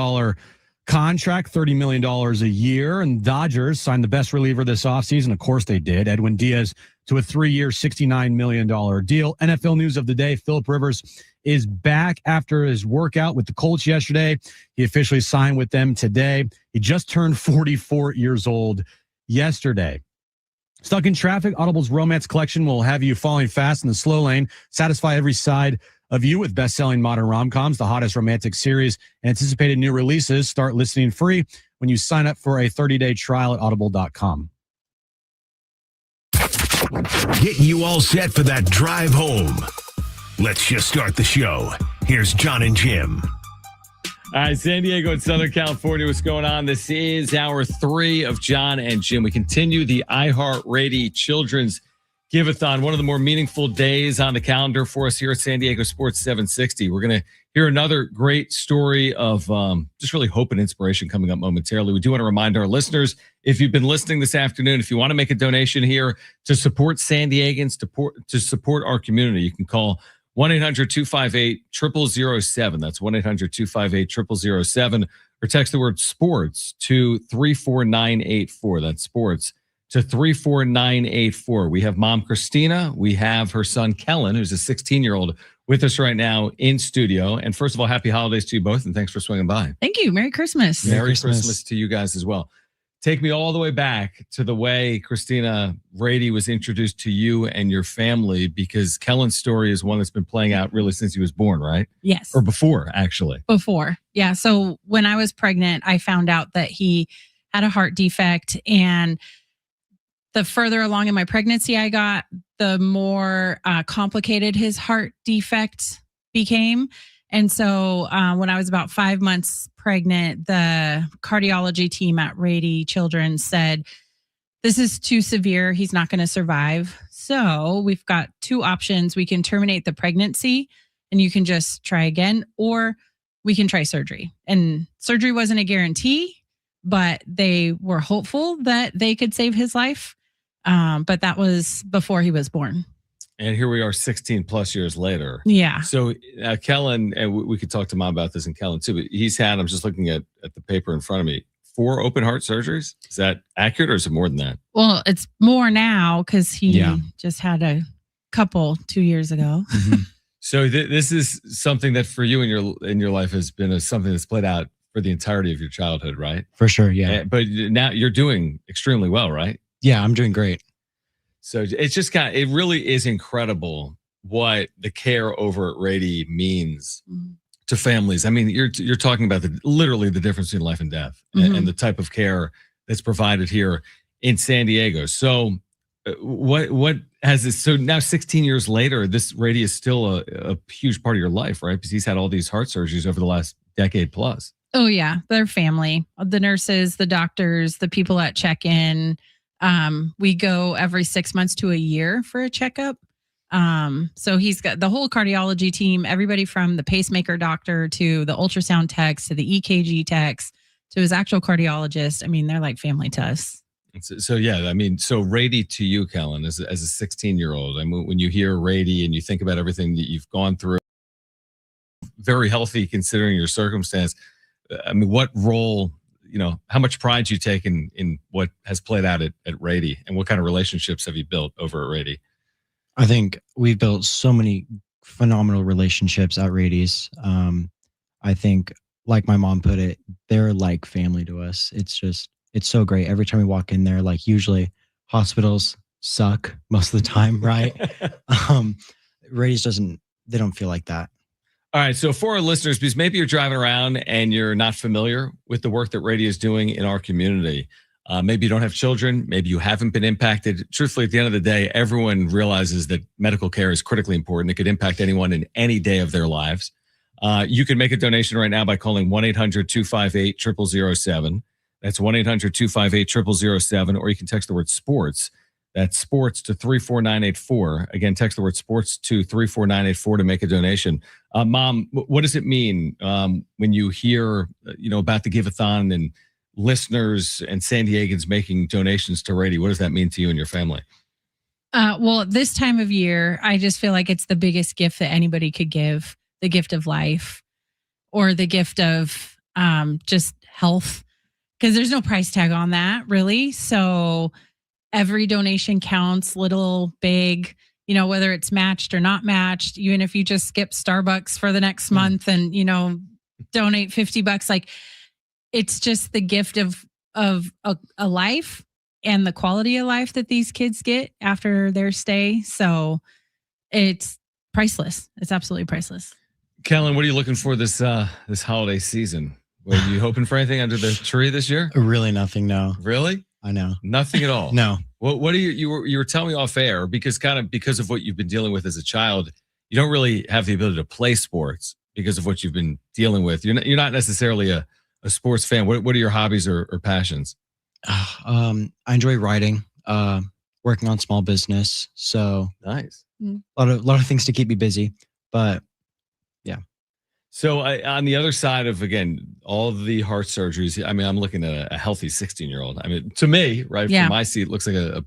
contract, $30 million a year. And Dodgers signed the best reliever this offseason. Of course they did. Edwin Diaz to a 3-year, $69 million deal. NFL news of the day, Phillip Rivers is back after his workout with the Colts yesterday. He officially signed with them today. He just turned 44 years old yesterday. Stuck in traffic, Audible's romance collection will have you falling fast in the slow lane, satisfy every side of you with best-selling modern rom-coms, the hottest romantic series, and anticipated new releases. Start listening free when you sign up for a 30-day trial at audible.com. Getting you all set for that drive home. Let's just start the show. Here's John and Jim. All right, San Diego and Southern California, what's going on? This is hour 3 of John and Jim. We continue the iHeartRadio Children's Give-a-thon, one of the more meaningful days on the calendar for us here at San Diego Sports 760. We're going to hear another great story of just really hope and inspiration coming up momentarily. We do want to remind our listeners, if you've been listening this afternoon, if you want to make a donation here to support San Diegans, to support our community, you can call 1-800-258-0007. That's 1-800-258-0007. Or text the word sports to 34984. That's sports to 34984. We have mom Christina. We have her son Kellen, who's a 16-year-old, with us right now in studio. And first of all, happy holidays to you both, and thanks for swinging by. Thank you. Merry Christmas. Merry Christmas to you guys as well. Take me all the way back to the way Christina Brady was introduced to you and your family, because Kellen's story is one that's been playing out really since he was born, right? Yes. Or before, actually. Before. Yeah. So when I was pregnant, I found out that he had a heart defect, and the further along in my pregnancy I got, the more complicated his heart defect became. And so when I was about 5 months pregnant, the cardiology team at Rady Children's said, this is too severe. He's not going to survive. So we've got 2 options. We can terminate the pregnancy and you can just try again, or we can try surgery. And surgery wasn't a guarantee, but they were hopeful that they could save his life. But that was before he was born. And here we are 16 plus years later. Yeah. So Kellen, and we could talk to mom about this, and Kellen too, but he's had, I'm just looking at the paper in front of me, 4 open heart surgeries. Is that accurate, or is it more than that? Well, it's more now because he just had a couple 2 years ago. Mm-hmm. So this is something that for you in your life has been something that's played out for the entirety of your childhood, right? For sure, yeah. But now you're doing extremely well, right? Yeah, I'm doing great. So it's just it really is incredible what the care over at Rady means to families. I mean, you're talking about literally the difference between life and death, and the type of care that's provided here in San Diego. So what has this? So now 16 years later, this Rady is still a huge part of your life, right? Because he's had all these heart surgeries over the last decade plus. Oh yeah, their family, the nurses, the doctors, the people at check-in. We go every 6 months to a year for a checkup. So he's got the whole cardiology team, everybody from the pacemaker doctor to the ultrasound techs to the EKG techs to his actual cardiologist. I mean, they're like family to us. So yeah, I mean, so Rady to you, Kellen, as a 16-year-old, I mean, when you hear Rady and you think about everything that you've gone through, very healthy considering your circumstance. I mean, what role, how much pride you take in what has played out at Rady, and what kind of relationships have you built over at Rady? I think we've built so many phenomenal relationships at Rady's. I think, like my mom put it, they're like family to us. It's so great. Every time we walk in there, like usually hospitals suck most of the time, right? Rady's they don't feel like that. All right. So for our listeners, because maybe you're driving around and you're not familiar with the work that Rady is doing in our community. Maybe you don't have children. Maybe you haven't been impacted. Truthfully, at the end of the day, everyone realizes that medical care is critically important. It could impact anyone in any day of their lives. You can make a donation right now by calling 1-800-258-0007. That's 1-800-258-0007. Or you can text the word sports. That's sports to 34984. Again, text the word sports to 34984 to make a donation. Mom, what does it mean when you hear, about the Give-a-thon and listeners and San Diegans making donations to Rady? What does that mean to you and your family? Well, this time of year, I just feel like it's the biggest gift that anybody could give, the gift of life or the gift of just health, because there's no price tag on that, really. So every donation counts, little, big, whether it's matched or not matched, even if you just skip Starbucks for the next month and, donate $50, like it's just the gift of a life and the quality of life that these kids get after their stay. So it's priceless. It's absolutely priceless. Kellen, what are you looking for this holiday season? Were you hoping for anything under the tree this year? Really nothing. No. Really? I know. Nothing at all. No. What do you were telling me off air because of what you've been dealing with as a child, you don't really have the ability to play sports because of what you've been dealing with. You're not necessarily a sports fan. What are your hobbies or passions? I enjoy writing, working on small business. So Nice. a lot of things to keep me busy, but yeah. So on the other side of, again, all of the heart surgeries, I mean, I'm looking at a healthy 16-year-old. I mean, to me, right, Yeah. from my seat, it looks like a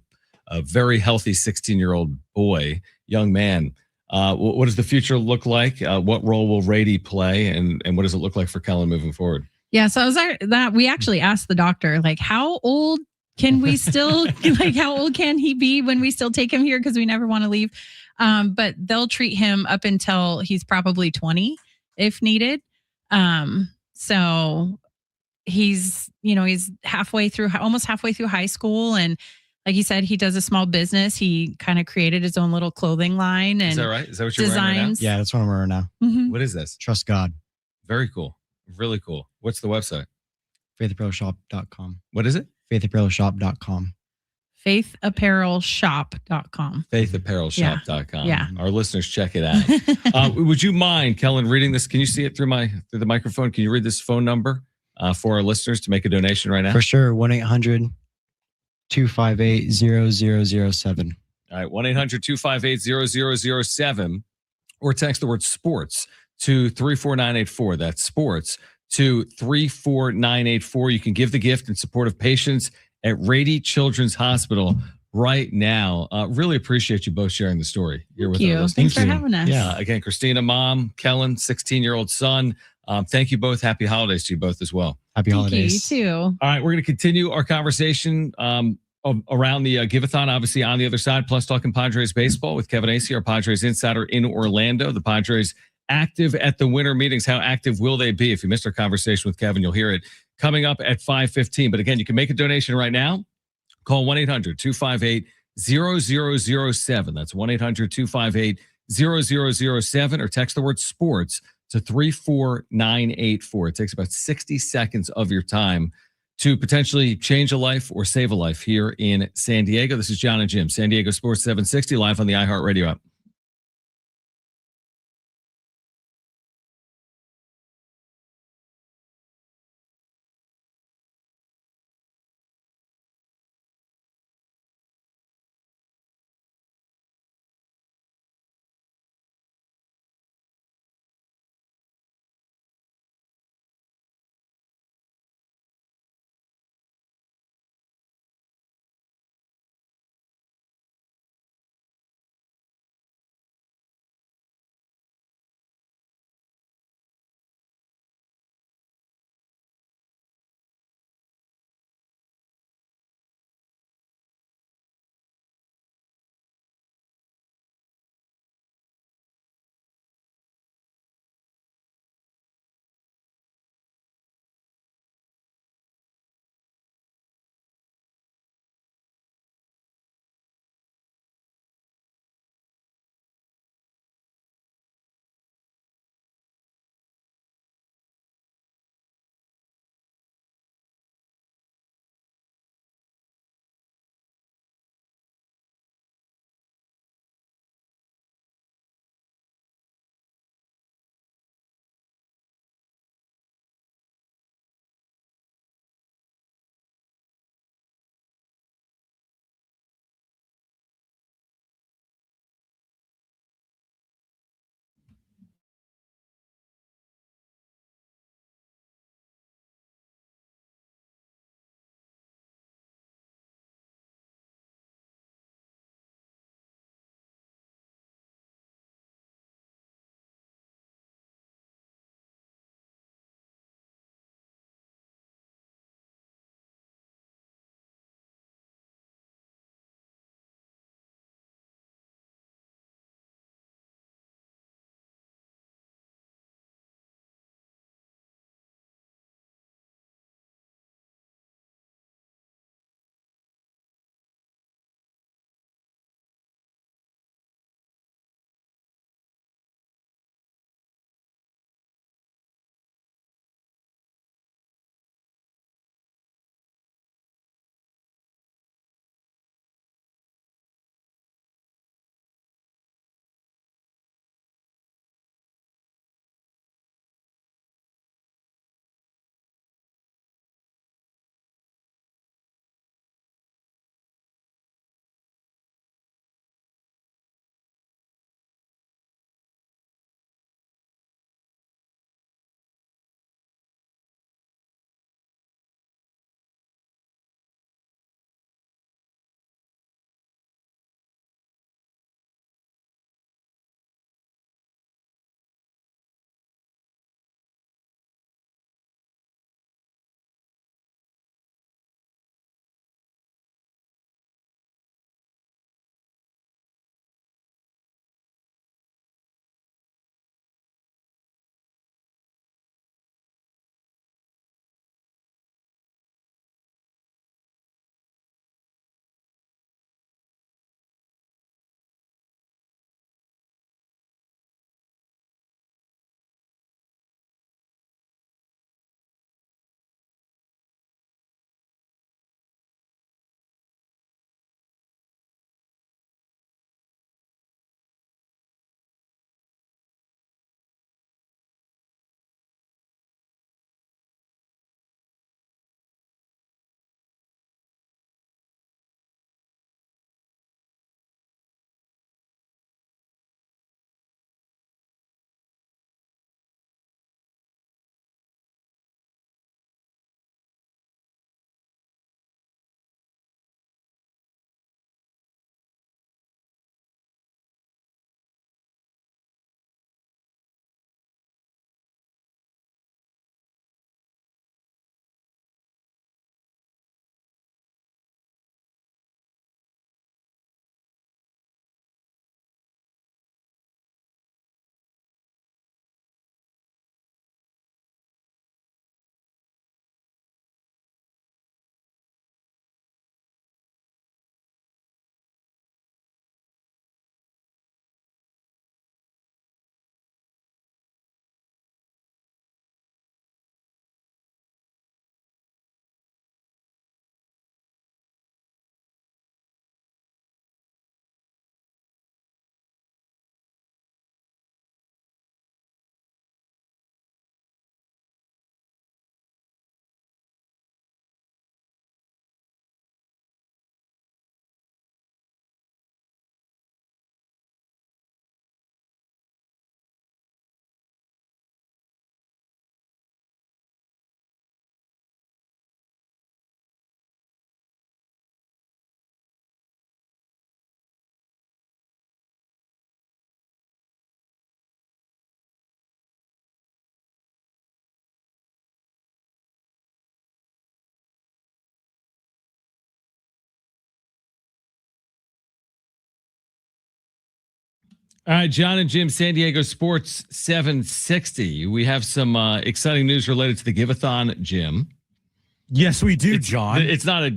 very healthy 16-year-old boy, young man. What does the future look like? What role will Rady play? And what does it look like for Kellen moving forward? Yeah. So we actually asked the doctor, like, how old can we still, like, how old can he be when we still take him here? Because we never want to leave. But they'll treat him up until he's probably 20 if needed. So he's almost halfway through high school. And like he said, he does a small business. He kind of created his own little clothing line. And Is that right? Is that what you're wearing right now? designs. Yeah, that's what I'm wearing now. Mhm. What is this? Trust God. Very cool. Really cool. What's the website? faithapparelshop.com. What is it? faithapparelshop.com. faithapparelshop.com. faithapparelshop.com. Yeah. Our listeners, check it out. Would you mind, Kellen, reading this? Can you see it through the microphone? Can you read this phone number for our listeners to make a donation right now? For sure. 1-800-258-0007. All right, 1-800-258-0007 or text the word sports to 34984. That's sports to 34984. You can give the gift in support of patients at Rady Children's Hospital right now. Really appreciate you both sharing the story here with Thank you. our listeners. Thanks for having us. Yeah, again, Christina, mom, Kellen, 16-year-old son. Thank you both. Happy holidays to you both as well. Happy Thank holidays. you. You too. All right, we're going to continue our conversation around the Give-a-thon, obviously on the other side, plus talking Padres baseball with Kevin Acey, our Padres insider in Orlando. The Padres active at the winter meetings. How active will they be? If you missed our conversation with Kevin, you'll hear it coming up at 5:15. But again, you can make a donation right now. Call 1-800-258-0007. That's 1-800-258-0007 or text the word sports to 34984. It takes about 60 seconds of your time to potentially change a life or save a life here in San Diego. This is John and Jim, San Diego Sports 760, live on the iHeartRadio app. All right, John and Jim, San Diego Sports 760. We have some exciting news related to the Give-a-thon, Jim. Yes, we do, John. It's not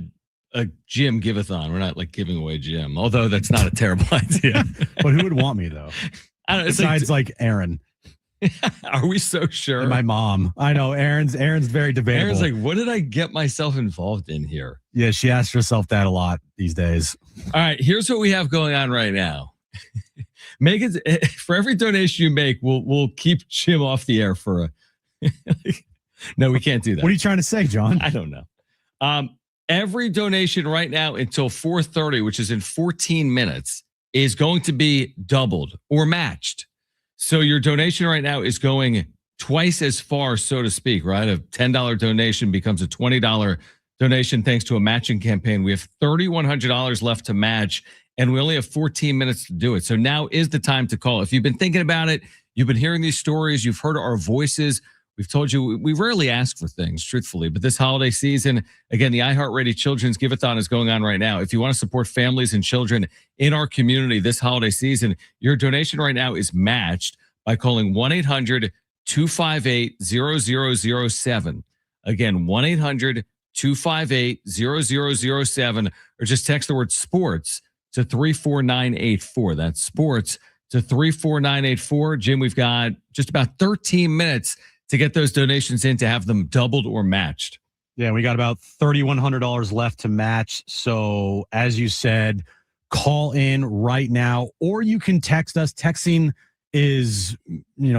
a gym give-a-thon. We're not like giving away gym, although that's not a terrible idea. But who would want me, though? I don't know. Besides, like Aaron. Are we so sure? And my mom. I know Aaron's very debatable. Aaron's like, what did I get myself involved in here? Yeah, she asks herself that a lot these days. All right, here's what we have going on right now. Make it for every donation you make, we'll keep Jim off the air for a. No, we can't do that. What are you trying to say, John? I don't know. Every donation right now until 4:30, which is in 14 minutes, is going to be doubled or matched. So your donation right now is going twice as far, so to speak, right? A $10 donation becomes a $20 donation thanks to a matching campaign. We have $3,100 left to match, and we only have 14 minutes to do it. So now is the time to call. If you've been thinking about it, you've been hearing these stories, you've heard our voices. We've told you we rarely ask for things, truthfully, but this holiday season, again, the iHeartRadio Children's Give-a-thon is going on right now. If you want to support families and children in our community this holiday season, your donation right now is matched by calling 1-800-258-0007. Again, 1-800-258-0007, or just text the word sports to 34984. That's sports to 34984. Jim, we've got just about 13 minutes to get those donations in to have them doubled or matched. Yeah, we got about $3,100 left to match. So as you said, call in right now, or you can text us. Texting is,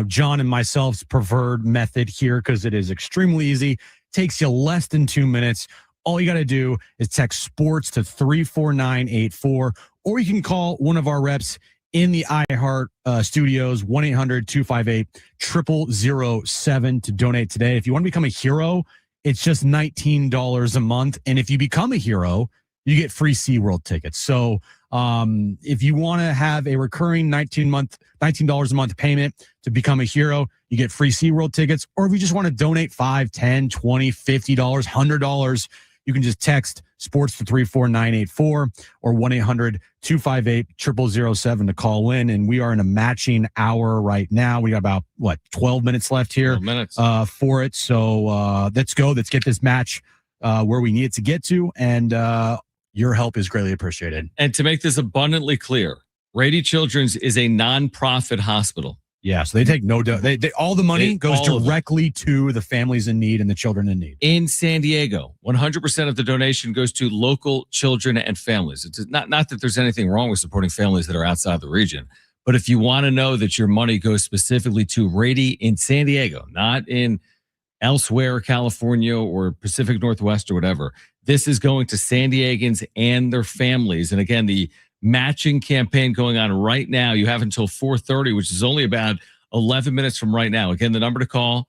John and myself's preferred method here because it is extremely easy. Takes you less than 2 minutes. All you got to do is text sports to 34984, or you can call one of our reps in the iHeart studios, 1-800-258-0007 to donate today. If you want to become a hero, it's just $19 a month. And if you become a hero, you get free SeaWorld tickets. So if you want to have a recurring $19 a month payment to become a hero, you get free SeaWorld tickets. Or if you just want to donate $5, $10, $20, $50, $100, you can just text sports to 34984 or 1-800-258-0007 to call in. And we are in a matching hour right now. We got about 12 minutes left here 12 minutes. For it. So let's go. Let's get this match where we need it to get to. And your help is greatly appreciated. And to make this abundantly clear, Rady Children's is a nonprofit hospital. Yeah, so they take they all the money goes directly to the families in need and the children in need. In San Diego, 100% of the donation goes to local children and families. It's not that there's anything wrong with supporting families that are outside the region, but if you want to know that your money goes specifically to Rady in San Diego, not in elsewhere, California or Pacific Northwest or whatever, this is going to San Diegans and their families. And again, the matching campaign going on right now. You have until 4:30, which is only about 11 minutes from right now. Again, the number to call,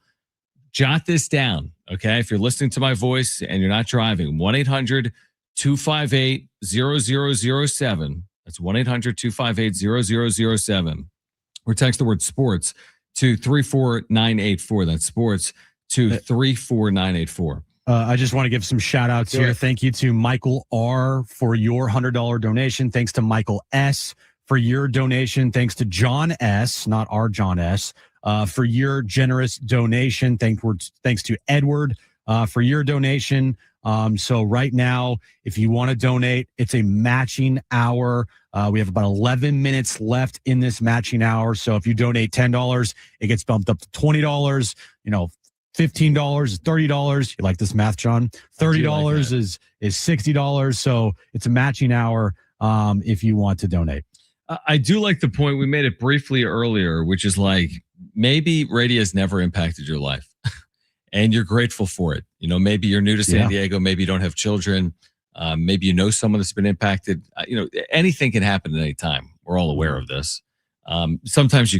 jot this down, okay? If you're listening to my voice and you're not driving, 1-800-258-0007. That's 1-800-258-0007. Or text the word sports to 34984. That's sports to 34984. I just want to give some shout outs here. Thank you to Michael R. for your $100 donation. Thanks to Michael S. for your donation. Thanks to John S., not our John S., for your generous donation. Thanks to Edward for your donation. So right now, if you want to donate, it's a matching hour. We have about 11 minutes left in this matching hour. So if you donate $10, it gets bumped up to $20. $15 is $30. You like this math, John? $30 is $60. So it's a matching hour if you want to donate. I do like the point we made it briefly earlier, which is like maybe radio has never impacted your life and you're grateful for it. Maybe you're new to San Diego. Maybe you don't have children. Maybe you know someone that's been impacted. Anything can happen at any time. We're all aware of this. Sometimes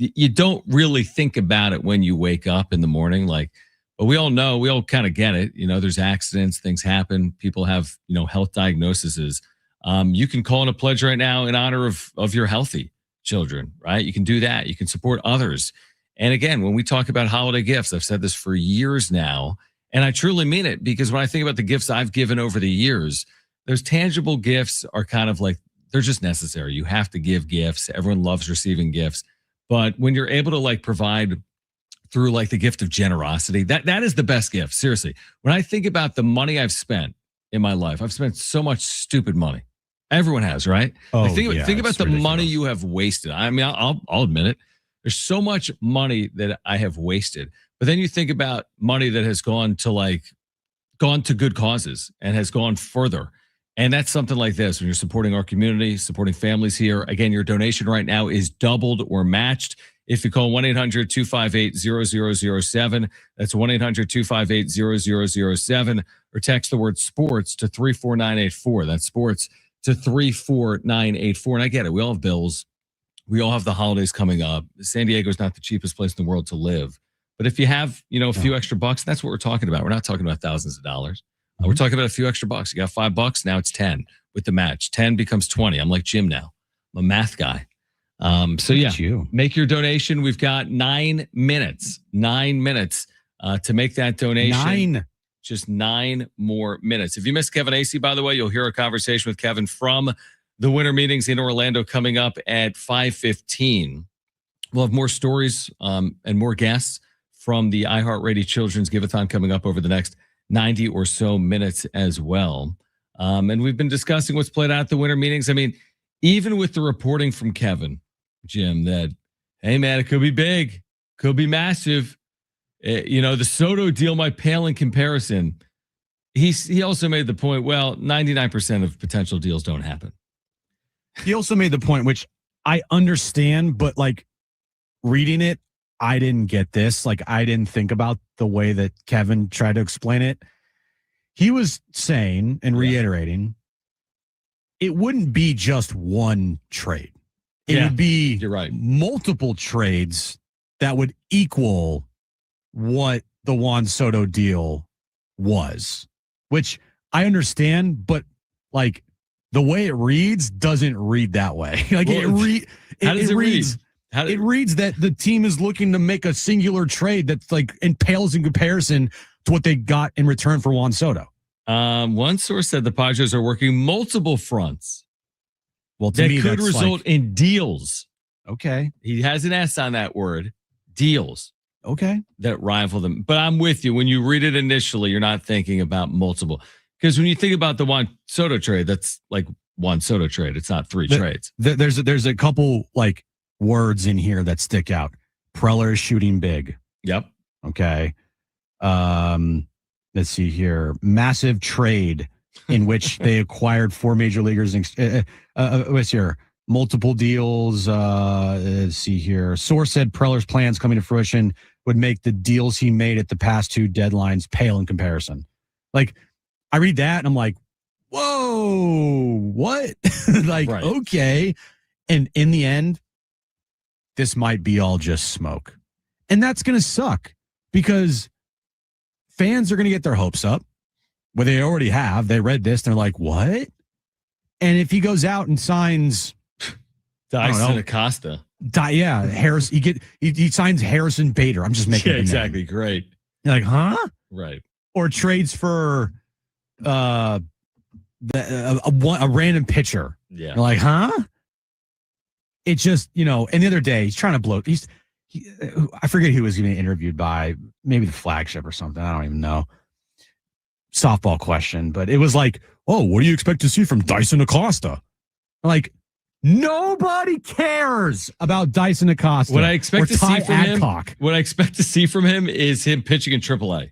you don't really think about it when you wake up in the morning, but we all know, we all kind of get it. There's accidents, things happen. People have, health diagnoses. You can call in a pledge right now in honor of your healthy children, right? You can do that. You can support others. And again, when we talk about holiday gifts, I've said this for years now, and I truly mean it because when I think about the gifts I've given over the years, those tangible gifts are kind of like they're just necessary. You have to give gifts. Everyone loves receiving gifts. But when you're able to like provide through like the gift of generosity, that is the best gift. Seriously. When I think about the money I've spent in my life, I've spent so much stupid money. Everyone has, right? Oh, Like, think yeah, about it's the money ridiculous. you have wasted. I mean, I'll admit it. There's so much money that I have wasted. But then you think about money that has gone to good causes and has gone further. And that's something like this. When you're supporting our community, supporting families here, again, your donation right now is doubled or matched. If you call 1-800-258-0007, that's 1-800-258-0007, or text the word sports to 34984. That's sports to 34984. And I get it. We all have bills. We all have the holidays coming up. San Diego is not the cheapest place in the world to live. But if you have, a few extra bucks, that's what we're talking about. We're not talking about thousands of dollars. We're talking about a few extra bucks. You got $5, now it's 10 with the match. 10 becomes 20. I'm like Jim now. I'm a math guy. So yeah, make your donation. We've got 9 minutes. 9 minutes to make that donation. Just 9 more minutes. If you missed Kevin Acey, by the way, you'll hear a conversation with Kevin from the winter meetings in Orlando coming up at 5:15. We'll have more stories and more guests from the iHeartRadio Children's Give-A-thon coming up over the next 90 or so minutes as well. And we've been discussing what's played out at the winter meetings. I mean, even with the reporting from Kevin, Jim, that, hey, man, it could be big, could be massive. The Soto deal might pale in comparison. He also made the point, well, 99% of potential deals don't happen. He also made the point, which I understand, but like reading it, I didn't get this. Like, I didn't think about the way that Kevin tried to explain it. He was saying and reiterating, it wouldn't be just one trade. It would be you're right. multiple trades that would equal what the Juan Soto deal was, which I understand, but like the way it reads doesn't read that way. Like How does it reads. It reads that the team is looking to make a singular trade that's like pales in comparison to what they got in return for Juan Soto. One source said the Padres are working multiple fronts. Well, to that me, could that's result in deals. Okay. He has an S on that word. Deals. Okay. That rival them. But I'm with you. When you read it initially, you're not thinking about multiple. Because when you think about the Juan Soto trade, that's like Juan Soto trade. It's not three trades. There's a couple like words in here that stick out. Preller is shooting big. Yep. Okay. Let's see here. Massive trade in which they acquired 4 major leaguers. What's here? Multiple deals. Let's see here. Source said Preller's plans coming to fruition would make the deals he made at the past 2 deadlines pale in comparison. Like, I read that and I'm like, whoa, what? Like, right. Okay. And in the end, this might be all just smoke. And that's going to suck because fans are going to get their hopes up. Well, they already have. They read this. And they're like, what? And if he goes out and signs Dyson Acosta. Harris. He signs Harrison Bader. I'm just making it exactly. Great. You're like, huh? Right. Or trades for a random pitcher. Yeah. You're like, huh? It's just, and the other day he's trying to blow. I forget who was getting interviewed by, maybe the Flagship or something. I don't even know. Softball question, but it was like, oh, what do you expect to see from Dyson Acosta? Like, nobody cares about Dyson Acosta. What I expect to see from Adcock. What I expect to see from him is him pitching in AAA.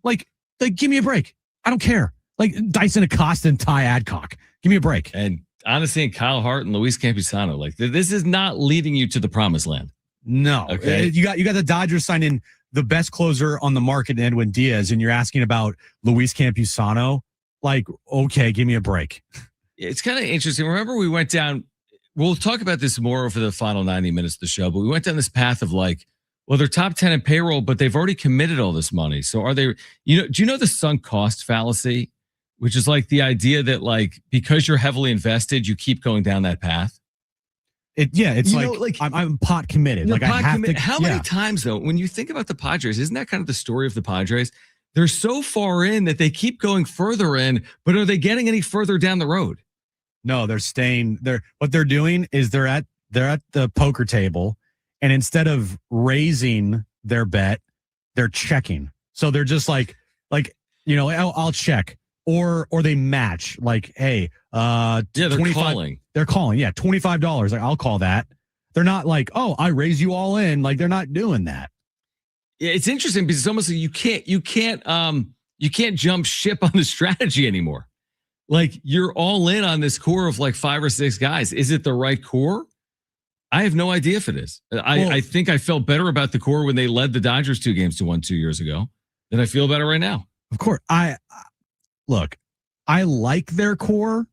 Like, give me a break. I don't care. Like Dyson Acosta and Ty Adcock. Give me a break. And honestly, and Kyle Hart and Luis Campusano, like this is not leading you to the promised land. No. Okay. You got the Dodgers signing the best closer on the market, Edwin Diaz, and you're asking about Luis Campusano. Like, okay, give me a break. It's kind of interesting. Remember, we went down. We'll talk about this more over the final 90 minutes of the show, but we went down this path of like, well, they're top 10 in payroll, but they've already committed all this money. So are they, do you know the sunk cost fallacy, which is like the idea that like, because you're heavily invested, you keep going down that path? It's like I'm pot committed. Like I have to. How many times though, when you think about the Padres, isn't that kind of the story of the Padres? They're so far in that they keep going further in, but are they getting any further down the road? No, they're staying. What they're doing is they're at the poker table, and instead of raising their bet, they're checking. So they're just like I'll check, or they match. Like, hey, They're 25 calling. They're calling, yeah, $25. Like, I'll call that. They're not like, oh, I raise you all in. Like, they're not doing that. Yeah, it's interesting because it's almost like you can't jump ship on the strategy anymore. Like, you're all in on this core of like 5 or 6 guys. Is it the right core? I have no idea if it is. I think I felt better about the core when they led the Dodgers 2-1 2 years ago than I feel about it right now. Of course, I like their core.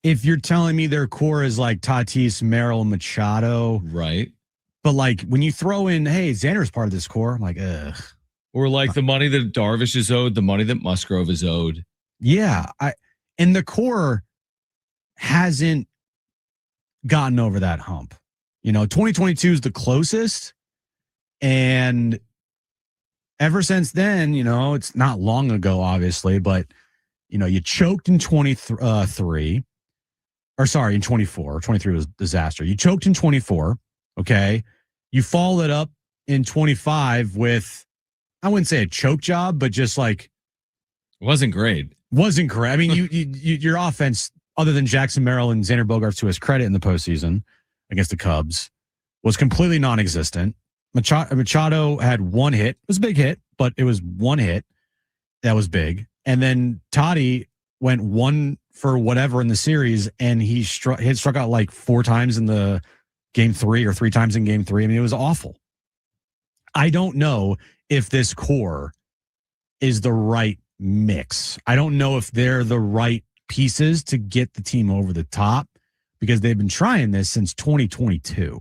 If you're telling me their core is like Tatis, Merrill, Machado, right? But like when you throw in, hey, Xander's part of this core, I'm like, ugh. Or like the money that Darvish is owed, the money that Musgrove is owed. Yeah, and the core hasn't gotten over that hump. 2022 is the closest, and ever since then, it's not long ago, obviously, but you choked in 23. Or sorry, in 24. 23 was a disaster. You choked in 24. Okay. You followed it up in 25 with, I wouldn't say a choke job, but just like. Wasn't great. I mean, your offense, other than Jackson Merrill and Xander Bogaerts, to his credit in the postseason against the Cubs, was completely non-existent. Machado had one hit. It was a big hit, but it was one hit. That was big. And then Toddy went 1 for whatever in the series, and he struck out like 4 times in the game 3 or 3 times in game 3. I mean, it was awful. I don't know if this core is the right mix. I don't know if they're the right pieces to get the team over the top, because they've been trying this since 2022.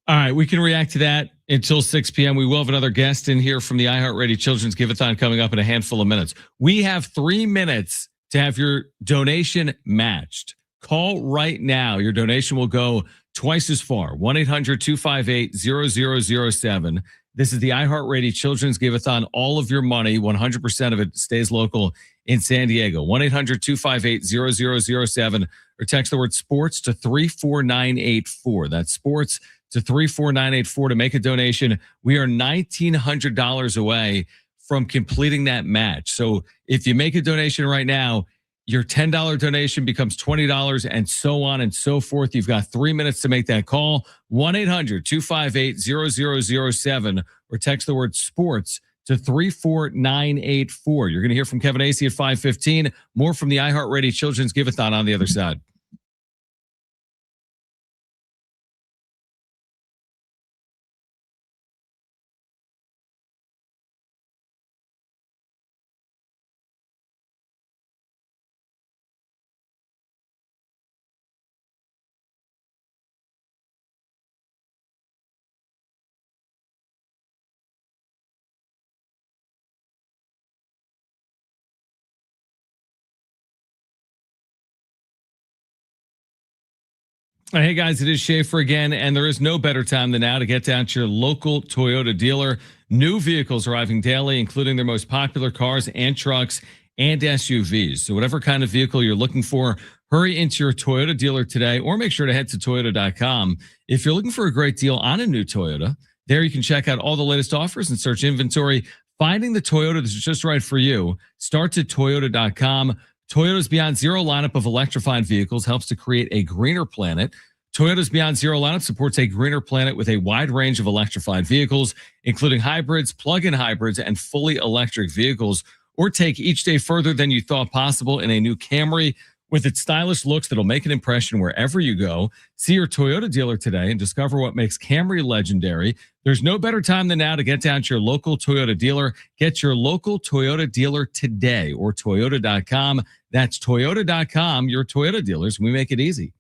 All right, we can react to that until 6 p.m. We will have another guest in here from the iHeartRadio Children's Give-A-Thon coming up in a handful of minutes. We have 3 minutes to have your donation matched. Call right now. Your donation will go twice as far. 1-800-258-0007. This is the iHeartRadio Children's Give-A-Thon. All of your money, 100% of it, stays local in San Diego. 1-800-258-0007 or text the word sports to 34984. That's sports to 34984 to make a donation. We are $1,900 away from completing that match. So if you make a donation right now, your $10 donation becomes $20 and so on and so forth. You've got 3 minutes to make that call. 1-800-258-0007 or text the word sports to 34984. You're going to hear from Kevin Acee at 5:15. More from the iHeartRadio Children's Give-A-Thon on the other side. Hey guys, it is Schaefer again, and there is no better time than now to get down to your local Toyota dealer. New vehicles arriving daily, including their most popular cars and trucks and SUVs. So whatever kind of vehicle you're looking for, hurry into your Toyota dealer today, or make sure to head to Toyota.com. If you're looking for a great deal on a new Toyota, there you can check out all the latest offers and search inventory. Finding the Toyota that's just right for you starts at Toyota.com. Toyota's Beyond Zero lineup of electrified vehicles helps to create a greener planet. Toyota's Beyond Zero lineup supports a greener planet with a wide range of electrified vehicles, including hybrids, plug-in hybrids, and fully electric vehicles. Or take each day further than you thought possible in a new Camry with its stylish looks that'll make an impression wherever you go. See your Toyota dealer today and discover what makes Camry legendary. There's no better time than now to get down to your local Toyota dealer. Get your local Toyota dealer today, or Toyota.com. That's Toyota.com, your Toyota dealers. We make it easy.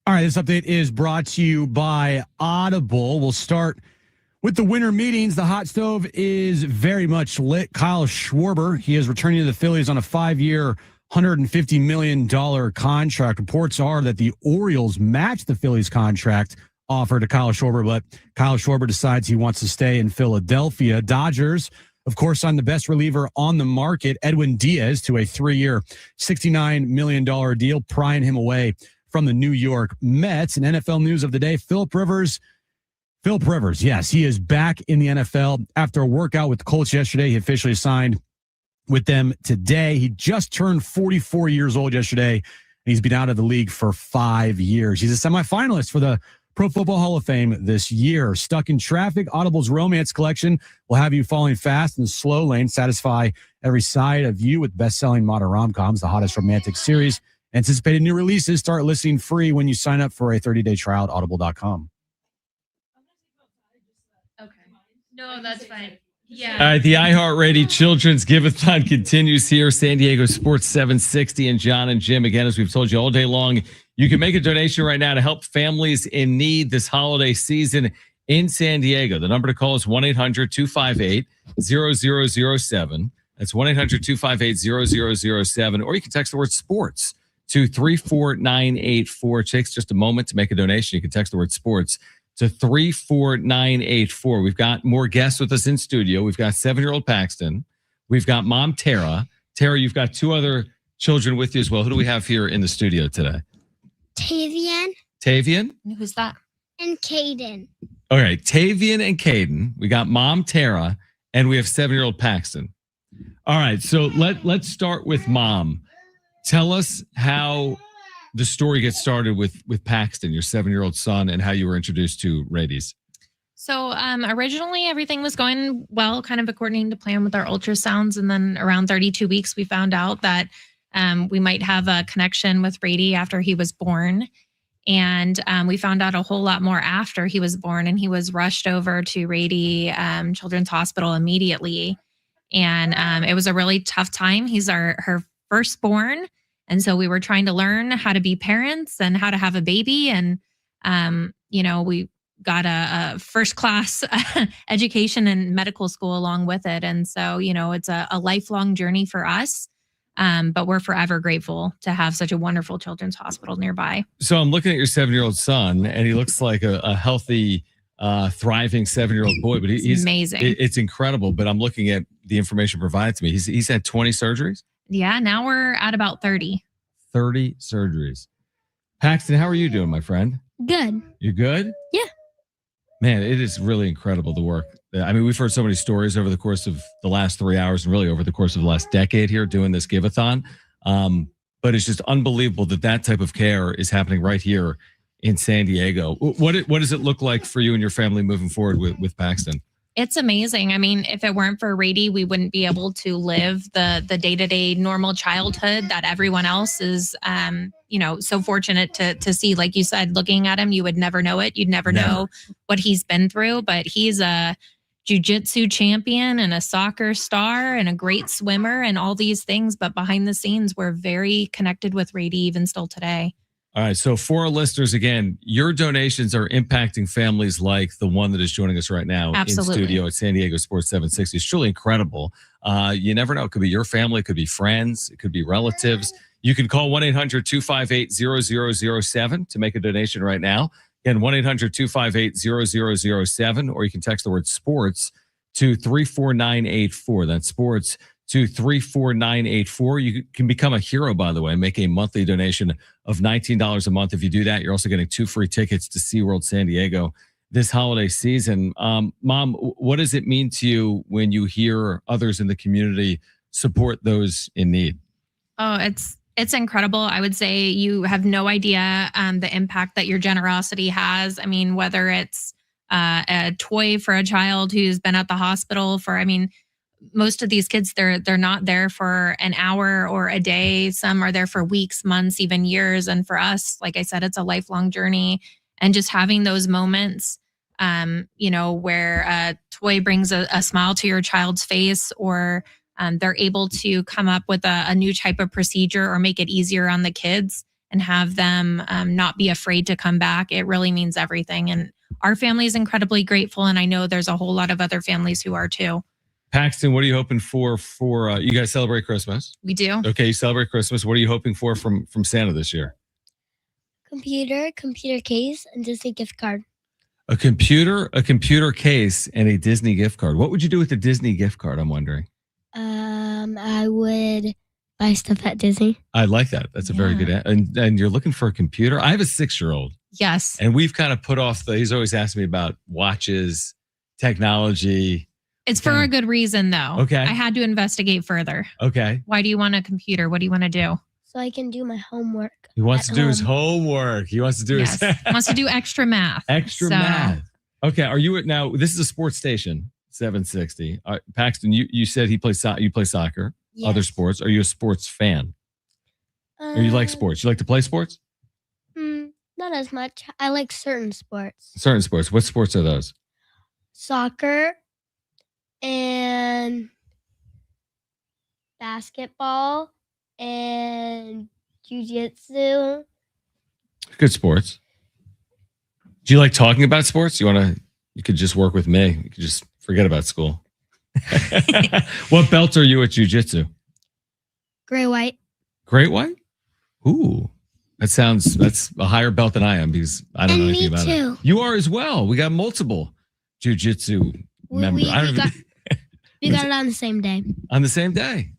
All right, this update is brought to you by Audible. We'll start with the winter meetings. The hot stove is very much lit. Kyle Schwarber, he is returning to the Phillies on a 5-year, $150 million contract. Reports are that the Orioles match the Phillies contract offer to Kyle Schwarber, but Kyle Schwarber decides he wants to stay in Philadelphia. Dodgers, of course, signed the best reliever on the market, Edwin Diaz, to a 3-year, $69 million deal, prying him away from the New York Mets. And NFL news of the day, Philip Rivers, yes, he is back in the NFL after a workout with the Colts yesterday. He officially signed with them today. He just turned 44 years old yesterday, and he's been out of the league for 5 years. He's a semifinalist for the Pro Football Hall of Fame this year. Stuck in Traffic, Audible's romance collection will have you falling fast in the slow lane, satisfy every side of you with best-selling modern rom-coms, the hottest romantic series. Anticipated new releases start listening free when you sign up for a 30-day trial at audible.com. Okay. No, that's fine. Yeah. All right, the iHeartRadio Children's Give-A-Thon continues here. San Diego Sports 760 and John and Jim. Again, as we've told you all day long, you can make a donation right now to help families in need this holiday season in San Diego. The number to call is 1-800-258-0007. That's 1-800-258-0007. Or you can text the word sports to 34984. It takes just a moment to make a donation. You can text the word sports to 34984. We've got more guests with us in studio. We've got 7-year-old Paxton. We've got mom Tara. Tara, you've got 2 other children with you as well. Who do we have here in the studio today? Tavian. Tavian? Who's that? And Caden. All right, Tavian and Caden. We got mom Tara, and we have 7-year-old Paxton. All right, so let's start with mom. Tell us how the story gets started with Paxton, your 7-year-old son, and how you were introduced to rabies. So originally everything was going well, kind of according to plan with our ultrasounds. And then around 32 weeks, we found out that we might have a connection with Rady after he was born. And we found out a whole lot more after he was born, and he was rushed over to Rady Children's Hospital immediately. And it was a really tough time. He's her firstborn. And so we were trying to learn how to be parents and how to have a baby. And, we got a first class education and medical school along with it. And so, it's a lifelong journey for us. But we're forever grateful to have such a wonderful children's hospital nearby. So I'm looking at your 7-year-old son, and he looks like a healthy, thriving 7-year-old boy. But he's amazing. It's incredible. But I'm looking at the information provided to me. He's had 20 surgeries. Yeah, now we're at about 30. 30 surgeries. Paxton, how are you doing, my friend? Good. You good? Yeah. Man, it is really incredible the work. I mean, we've heard so many stories over the course of the last 3 hours and really over the course of the last decade here doing this give-a-thon. But it's just unbelievable that type of care is happening right here in San Diego. What does it look like for you and your family moving forward with Paxton? It's amazing. I mean, if it weren't for Rady, we wouldn't be able to live the day-to-day normal childhood that everyone else is, so fortunate to see. Like you said, looking at him, you would never know it. You'd never know what he's been through, but he's a jiu-jitsu champion and a soccer star and a great swimmer and all these things. But behind the scenes, we're very connected with Rady even still today. All right. So for our listeners, again, your donations are impacting families like the one that is joining us right now Absolutely. in studio at San Diego Sports 760. It's truly incredible. You never know. It could be your family. It could be friends. It could be relatives. You can call 1-800-258-0007 to make a donation right now. Again, 1-800-258-0007, or you can text the word sports to 34984. That's sports to 34984. You can become a hero, by the way, make a monthly donation of $19 a month. If you do that, you're also getting 2 free tickets to SeaWorld San Diego this holiday season. Mom, what does it mean to you when you hear others in the community support those in need? Oh, it's incredible. I would say you have no idea the impact that your generosity has. I mean, whether it's a toy for a child who's been at the hospital most of these kids, they're not there for an hour or a day. Some are there for weeks, months, even years. And for us, like I said, it's a lifelong journey. And just having those moments, where a toy brings a smile to your child's face, or they're able to come up with a new type of procedure or make it easier on the kids. and have them not be afraid to come back, it really means everything. And our family is incredibly grateful. And I know there's a whole lot of other families who are too. Paxton, what are you hoping for you guys celebrate Christmas? We do. Okay, you celebrate Christmas. What are you hoping for from Santa this year? Computer case, and Disney gift card. A computer case, and a Disney gift card. What would you do with the Disney gift card, I'm wondering? I would buy stuff at Disney. I like that. That's a very good and you're looking for a computer? I have a 6-year-old. Yes. And we've kind of put off he's always asking me about watches, technology. It's for a good reason, though. Okay. I had to investigate further. Okay. Why do you want a computer? What do you want to do? So I can do my homework. He wants to do his homework. He wants to do his wants to do extra math. Math. Okay. Are you now? This is a sports station, 760. Paxton, you said you play soccer. Yes. Other sports. Are you a sports fan? Or you like sports? You like to play sports? Not as much. I like certain sports. Certain sports. What sports are those? Soccer and basketball and jiu-jitsu. Good sports. Do you like talking about sports? You could just work with me. You could just forget about school. What belt are you at jiu-jitsu? Gray white. Great white? Ooh. That's a higher belt than I am because I don't know anything about it. You are as well. We got multiple jiu-jitsu members. We got it on the same day. On the same day.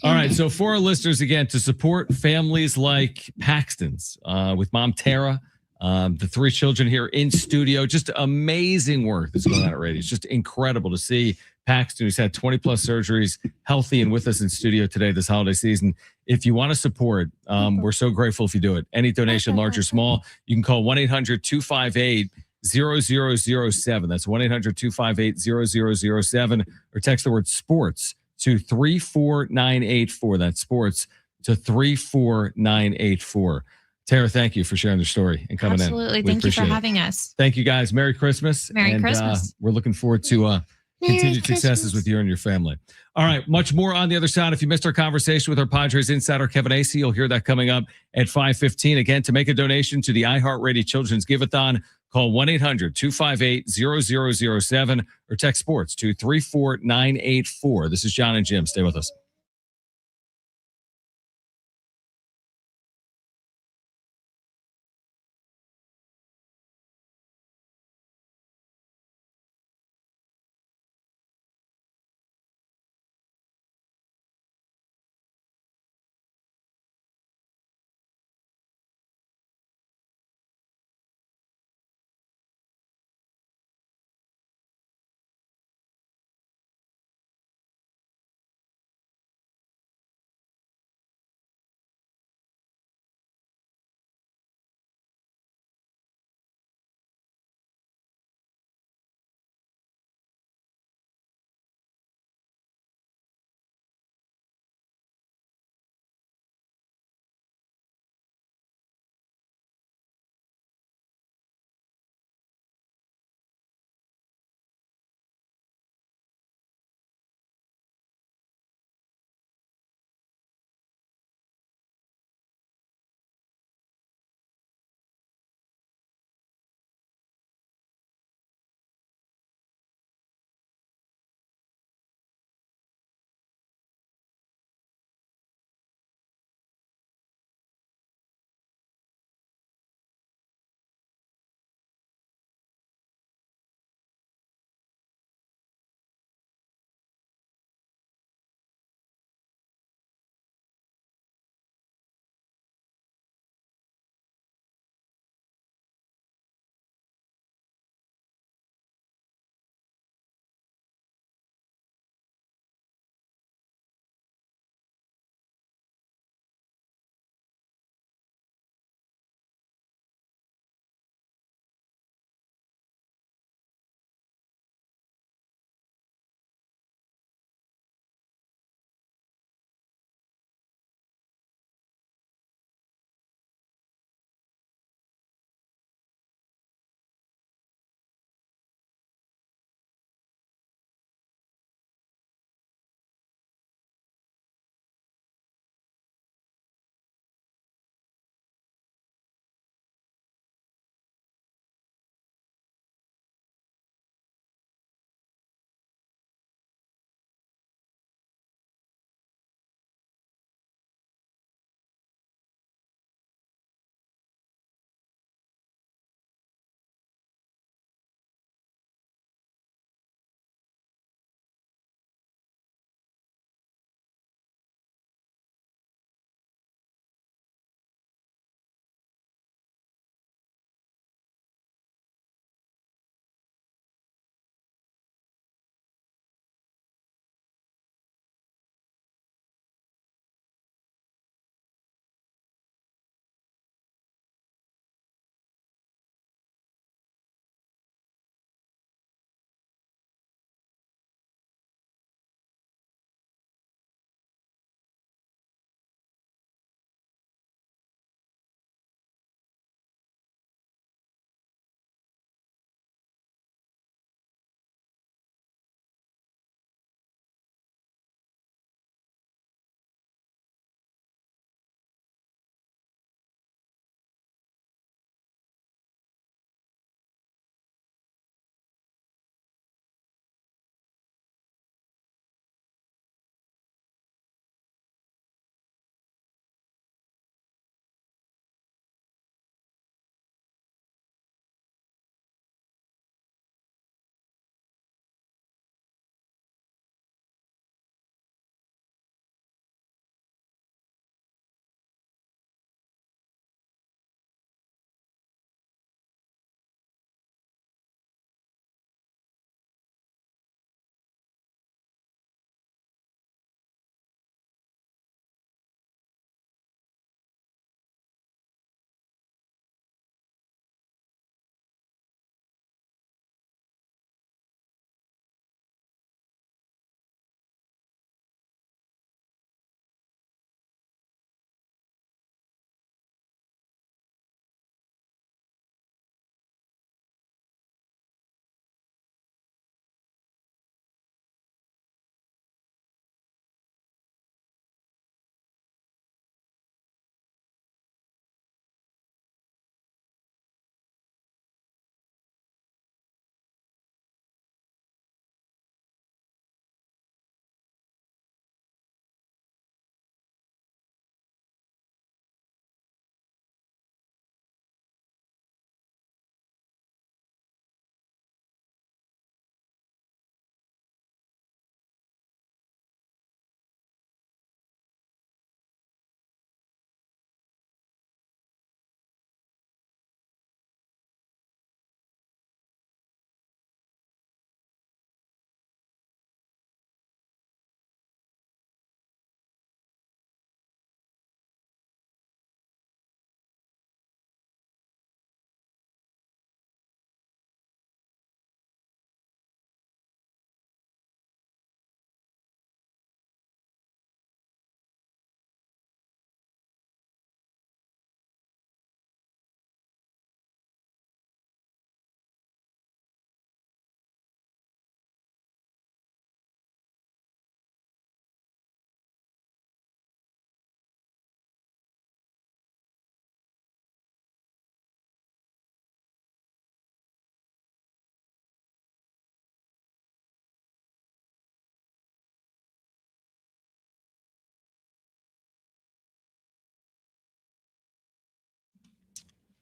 All right. So for our listeners, again, to support families like Paxton's with Mom Tara, the 3 children here in studio, just amazing work that's going on at radio. It's just incredible to see Paxton, who's had 20 plus surgeries, healthy and with us in studio today this holiday season. If you want to support, we're so grateful if you do it. Any donation, large or small, you can call 1-800-258-0007. That's 1-800-258-0007, or text the word sports to 34984. That's sports to 34984. Tara, thank you for sharing the story and coming in. Absolutely. Thank you for having us. Thank you, guys. Merry Christmas. Merry Christmas. We're looking forward to continued successes with you and your family. All right, much more on the other side. If you missed our conversation with our Padres insider, Kevin Acee, you'll hear that coming up at 5:15. Again, to make a donation to the iHeartRadio Children's Give-A-Thon, call 1-800-258-0007 or text sports to 34984. This is John and Jim. Stay with us.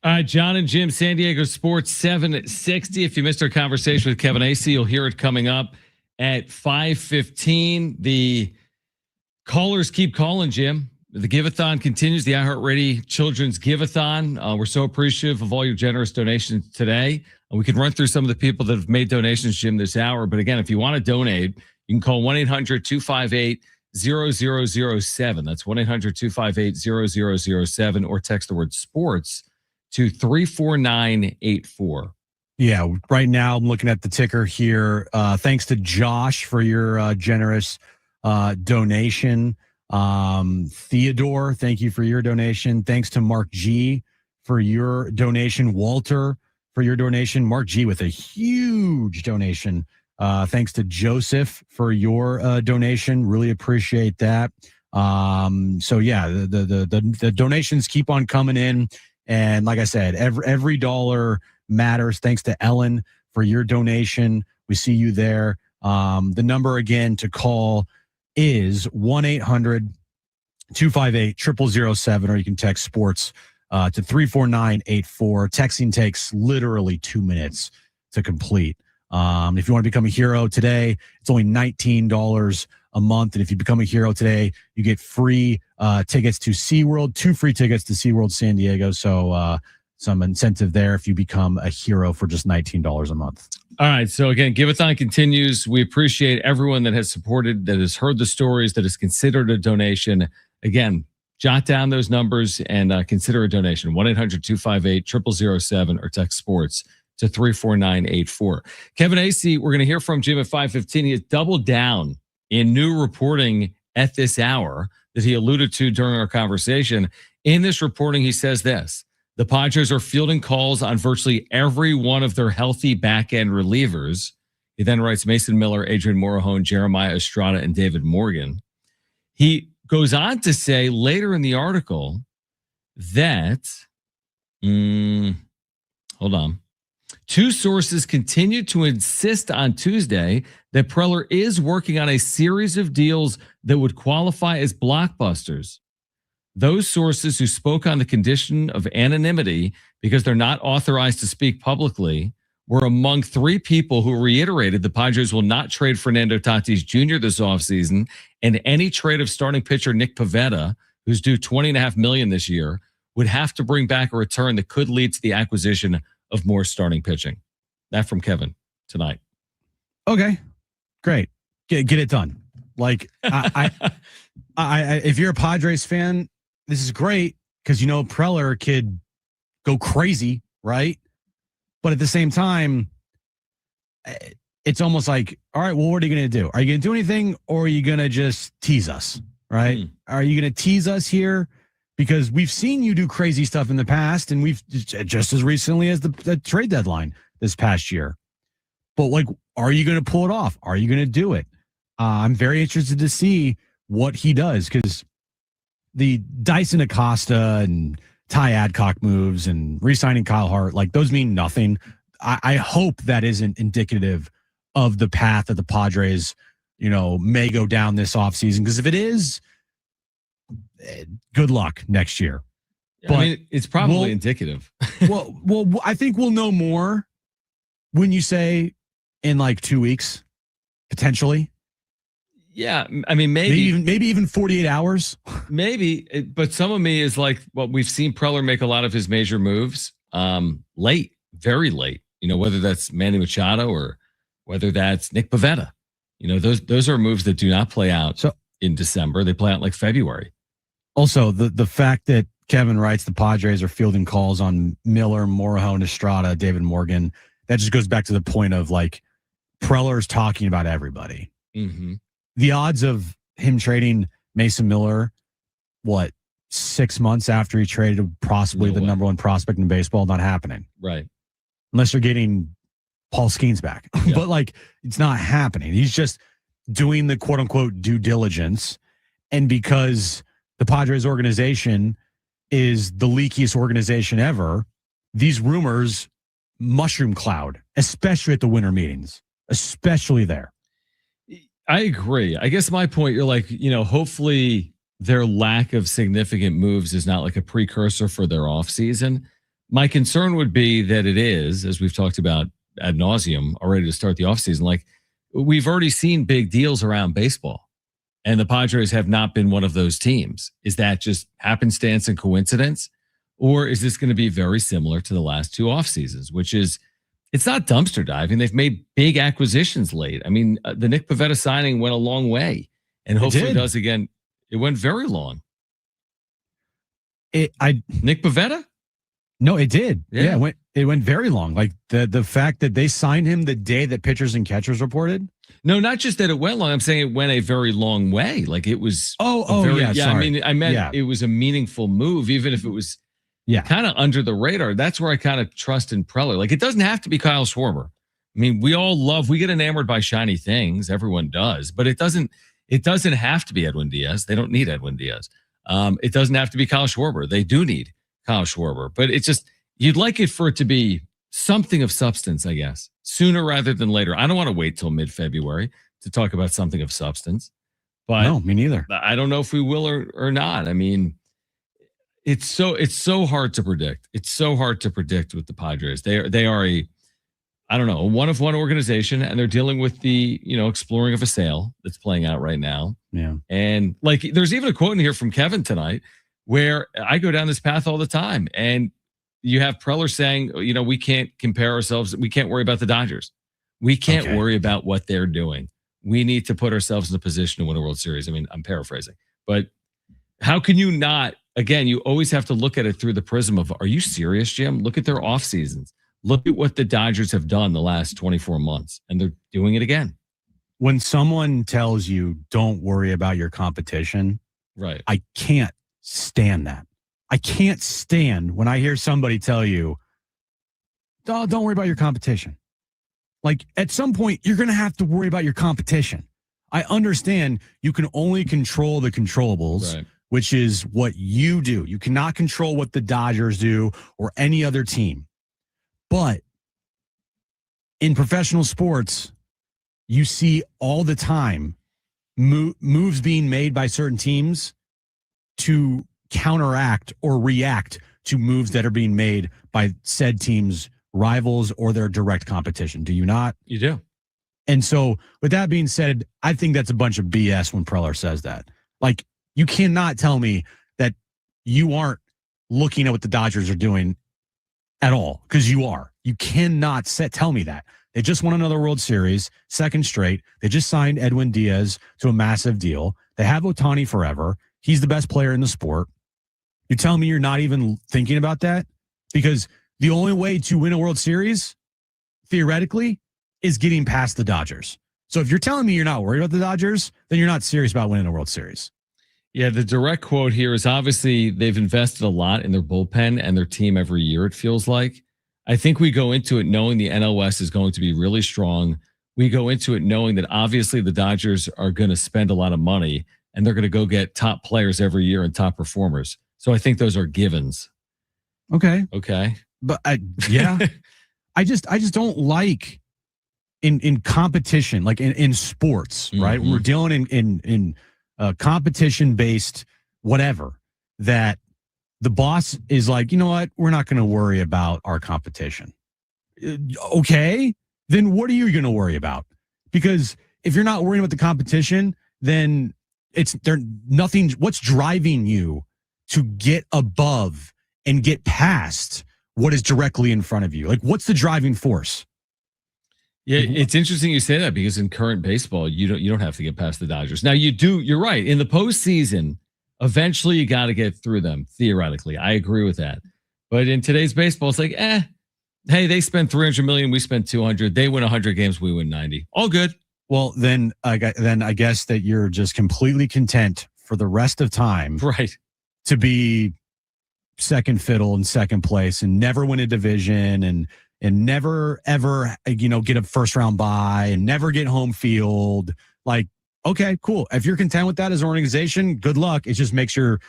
All right, John and Jim, San Diego Sports 760. If you missed our conversation with Kevin Acee, you'll hear it coming up at 5:15. The callers keep calling, Jim. The Give-a-thon continues, the iHeartRadio Children's Give-a-thon. We're so appreciative of all your generous donations today. We can run through some of the people that have made donations, Jim, this hour. But again, if you want to donate, you can call 1-800-258-0007. That's 1-800-258-0007 or text the word sports to 34984. Yeah, right now I'm looking at the ticker here. Thanks to Josh for your generous donation. Theodore, thank you for your donation. Thanks to Mark G for your donation. Walter for your donation. Mark G with a huge donation. Thanks to Joseph for your donation. Really appreciate that. So yeah, the donations keep on coming in. And like I said, every dollar matters. Thanks to Ellen for your donation. We see you there. The number again to call is 1-800-258-0007, or you can text sports to 34984. Texting takes literally 2 minutes to complete. If you want to become a hero today, it's only $19 a month. And if you become a hero today, you get free tickets to SeaWorld, 2 free tickets to SeaWorld San Diego. So some incentive there if you become a hero for just $19 a month. All right. So again, Give-a-thon continues. We appreciate everyone that has supported, that has heard the stories, that has considered a donation. Again, jot down those numbers and consider a donation. 1-800-258-0007 or text sports to 34984. Kevin Acee, we're going to hear from Jim at 5:15. He has doubled down in new reporting at this hour that he alluded to during our conversation. In this reporting, he says this: the Padres are fielding calls on virtually every one of their healthy back-end relievers. He then writes Mason Miller, Adrian Morejon, Jeremiah Estrada, and David Morgan. He goes on to say later in the article that, hold on. 2 sources continued to insist on Tuesday that Preller is working on a series of deals that would qualify as blockbusters. Those sources who spoke on the condition of anonymity because they're not authorized to speak publicly were among 3 people who reiterated the Padres will not trade Fernando Tatis Jr. this offseason, and any trade of starting pitcher Nick Pivetta, who's due $20.5 million this year, would have to bring back a return that could lead to the acquisition of more starting pitching. That from Kevin tonight. Okay, great. Get it done. Like, I if you're a Padres fan, this is great because, you know, Preller could go crazy, right? But at the same time, it's almost like, all right, well, what are you going to do? Are you going to do anything, or are you going to just tease us, right? Are you going to tease us here? Because we've seen you do crazy stuff in the past, and we've just as recently as the trade deadline this past year. But like, are you going to pull it off? Are you going to do it? I'm very interested to see what he does, because the Dyson Acosta and Ty Adcock moves and re-signing Kyle Hart, like, those mean nothing. I hope that isn't indicative of the path that the Padres, you know, may go down this offseason. Because if it is, good luck next year. But I mean, it's probably indicative. well, I think we'll know more when you say in like 2 weeks, potentially. Yeah, I mean, maybe even 48 hours. Maybe, but some of me is like, well, we've seen Preller make a lot of his major moves late, very late. You know, whether that's Manny Machado or whether that's Nick Pivetta. You know, those are moves that do not play out in December. They play out like February. Also, the fact that Kevin writes the Padres are fielding calls on Miller, Morejon, Estrada, David Morgan, that just goes back to the point of like Preller's talking about everybody. Mm-hmm. The odds of him trading Mason Miller, 6 months after he traded possibly the number 1 prospect in baseball, not happening. Right. Unless you're getting Paul Skeens back. Yeah. But like, it's not happening. He's just doing the quote unquote due diligence. And because the Padres organization is the leakiest organization ever, these rumors mushroom cloud, especially at the winter meetings, especially there. I agree. I guess my point, you're like, you know, hopefully their lack of significant moves is not like a precursor for their offseason. My concern would be that it is, as we've talked about ad nauseum already to start the offseason, like we've already seen big deals around baseball, and the Padres have not been one of those teams. Is that just happenstance and coincidence? Or is this going to be very similar to the last two off seasons, which is, it's not dumpster diving. They've made big acquisitions late. I mean, the Nick Pivetta signing went a long way, and hopefully does again. It went very long. Nick Pivetta? No, it did. Yeah. It went very long. Like the fact that they signed him the day that pitchers and catchers reported. No, not just that it went long. I'm saying it went a very long way. Like it was. Yeah. Sorry. I meant it was a meaningful move, even if it was. Yeah. Kind of under the radar. That's where I kind of trust in Preller. Like it doesn't have to be Kyle Schwarber. I mean, we get enamored by shiny things. Everyone does, but it doesn't have to be Edwin Diaz. They don't need Edwin Diaz. It doesn't have to be Kyle Schwarber. They do need Kyle Schwarber, but it's just, you'd like it for it to be something of substance, I guess, sooner rather than later. I don't want to wait till mid-February to talk about something of substance, but no, me neither. I don't know if we will or not. I mean, it's so hard to predict. It's so hard to predict with the Padres. They are a one-of-one organization, and they're dealing with the, exploring of a sale that's playing out right now. Yeah. And like, there's even a quote in here from Kevin tonight where I go down this path all the time. And you have Preller saying, we can't compare ourselves. We can't worry about the Dodgers. We can't worry about what they're doing. We need to put ourselves in a position to win a World Series. I mean, I'm paraphrasing, but how can you not? Again, you always have to look at it through the prism of, are you serious, Jim? Look at their off seasons. Look at what the Dodgers have done the last 24 months, and they're doing it again. When someone tells you, don't worry about your competition, right? I can't stand that. I can't stand when I hear somebody tell you, oh, don't worry about your competition. Like at some point, you're going to have to worry about your competition. I understand you can only control the controllables. Right. Which is what you do. You cannot control what the Dodgers do or any other team. But in professional sports, you see all the time moves being made by certain teams to counteract or react to moves that are being made by said teams' rivals or their direct competition. Do you not? You do. And so with that being said, I think that's a bunch of BS when Preller says that. Like, you cannot tell me that you aren't looking at what the Dodgers are doing at all, because you are. You cannot tell me that. They just won another World Series, second straight. They just signed Edwin Diaz to a massive deal. They have Ohtani forever. He's the best player in the sport. You're telling me you're not even thinking about that? Because the only way to win a World Series, theoretically, is getting past the Dodgers. So if you're telling me you're not worried about the Dodgers, then you're not serious about winning a World Series. Yeah, the direct quote here is obviously they've invested a lot in their bullpen and their team every year, it feels like. I think we go into it knowing the NL West is going to be really strong. We go into it knowing that obviously the Dodgers are going to spend a lot of money and they're going to go get top players every year and top performers. So I think those are givens. Okay. But I just don't like in competition, like in sports, right? Mm-hmm. We're dealing in competition based whatever, that the boss is like, you know what, we're not going to worry about our competition. Okay, then what are you going to worry about? Because if you're not worrying about the competition, then nothing. What's driving you to get above and get past what is directly in front of you? Like, what's the driving force? Yeah, it's interesting you say that, because in current baseball, you don't have to get past the Dodgers. Now you do. You're right. In the postseason, eventually you got to get through them. Theoretically, I agree with that. But in today's baseball, it's like, hey, they spend $300 million, we spend $200. They win 100 games, we win 90. All good. Well, then I guess that you're just completely content for the rest of time, right, to be second fiddle in second place and never win a division and never, ever, get a first round bye and never get home field. Like, okay, cool. If you're content with that as an organization, good luck. It just makes your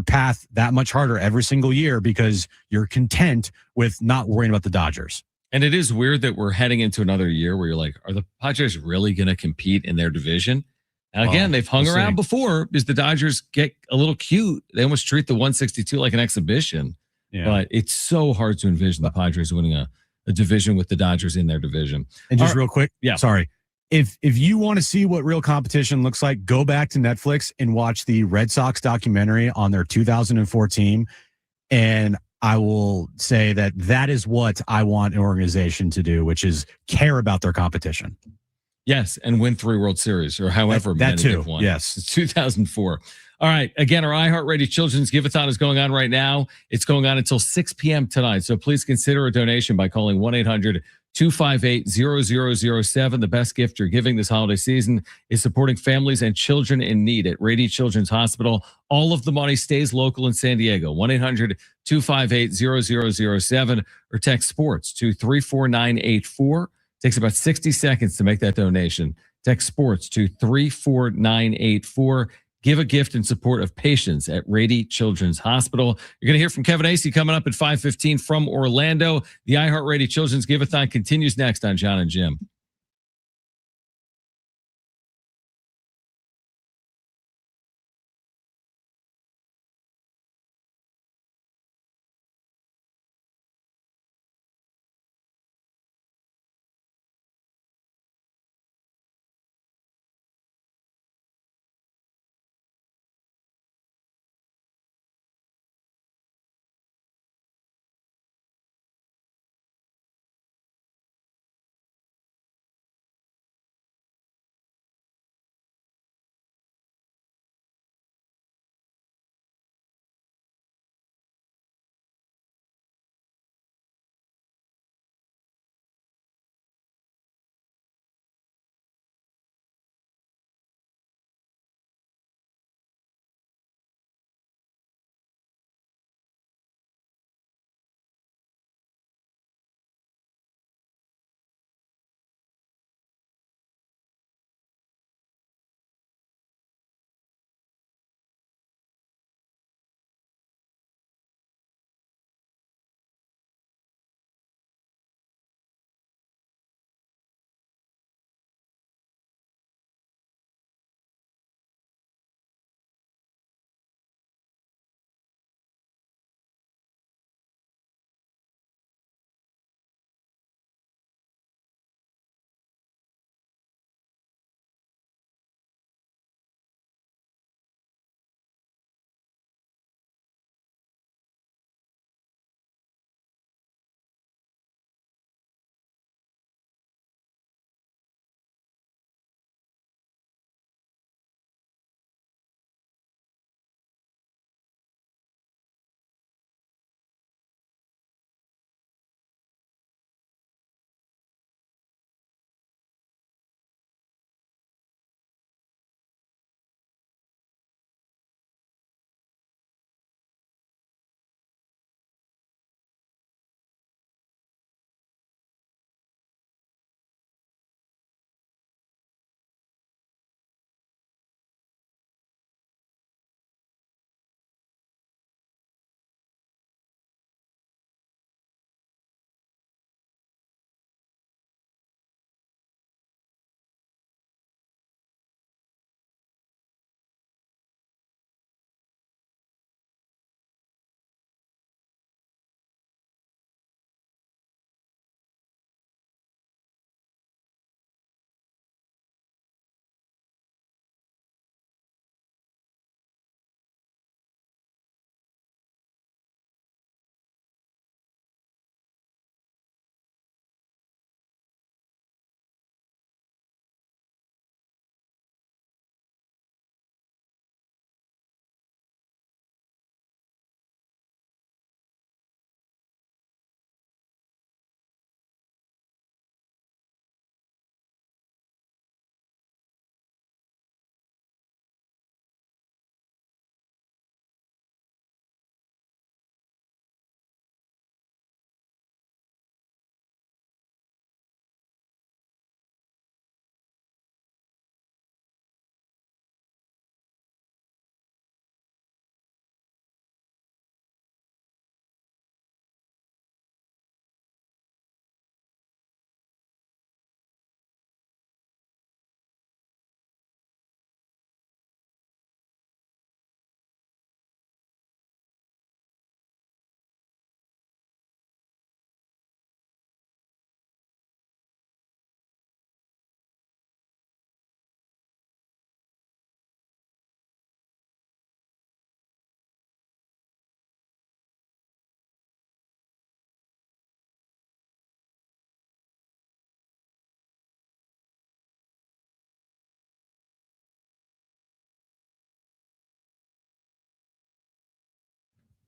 path that much harder every single year because you're content with not worrying about the Dodgers. And it is weird that we're heading into another year where you're like, are the Padres really going to compete in their division? And again, they've hung around before because the Dodgers get a little cute. They almost treat the 162 like an exhibition. Yeah. But it's so hard to envision the Padres winning a division with the Dodgers in their division. And just All right. real quick, Yeah. sorry. If you want to see what real competition looks like, go back to Netflix and watch the Red Sox documentary on their 2004 team. And I will say that is what I want an organization to do, which is care about their competition. Yes, and win 3 World Series or however that many too. they've won. Yes. It's 2004. All right. Again, our iHeartRadio Children's Give-A-Thon is going on right now. It's going on until 6 p.m. tonight. So please consider a donation by calling 1-800-258-0007. The best gift you're giving this holiday season is supporting families and children in need at Rady Children's Hospital. All of the money stays local in San Diego. 1-800-258-0007 or text sports to 34984. Takes about 60 seconds to make that donation. Text sports to 34984. Give a gift in support of patients at Rady Children's Hospital. You're going to hear from Kevin Acey coming up at 5:15 from Orlando. The iHeartRadio Children's Give-A-Thon continues next on John and Jim.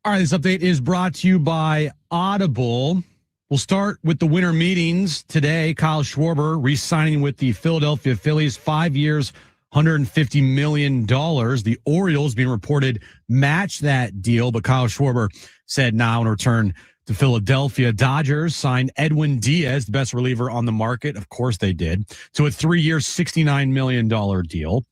All right, this update is brought to you by Audible. We'll start with the winter meetings today. Kyle Schwarber re-signing with the Philadelphia Phillies, 5 years, $150 million. The Orioles, being reported, match that deal, but Kyle Schwarber said now in return to Philadelphia. Dodgers signed Edwin Diaz, the best reliever on the market. Of course they did. To a 3-year, $69 million deal.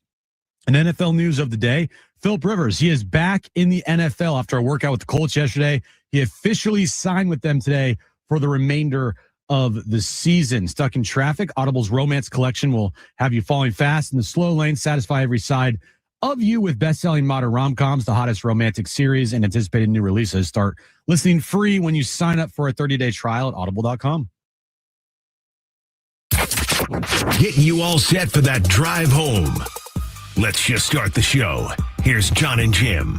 And NFL news of the day, Philip Rivers, he is back in the NFL after a workout with the Colts yesterday. He officially signed with them today for the remainder of the season. Stuck in traffic, Audible's romance collection will have you falling fast in the slow lane, satisfy every side of you with best-selling modern rom-coms, the hottest romantic series, and anticipated new releases. Start listening free when you sign up for a 30-day trial at audible.com. Getting you all set for that drive home. Let's just start the show. Here's John and Jim.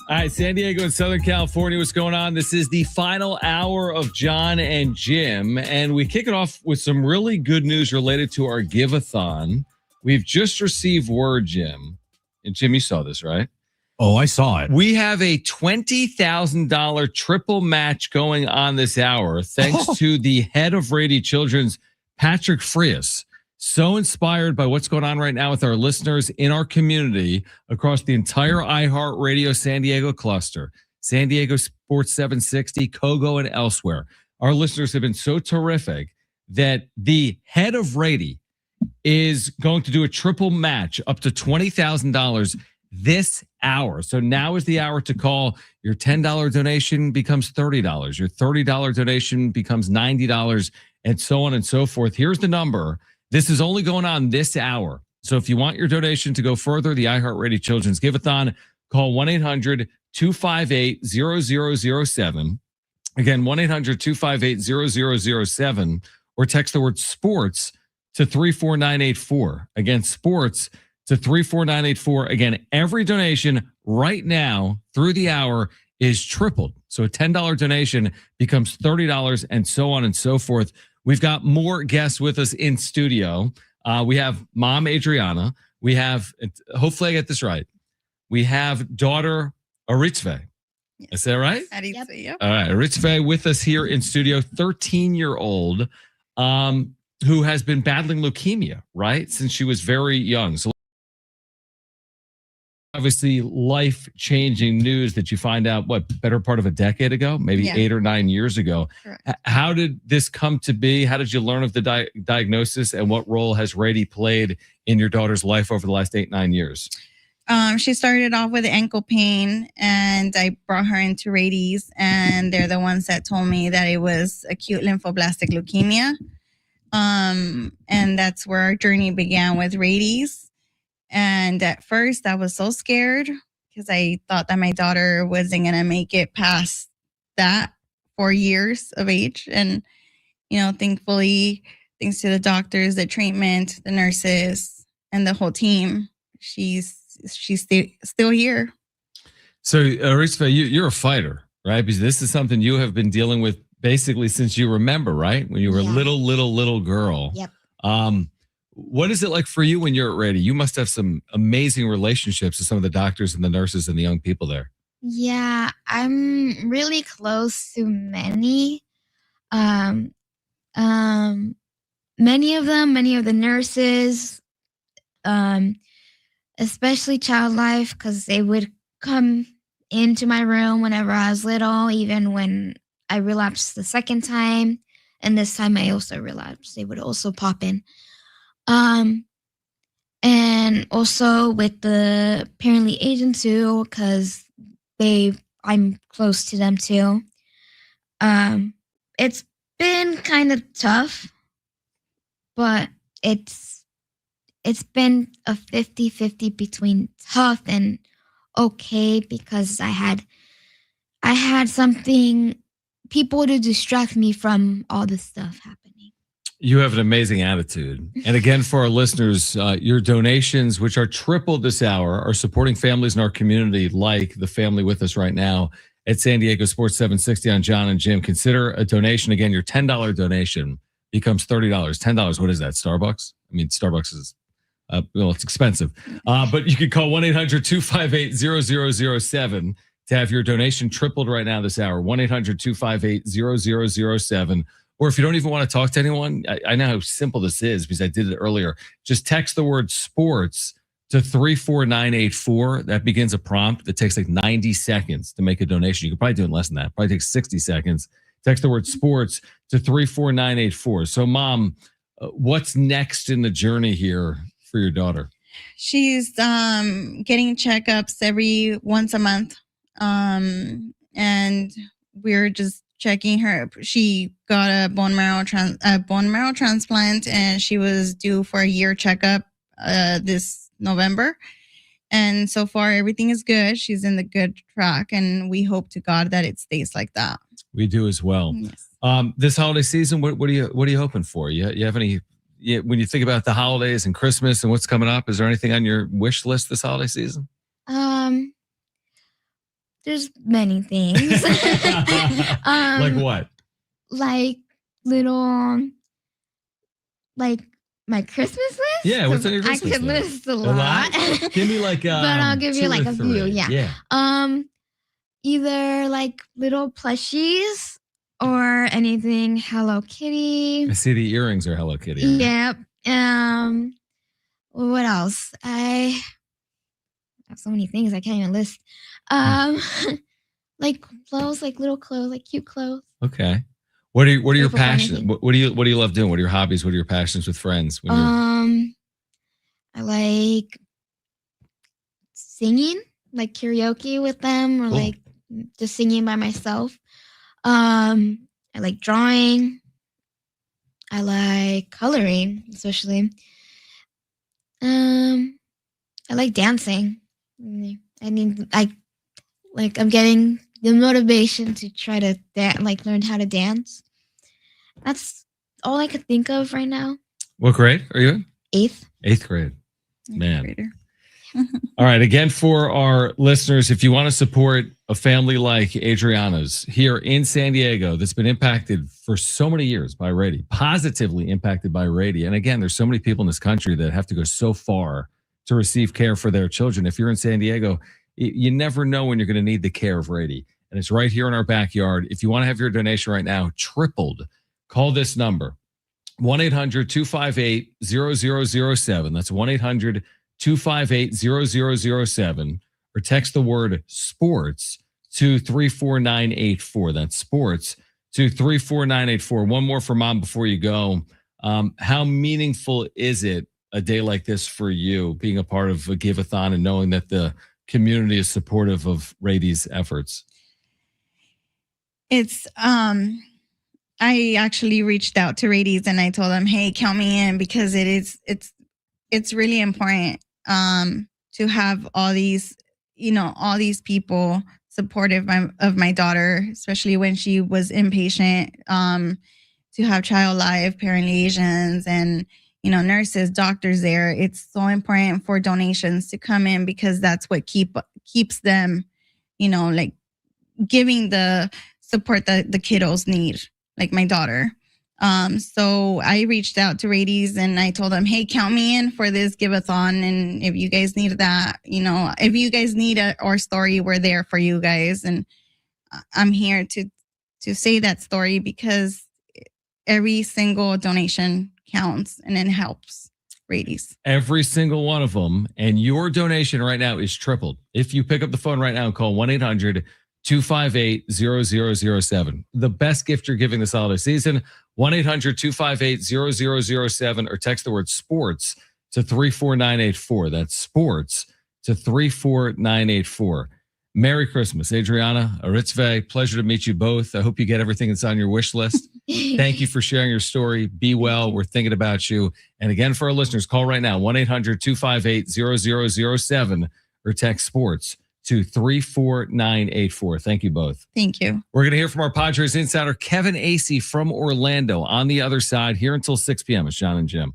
All right, San Diego and Southern California, what's going on? This is the final hour of John and Jim, and we kick it off with some really good news related to our give-a-thon. We've just received word, Jim, and Jim, you saw this, right? Oh, I saw it. We have a $20,000 triple match going on this hour, thanks to the head of Rady Children's, Patrick Frias. So inspired by what's going on right now with our listeners in our community across the entire iHeartRadio San Diego cluster, San Diego Sports 760, Kogo, and elsewhere. Our listeners have been so terrific that the head of Rady is going to do a triple match up to $20,000 this hour. So now is the hour to call. Your $10 donation becomes $30. Your $30 donation becomes $90, and so on and so forth. Here's the number. This is only going on this hour. So if you want your donation to go further, the iHeartRadio Children's Give-A-Thon, call 1-800-258-0007. Again, 1-800-258-0007, or text the word sports to 34984. Again, sports to 34984. Again, every donation right now through the hour is tripled. So a $10 donation becomes $30, and so on and so forth. We've got more guests with us in studio. We have mom, Adriana. We have, hopefully I get this right, we have daughter, Aritzve. Yes. Is that right? Aritzve, yep. All right, Aritzve with us here in studio, 13-year-old, who has been battling leukemia, right, since she was very young. So obviously life-changing news that you find out, better part of a decade ago, maybe 8 or 9 years ago. How did this come to be? How did you learn of the diagnosis, and what role has Rady played in your daughter's life over the last 8-9 years? She started off with ankle pain, and I brought her into Rady's, and they're the ones that told me that it was acute lymphoblastic leukemia. And that's where our journey began with Rady's. And at first I was so scared because I thought that my daughter wasn't going to make it past that 4 years of age. And, thankfully, thanks to the doctors, the treatment, the nurses, and the whole team, she's still here. So, Aritzve, you're a fighter, right? Because this is something you have been dealing with basically since you remember, right? When you were a little girl. Yep. What is it like for you when you're at Rady? You must have some amazing relationships with some of the doctors and the nurses and the young people there. Yeah, I'm really close to many. Many of them, many of the nurses, especially Child Life, because they would come into my room whenever I was little, even when I relapsed the second time. And this time I also relapsed. They would also pop in. And also with the Parently Agent too, because I'm close to them too. It's been kind of tough, but it's been a 50-50 between tough and okay, because I had something, people to distract me from all this stuff happening. You have an amazing attitude. And again, for our listeners, your donations, which are tripled this hour, are supporting families in our community, like the family with us right now at San Diego Sports 760 on John and Jim. Consider a donation. Again, your $10 donation becomes $30. $10, what is that, Starbucks? I mean, Starbucks is, it's expensive. But you can call 1-800-258-0007. to have your donation tripled right now this hour. 1-800-258-0007. Or if you don't even want to talk to anyone, I know how simple this is because I did it earlier. Just text the word sports to 34984. That begins a prompt that takes like 90 seconds to make a donation. You can probably do it in less than that. Probably takes 60 seconds. Text the word sports to 34984. So, Mom, what's next in the journey here for your daughter? She's getting checkups once a month. And we're just checking her. She got a bone marrow transplant, and she was due for a year checkup this November. And so far, everything is good. She's in the good track, and we hope to God that it stays like that. We do as well. Yes. This holiday season, what are you hoping for? You have any? When you think about the holidays and Christmas and what's coming up, is there anything on your wish list this holiday season? There's many things. Like what? Like little, like my Christmas list. Yeah, what's on your Christmas I could list? list a lot. Give me like, but I'll give you two like or a three. few. Yeah. Either like little plushies or anything Hello Kitty. I see the earrings are Hello Kitty. Yep. What else? I have so many things I can't even list. Like clothes, like little clothes, like cute clothes. Okay. What are your Grateful for passions? anything. What do you love doing? What are your hobbies? What are your passions with friends? When I like singing, like karaoke with them, or Cool. like just singing by myself. I like drawing. I like coloring, especially. I like dancing. I mean, I'm getting the motivation to try to learn how to dance. That's all I could think of right now. What grade are you in? 8th. 8th grade. Man. Grader. All right. Again, for our listeners, if you want to support a family like Adriana's here in San Diego that's been impacted for so many years by Rady, positively impacted by Rady. And again, there's so many people in this country that have to go so far to receive care for their children. If you're in San Diego, you never know when you're going to need the care of Rady. And it's right here in our backyard. If you want to have your donation right now tripled, call this number, 1-800-258-0007. That's 1-800-258-0007. Or text the word sports to 34984. That's sports to 34984. One more for Mom before you go. How meaningful is it a day like this for you, being a part of a give-a-thon and knowing that the community is supportive of Rady's efforts? It's I actually reached out to Rady's and I told them, hey, count me in, because it's really important to have all these people supportive of my daughter, especially when she was inpatient, to have child life, parent liaisons, and nurses, doctors there. It's so important for donations to come in, because that's what keeps them, like giving the support that the kiddos need, like my daughter. So I reached out to Rady's and I told them, hey, count me in for this give-a-thon. And if you guys need that, if you guys need our story, we're there for you guys. And I'm here to say that story, because every single donation counts and it helps Rady's. Every single one of them. And your donation right now is tripled. If you pick up the phone right now and call 1-800-258-0007. The best gift you're giving this holiday season, 1-800-258-0007, or text the word sports to 34984. That's sports to 34984. Merry Christmas, Adriana, Aritzve. Pleasure to meet you both. I hope you get everything that's on your wish list. Thank you for sharing your story. Be well. We're thinking about you. And again, for our listeners, call right now, 1-800-258-0007, or text sports to 34984. Thank you both. Thank you. We're going to hear from our Padres insider, Kevin Acee from Orlando, on the other side here until 6 p.m. It's John and Jim.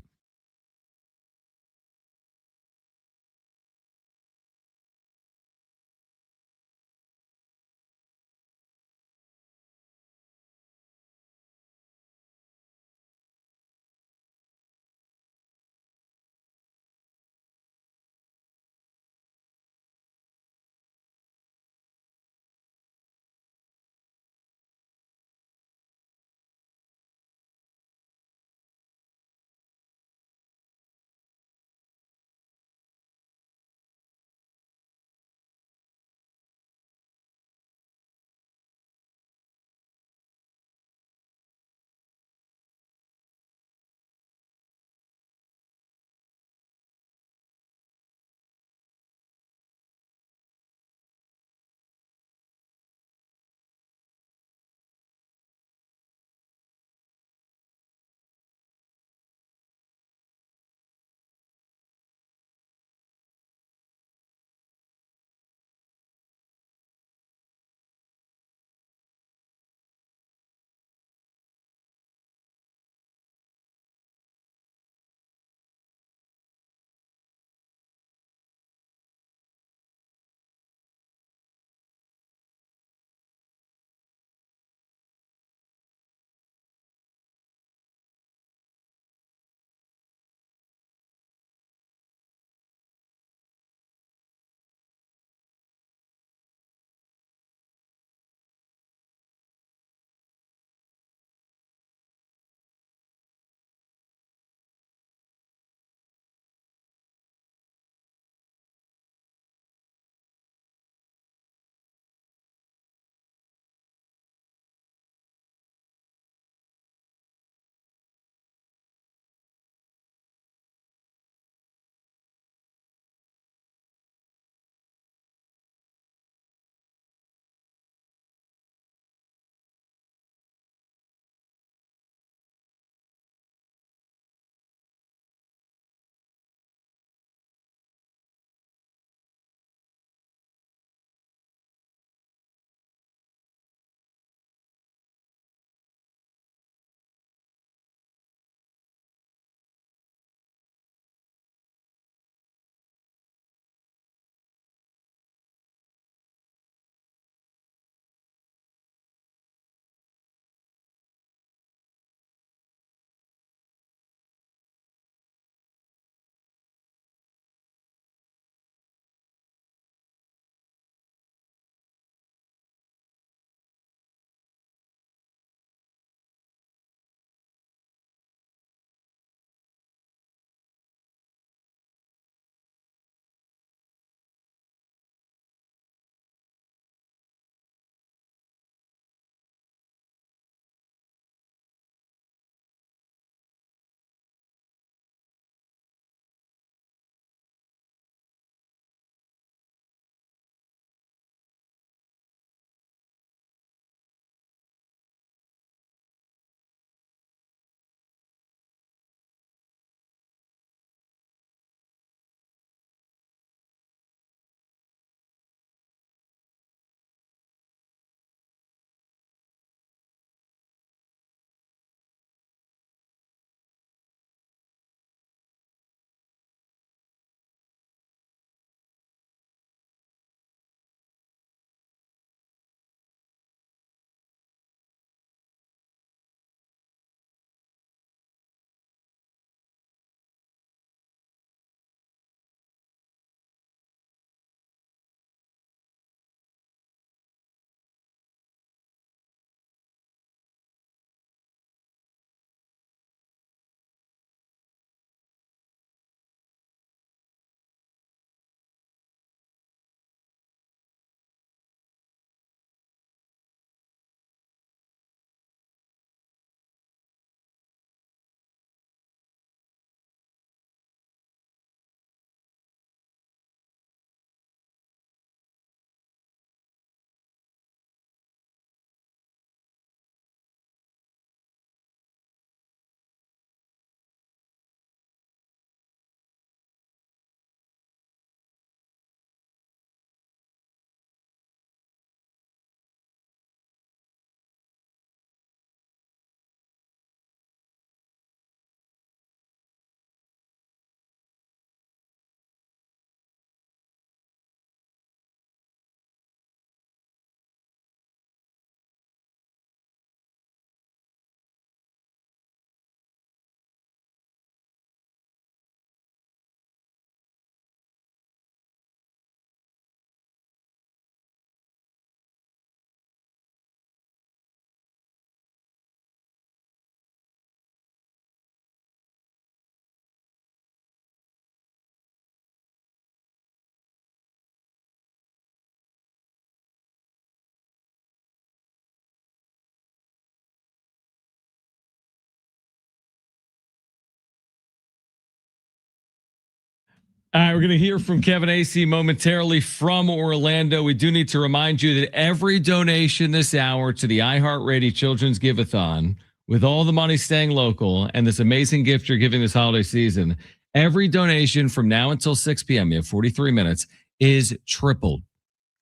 All right, we're going to hear from Kevin Acee momentarily from Orlando. We do need to remind you that every donation this hour to the iHeartRadio Children's Give-a-thon, with all the money staying local and this amazing gift you're giving this holiday season, every donation from now until 6 p.m., you have 43 minutes, is tripled.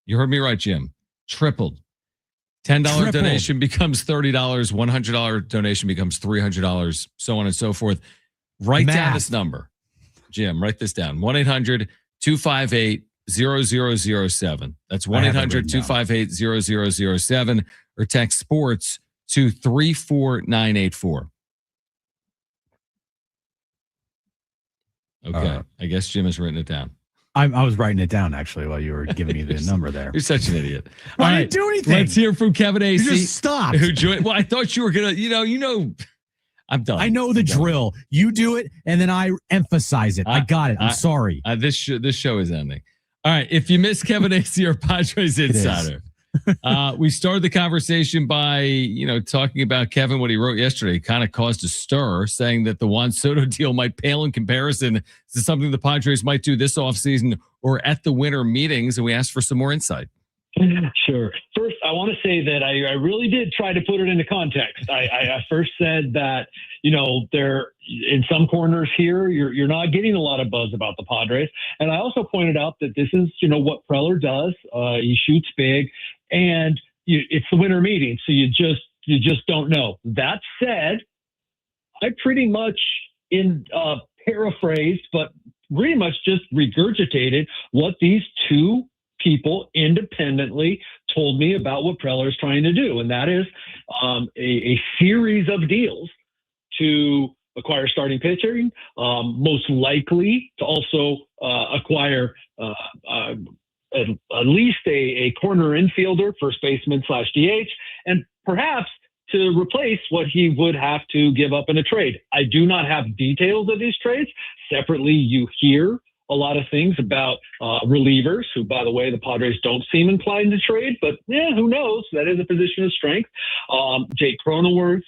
You heard me right, Jim. Tripled. $10 donation becomes $30. $100 donation becomes $300, so on and so forth. Write down this number. Jim, write this down. 1-800-258-0007. That's 1-800-258-0007 or text sports to 34984. Okay. I guess Jim has written it down. I was writing it down actually while you were giving me the number there. You're such an idiot. I didn't do anything. Let's hear from Kevin Acee. You just stopped. Who joined? Well, I thought you were gonna. I'm done. I know the drill. You do it, and then I emphasize it. I got it. I'm sorry. This show is ending. All right. If you missed Kevin Acee, our Padres insider, we started the conversation by talking about Kevin. What he wrote yesterday kind of caused a stir, saying that the Juan Soto deal might pale in comparison to something the Padres might do this offseason or at the winter meetings, and we asked for some more insight. Sure. First, I want to say that I really did try to put it into context. I first said that, there in some corners here, you're not getting a lot of buzz about the Padres. And I also pointed out that this is, what Preller does. He shoots big, and it's the winter meeting. So you just don't know. That said, I pretty much paraphrased, but pretty much just regurgitated what these two people independently told me about what Preller is trying to do. And that is a series of deals to acquire starting pitching, most likely to also acquire at least a corner infielder, first baseman / DH, and perhaps to replace what he would have to give up in a trade. I do not have details of these trades. Separately, you hear a lot of things about relievers, who, by the way, the Padres don't seem inclined to trade, but who knows? That is a position of strength. Jake Cronenworth,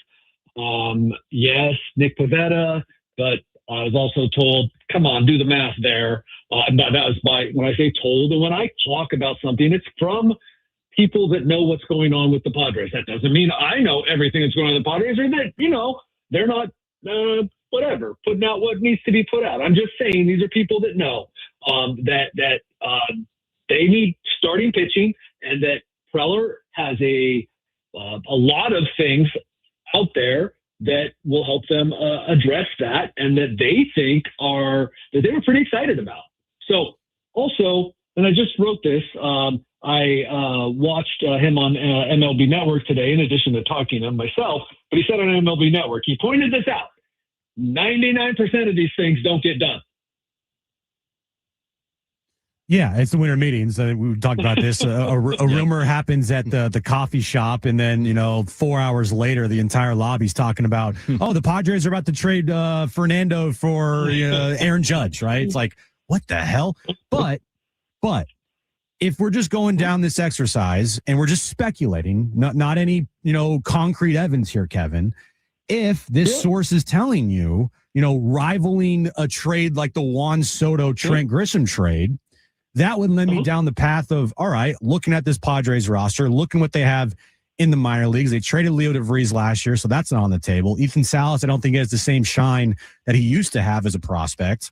yes, Nick Pivetta, but I was also told, come on, do the math there. That was when I say told, and when I talk about something, it's from people that know what's going on with the Padres. That doesn't mean I know everything that's going on with the Padres, or that, they're not whatever, putting out what needs to be put out. I'm just saying these are people that know that they need starting pitching, and that Preller has a lot of things out there that will help them address that, and that they think that they were pretty excited about. So also, and I just wrote this, I watched him on MLB Network today, in addition to talking to him myself, but he said on MLB Network, he pointed this out. 99% of these things don't get done. Yeah, it's the winter meetings. We talked about this. A rumor happens at the coffee shop, and then 4 hours later, the entire lobby's talking about, the Padres are about to trade Fernando for Aaron Judge, right? It's like, what the hell? But if we're just going down this exercise and we're just speculating, not any concrete evidence here, Kevin. If this source is telling you, rivaling a trade like the Juan Soto Trent Grisham trade, that would lead me down the path of, all right, looking at this Padres roster, looking what they have in the minor leagues. They traded Leo DeVries last year, so that's not on the table. Ethan Salas, I don't think has the same shine that he used to have as a prospect.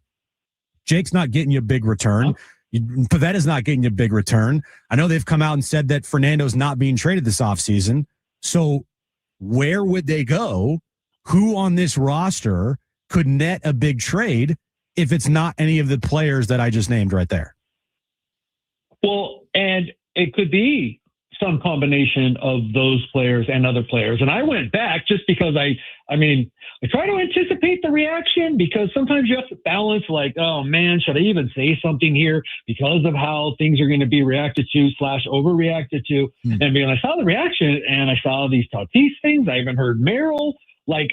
Jake's not getting you a big return. Pavetta's not getting you a big return. I know they've come out and said that Fernando's not being traded this offseason. So where would they go? Who on this roster could net a big trade if it's not any of the players that I just named right there? Well, and it could be some combination of those players and other players. And I went back just because I try to anticipate the reaction, because sometimes you have to balance, like, oh man, should I even say something here because of how things are going to be reacted to / overreacted to? And when I saw the reaction and I saw these Tatis things, I even heard Merrill.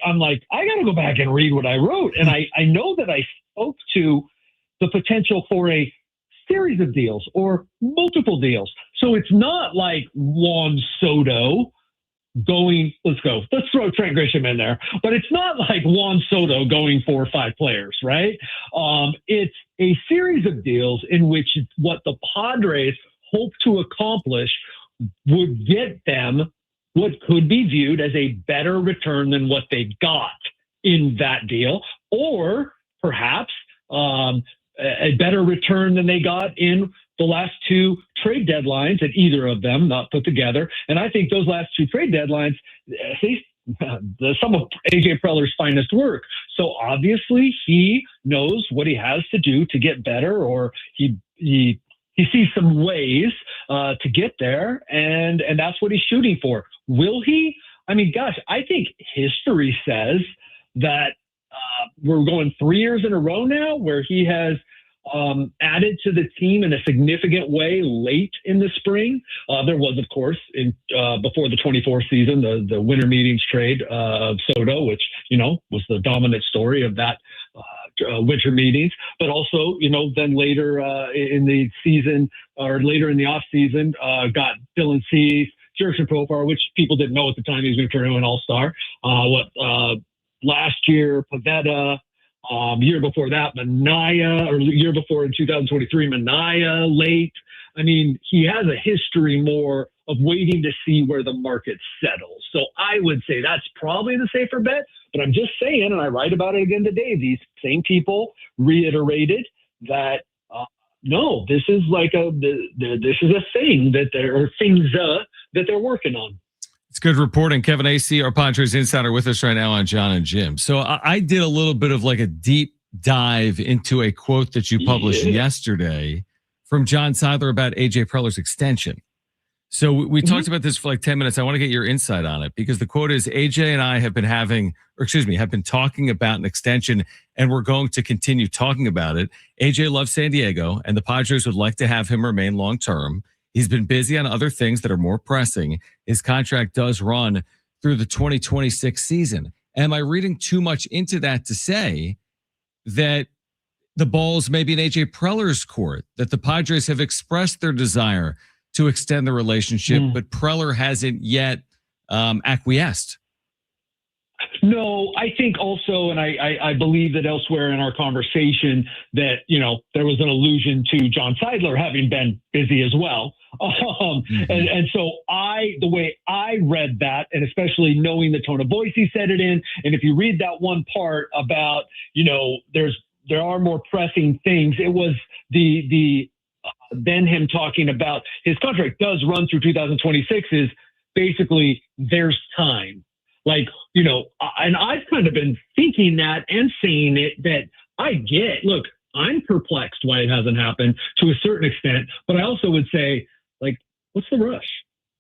I'm like, I got to go back and read what I wrote. And I know that I spoke to the potential for a series of deals or multiple deals. So it's not like Juan Soto let's throw Trent Grisham in there, but it's not like Juan Soto going 4 or 5 players, right? It's a series of deals in which what the Padres hope to accomplish would get them what could be viewed as a better return than what they got in that deal, or perhaps a better return than they got in the last 2 trade deadlines, and either of them not put together. And I think those last 2 trade deadlines, some of AJ Preller's finest work. So obviously he knows what he has to do to get better, or he sees some ways to get there, and that's what he's shooting for. Will he? I mean, gosh, I think history says that we're going 3 years in a row now where he has added to the team in a significant way late in the spring. There was, of course, before the 24 season, the winter meetings trade of Soto, which, was the dominant story of that winter meetings. But also, then later in the season, or later in the off season, got Dylan Cease, Jurickson Profar, which people didn't know at the time he was going to turn into an all-star. Last year, Pavetta. Year before that, Manaea, or year before in 2023, Manaea late. I mean, he has a history more of waiting to see where the market settles. So I would say that's probably the safer bet. But I'm just saying, and I write about it again today, these same people reiterated that no, this is like this is a thing that they're working on. It's good reporting. Kevin Acee, our Padres insider, with us right now on John and Jim. So I did a little bit of like a deep dive into a quote that you published yesterday from John Seidler about AJ Preller's extension. So we talked about this for like 10 minutes. I want to get your insight on it, because the quote is, AJ and I have been talking about an extension, and we're going to continue talking about it. AJ loves San Diego, and the Padres would like to have him remain long-term. He's been busy on other things that are more pressing. His contract does run through the 2026 season. Am I reading too much into that to say that the ball's maybe in AJ Preller's court, that the Padres have expressed their desire to extend the relationship, but Preller hasn't yet acquiesced? No, I think also, and I believe that elsewhere in our conversation that, there was an allusion to John Seidler having been busy as well. And so the way I read that, and especially knowing the tone of voice he said it in, and if you read that one part about, there are more pressing things, it was then him talking about his contract does run through 2026 is basically there's time. Like, and I've kind of been thinking that and saying it, that look, I'm perplexed why it hasn't happened to a certain extent, but I also would say, like, what's the rush?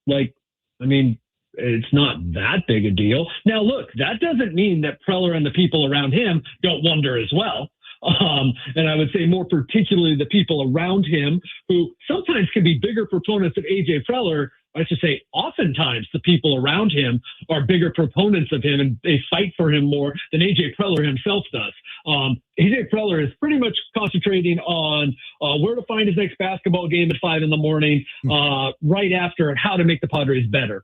Like, I mean, it's not that big a deal. Now, look, that doesn't mean that Preller and the people around him don't wonder as well. And I would say more particularly the people around him, who sometimes can be bigger proponents of AJ Preller. I should say oftentimes the people around him are bigger proponents of him, and they fight for him more than AJ Preller himself does. AJ Preller is pretty much concentrating on where to find his next basketball game at 5 a.m, right after, and how to make the Padres better.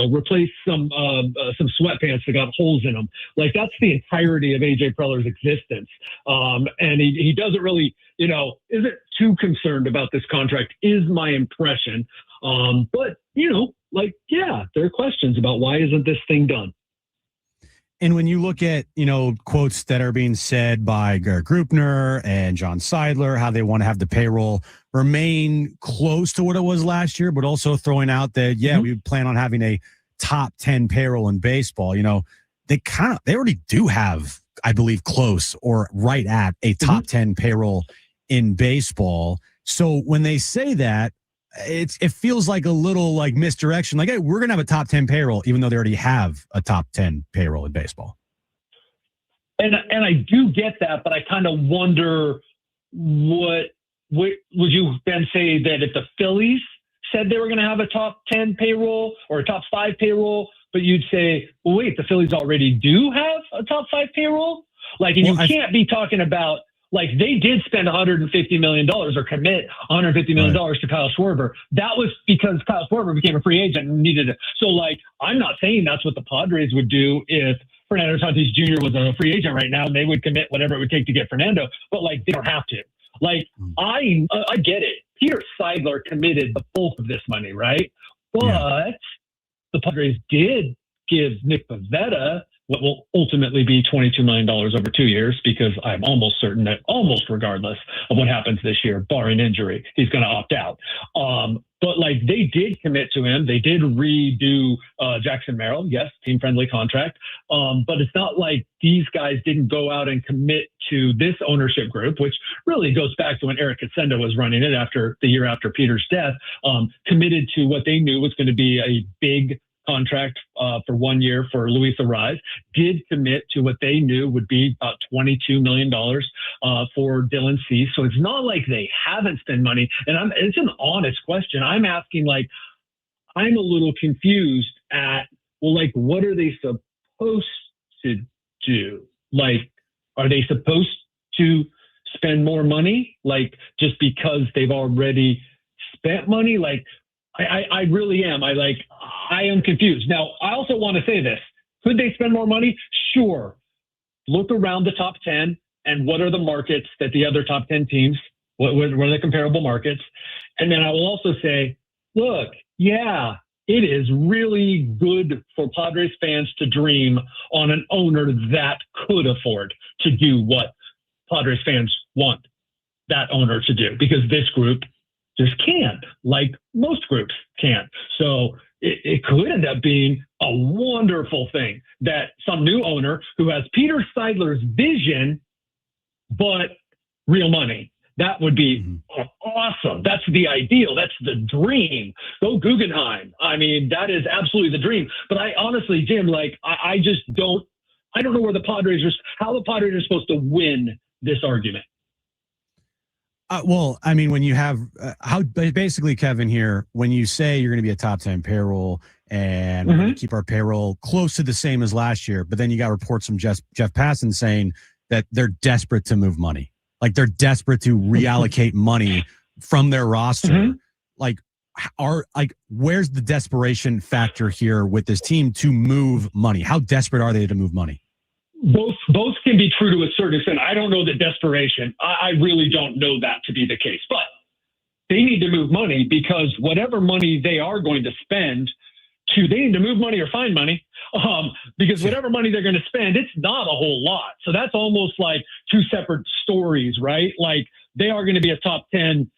Replace some sweatpants that got holes in them. Like, that's the entirety of AJ Preller's existence. And he doesn't really, isn't too concerned about this contract, is my impression. But there are questions about why isn't this thing done? And when you look at, quotes that are being said by Garrett Grupner and John Seidler, how they want to have the payroll remain close to what it was last year, but also throwing out that, we plan on having a top 10 payroll in baseball. They already do have, I believe, close or right at a top 10 payroll in baseball. So when they say that, it feels like a little like misdirection. Like, hey, we're going to have a top 10 payroll, even though they already have a top 10 payroll in baseball. And I do get that, but I kind of wonder what would you then say that if the Phillies said they were going to have a top 10 payroll or a top 5 payroll, but you'd say, well, wait, the Phillies already do have a top 5 payroll? Like, and you can't be talking about Like they did spend $150 million or commit $150 million to Kyle Schwarber. That was because Kyle Schwarber became a free agent and needed it. So like, I'm not saying that's what the Padres would do if Fernando Tatis Jr. was a free agent right now and they would commit whatever it would take to get Fernando, but like, they don't have to. Like, I get it. Peter Seidler committed the bulk of this money, right? But the Padres did give Nick Pivetta what will ultimately be $22 million over 2 years, because I'm almost certain that almost regardless of what happens this year, barring injury, he's going to opt out. But like they did commit to him. They did redo Jackson Merrill. Yes, team-friendly contract. But it's not like these guys didn't go out and commit to this ownership group, which really goes back to when Eric Kassenda was running it after the year after Peter's death, committed to what they knew was going to be a big contract for 1 year for Luis Arraez, did commit to what they knew would be about $22 million for Dylan Cease. So it's not like they haven't spent money. And it's an honest question. I'm asking, like, I'm a little confused at, well, like, what are they supposed to do? Like, are they supposed to spend more money? Like, just because they've already spent money? Like, I really am. I am confused. Now, I also want to say this. Could they spend more money? Sure. Look around the top 10 and what are the markets that the other top 10 teams, what are the comparable markets? And then I will also say, look, yeah, it is really good for Padres fans to dream on an owner that could afford to do what Padres fans want that owner to do, because this group just can't, like most groups can't. So it could end up being a wonderful thing that some new owner who has Peter Seidler's vision, but real money, that would be awesome. That's the ideal. That's the dream. Go Guggenheim. I mean, that is absolutely the dream. But I honestly, Jim, like, I just don't know where how the Padres are supposed to win this argument. Well, I mean, when you have basically, Kevin, here, when you say you're going to be a top 10 payroll and we're going to keep our payroll close to the same as last year, but then you got reports from Jeff Passan saying that they're desperate to move money. Like they're desperate to reallocate money from their roster. Like, where's the desperation factor here with this team to move money? How desperate are they to move money? Both can be true to a certain extent. I don't know the desperation. I really don't know that to be the case. But they need to move money, because whatever money they are going to spend, they need to move money or find money. Because whatever money they're going to spend, it's not a whole lot. So that's almost like two separate stories, right? Like they are going to be a top 10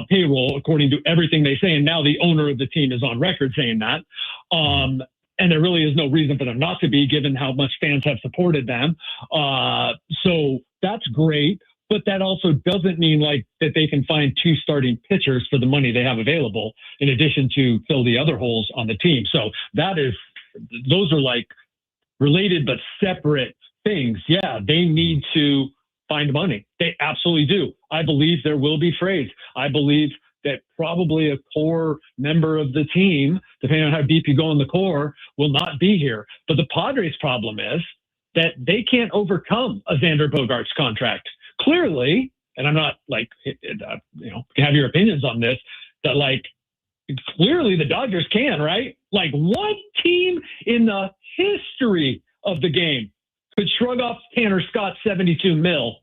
payroll according to everything they say. And now the owner of the team is on record saying that. And there really is no reason for them not to be, given how much fans have supported them. So that's great. But that also doesn't mean like that they can find two starting pitchers for the money they have available, in addition to fill the other holes on the team. So those are like related but separate things. Yeah, they need to find money. They absolutely do. I believe there will be trades. I believe that probably a core member of the team, depending on how deep you go in the core, will not be here. But the Padres' problem is that they can't overcome a Xander Bogaerts contract. Clearly, and I'm not like, have your opinions on this, that like, clearly the Dodgers can, right? Like, what team in the history of the game could shrug off Tanner Scott's $72 million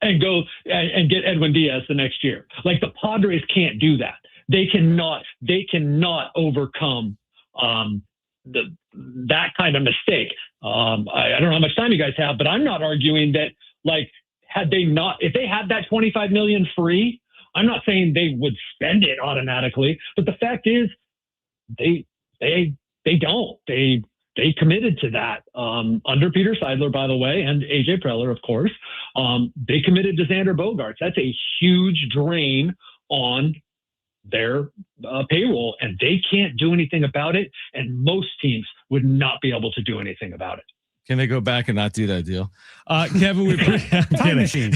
and go and get Edwin Diaz the next year? Like, the Padres can't do that. They cannot overcome that kind of mistake. I don't know how much time you guys have, but I'm not arguing that, like, if they had that $25 million free, I'm not saying they would spend it automatically, but the fact is they don't. They committed to that under Peter Seidler, by the way, and AJ Preller, of course. They committed to Xander Bogaerts. That's a huge drain on their payroll, and they can't do anything about it. And most teams would not be able to do anything about it. Can they go back and not do that deal? Kevin, time machine.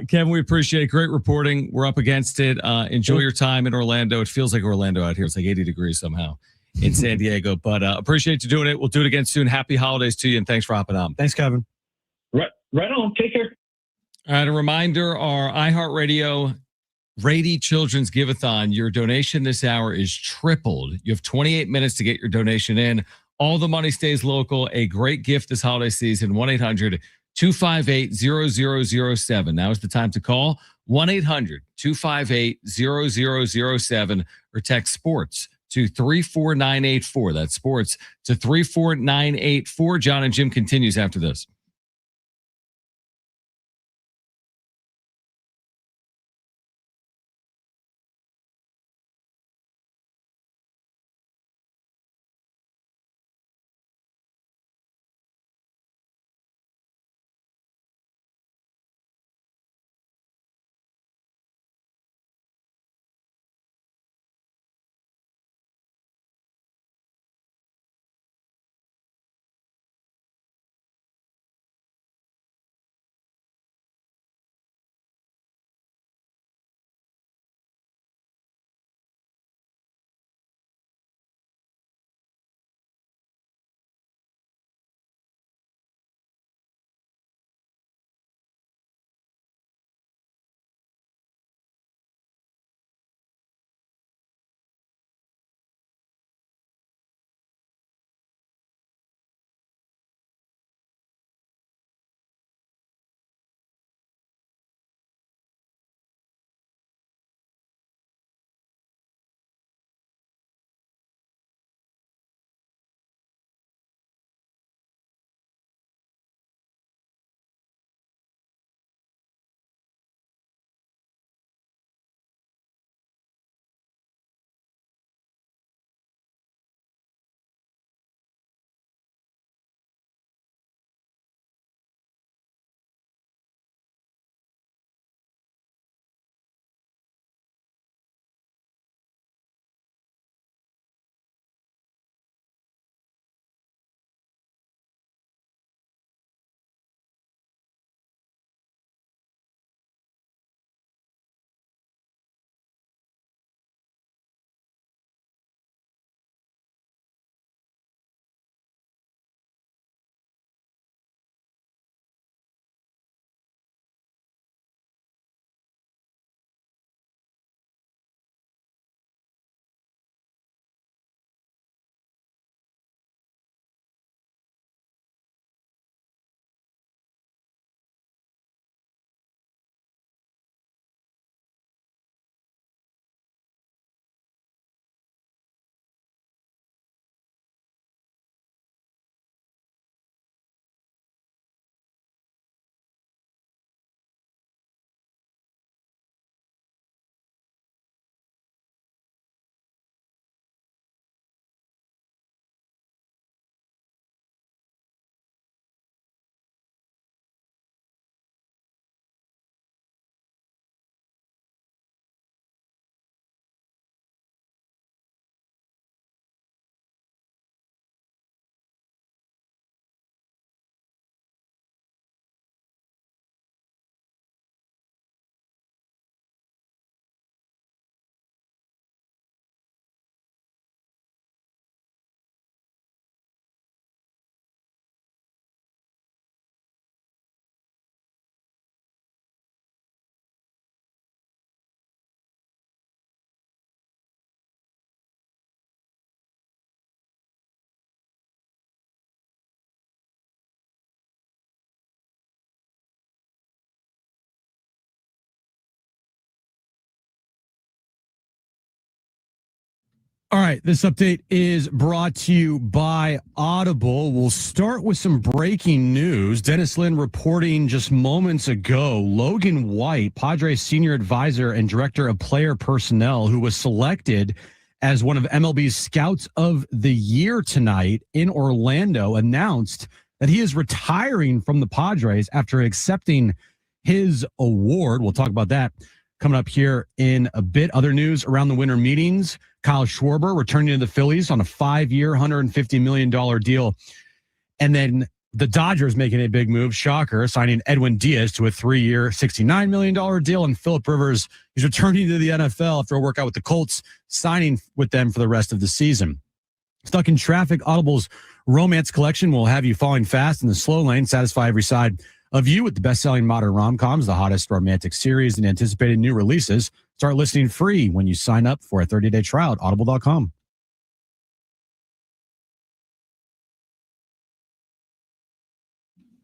Kevin, we appreciate great reporting. We're up against it. Enjoy your time in Orlando. It feels like Orlando out here. It's like 80 degrees somehow in San Diego, but appreciate you doing it. We'll do it again soon. Happy holidays to you, and thanks for hopping on. Thanks, Kevin. Right on. Take care. All right, a reminder, our iHeartRadio Rady Children's Give-a-thon. Your donation this hour is tripled. You have 28 minutes to get your donation in. All the money stays local. A great gift this holiday season. 1-800-258-0007. Now is the time to call. 1-800-258-0007 or text sports to 34984. That's sports to 34984. John and Jim continues after this. All right, this update is brought to you by Audible. We'll start with some breaking news. Dennis Lin reporting just moments ago, Logan White, Padres senior advisor and director of player personnel, who was selected as one of MLB's Scouts of the Year tonight in Orlando, announced that he is retiring from the Padres after accepting his award. We'll talk about that coming up here in a bit. Other news around the winter meetings: Kyle Schwarber returning to the Phillies on a 5-year, $150 million deal. And then the Dodgers making a big move, shocker, signing Edwin Diaz to a 3-year, $69 million deal. And Phillip Rivers is returning to the NFL after a workout with the Colts, signing with them for the rest of the season. Stuck in traffic, Audible's romance collection will have you falling fast in the slow lane, satisfy every side of You with the best-selling modern rom-coms, the hottest romantic series, and anticipated new releases. Start listening free when you sign up for a 30-day trial at audible.com.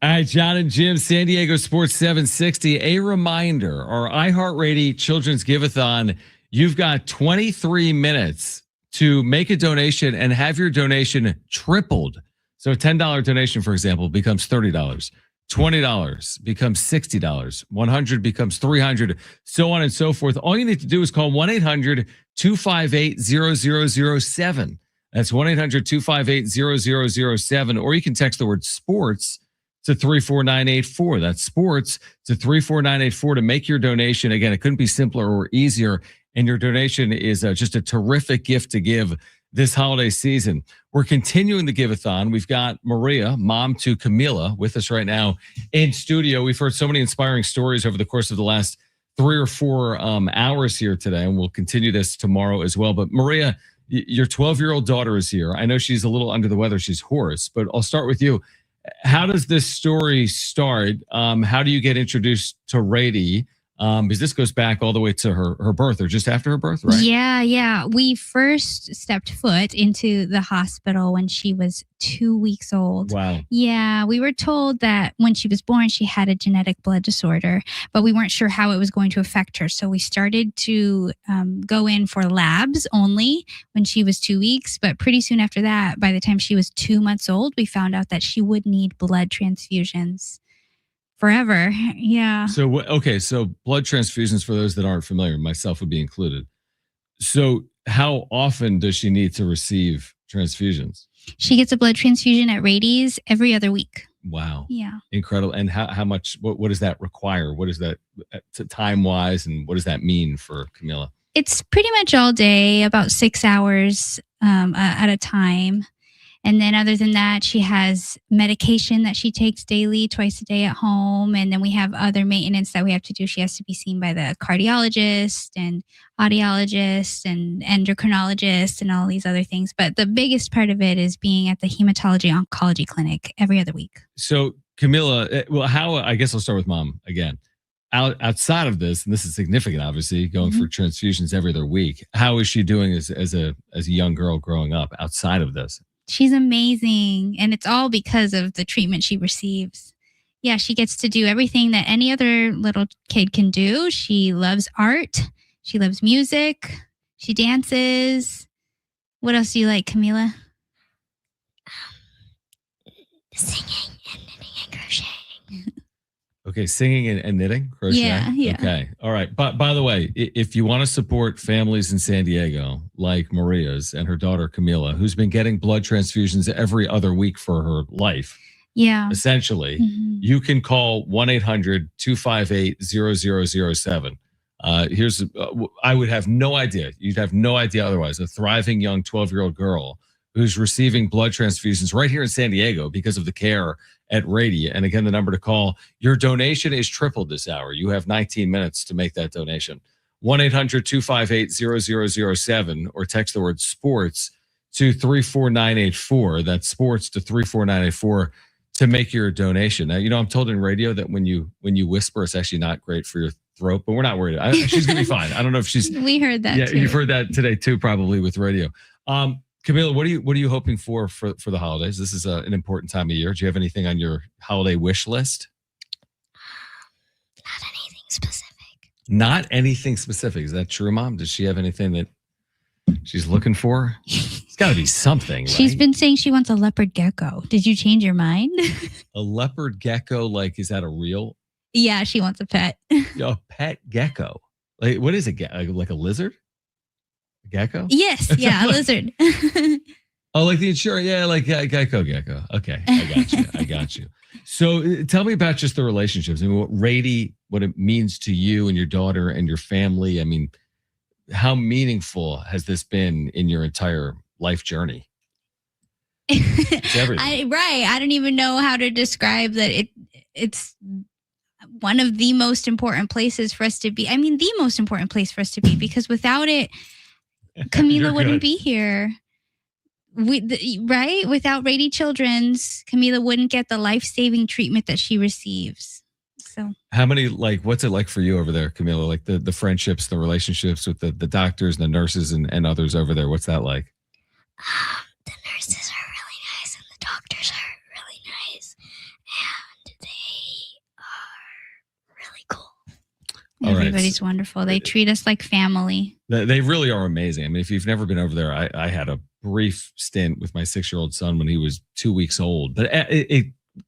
All right, John and Jim, San Diego Sports 760. A reminder, our iHeartRadio Children's Give-a-thon, you've got 23 minutes to make a donation and have your donation tripled. So a $10 donation, for example, becomes $30. $20 becomes $60. $100 becomes $300, so on and so forth. All you need to do is call 1-800-258-0007. That's 1-800-258-0007. Or you can text the word sports to 34984. That's sports to 34984 to make your donation. Again, it couldn't be simpler or easier. And your donation is just a terrific gift to give this holiday season. We're continuing the give-a-thon. We've got Maria, mom to Camila, with us right now in studio. We've heard so many inspiring stories over the course of the last 3 or 4 hours here today, and we'll continue this tomorrow as well. But Maria, your 12-year-old daughter is here. I know she's a little under the weather. She's hoarse, but I'll start with you. How does this story start? How do you get introduced to Rady? Because this goes back all the way to her birth or just after her birth, right? Yeah. We first stepped foot into the hospital when she was 2 weeks old. Wow. Yeah, we were told that when she was born, she had a genetic blood disorder, but we weren't sure how it was going to affect her. So we started to go in for labs only when she was 2 weeks. But pretty soon after that, by the time she was 2 months old, we found out that she would need blood transfusions. Forever. Yeah. So blood transfusions, for those that aren't familiar, myself would be included. So how often does she need to receive transfusions? She gets a blood transfusion at Rady's every other week. Wow. Yeah. Incredible. And how much, what does that require? What is that time wise? And what does that mean for Camila? It's pretty much all day, about 6 hours at a time. And then other than that, she has medication that she takes daily, twice a day at home. And then we have other maintenance that we have to do. She has to be seen by the cardiologist and audiologist and endocrinologist and all these other things. But the biggest part of it is being at the hematology oncology clinic every other week. So Camila, I guess I'll start with mom again. Outside of this, and this is significant, obviously, going for transfusions every other week. How is she doing as a young girl growing up outside of this? She's amazing, and it's all because of the treatment she receives. Yeah, she gets to do everything that any other little kid can do. She loves art. She loves music. She dances. What else do you like, Camila? Singing and knitting and crocheting. Okay, singing and knitting, crochet. Yeah. Okay, all right. But by the way, if you want to support families in San Diego like Maria's and her daughter Camila, who's been getting blood transfusions every other week for her life, essentially, you can call 1-800-258-0007. I would have no idea. You'd have no idea otherwise. A thriving young 12-year-old girl who's receiving blood transfusions right here in San Diego because of the care at Rady. And again, the number to call, your donation is tripled this hour. You have 19 minutes to make that donation. 1-800-258-0007 or text the word sports to 34984. That's sports to 34984 to make your donation. Now, I'm told in radio that when you whisper, it's actually not great for your throat, but we're not worried. She's going to be fine. I don't know if she's... We heard that too. You've heard that today too, probably with radio. Camila, what are you hoping for the holidays? This is an important time of year. Do you have anything on your holiday wish list? Not anything specific. Not anything specific. Is that true, Mom? Does she have anything that she's looking for? It's got to be something, right? She's been saying she wants a leopard gecko. Did you change your mind? A leopard gecko, is that a real? Yeah, she wants a pet. A pet gecko. What is it? Like a lizard? A gecko? Yes, yeah, a lizard. Oh, like the insurance. Yeah, like Gecko. Okay, I got you. So tell me about just the relationships. I mean, what it means to you and your daughter and your family. I mean, how meaningful has this been in your entire life journey? It's everything. Right. I don't even know how to describe that. It's one of the most important places for us to be. I mean, the most important place for us to be, because without it, Camila wouldn't be here. Right? Without Rady Children's, Camila wouldn't get the life-saving treatment that she receives. So How many, what's it like for you over there, Camila? Like the friendships, the relationships with the doctors and the nurses and others over there. What's that like? The nurses are really nice and the doctors are really nice. And they are really cool. All right. everybody's wonderful. They treat us like family. They really are amazing. I mean, if you've never been over there, I had a brief stint with my 6-year-old son when he was 2 weeks old. But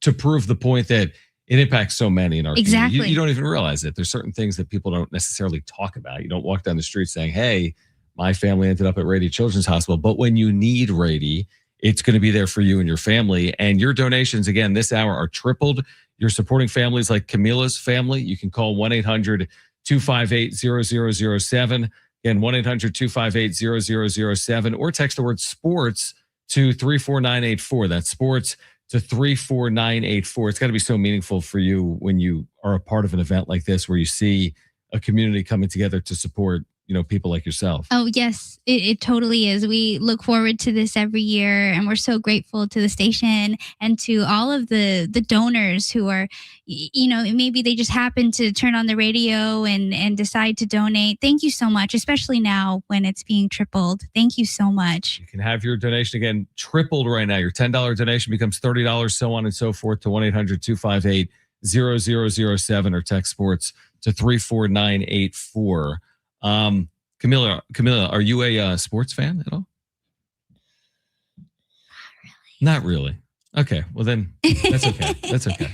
to prove the point that it impacts so many in our Exactly. community, you don't even realize it. There's certain things that people don't necessarily talk about. You don't walk down the street saying, "Hey, my family ended up at Rady Children's Hospital." But when you need Rady, it's going to be there for you and your family. And your donations, again, this hour are tripled. You're supporting families like Camila's family. You can call 1-800-258-0007. Again, 1-800-258-0007, or text the word sports to 34984. That's sports to 34984. It's got to be so meaningful for you when you are a part of an event like this, where you see a community coming together to support, people like yourself. Oh, yes, it totally is. We look forward to this every year, and we're so grateful to the station and to all of the donors who are, maybe they just happen to turn on the radio and decide to donate. Thank you so much, especially now when it's being tripled. Thank you so much. You can have your donation again tripled right now. Your $10 donation becomes $30, so on and so forth, to 1-800-258-0007, or text sports to 34984. Camila, are you a sports fan at all? Not really. Okay. Well, then that's okay. That's okay.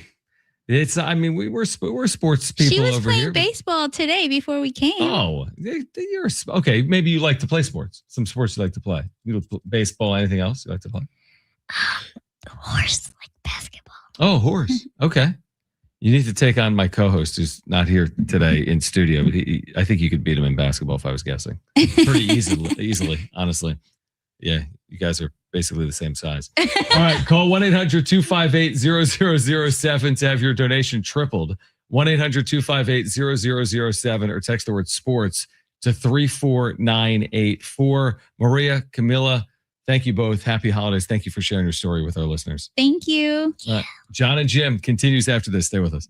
We're sports people She was over playing here. baseball today before we came. Oh, you're okay. Maybe you like to play sports. Some sports you like to play. Baseball, anything else you like to play? Horse, like basketball. Oh, horse. Okay. You need to take on my co-host, who's not here today in studio, but I think you could beat him in basketball if I was guessing. Pretty easily, honestly. Yeah, you guys are basically the same size. All right, call 1-800-258-0007 to have your donation tripled. 1-800-258-0007, or text the word sports to 34984. Maria, Camila, thank you both. Happy holidays. Thank you for sharing your story with our listeners. Thank you. All right. John and Jim continues after this. Stay with us.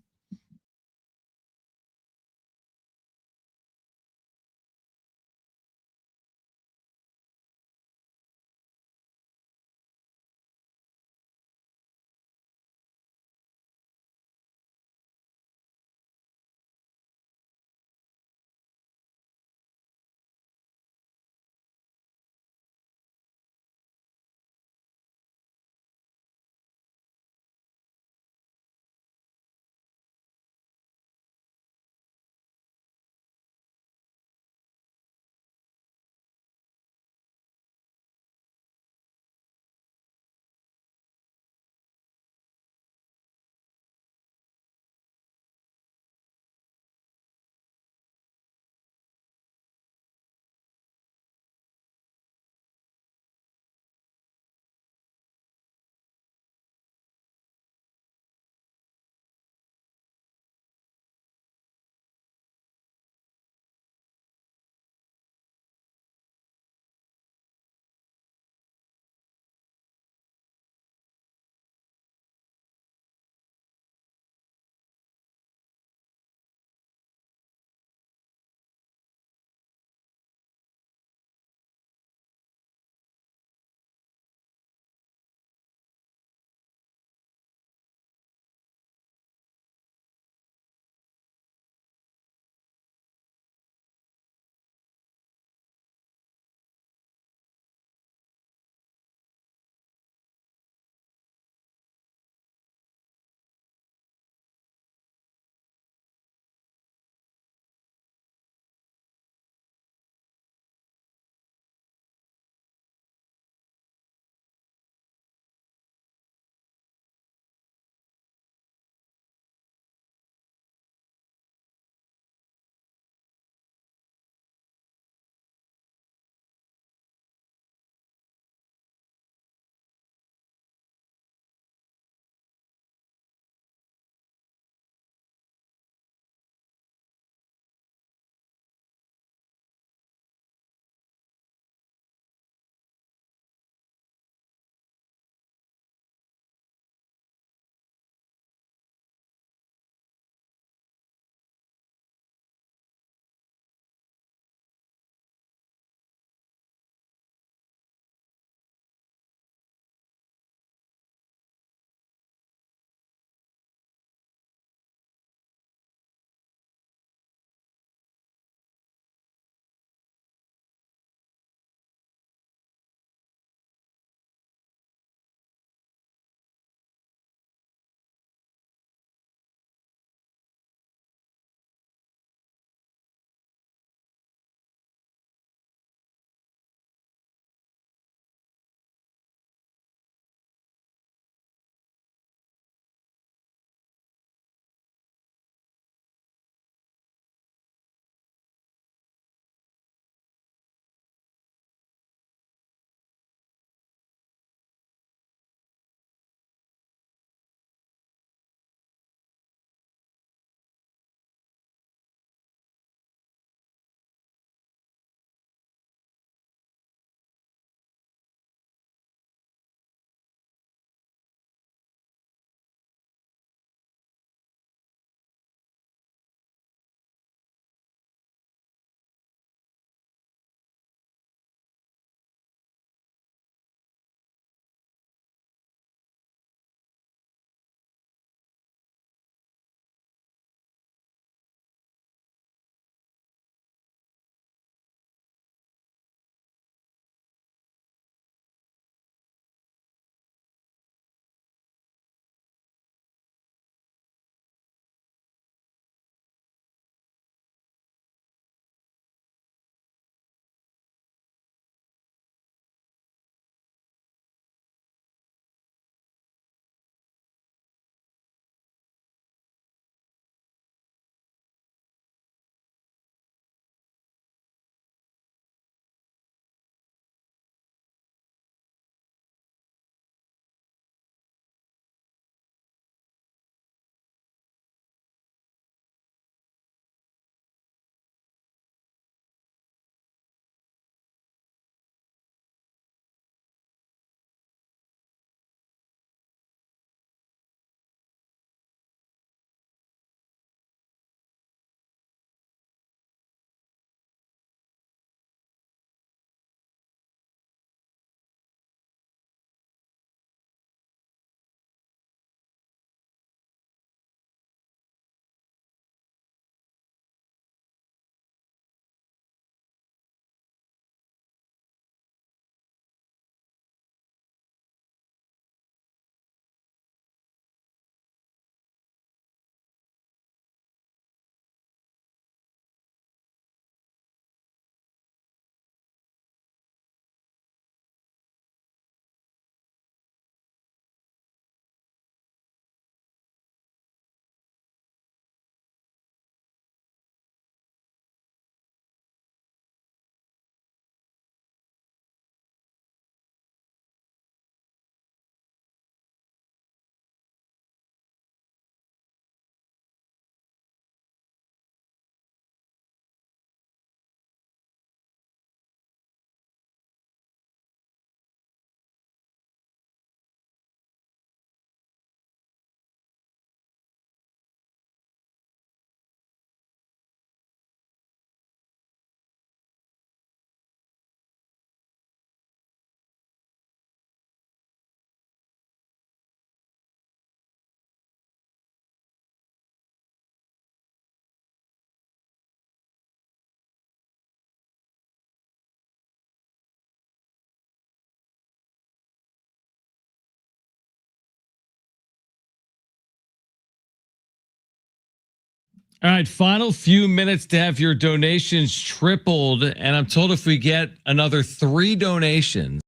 All right, final few minutes to have your donations tripled. And I'm told if we get another 3 donations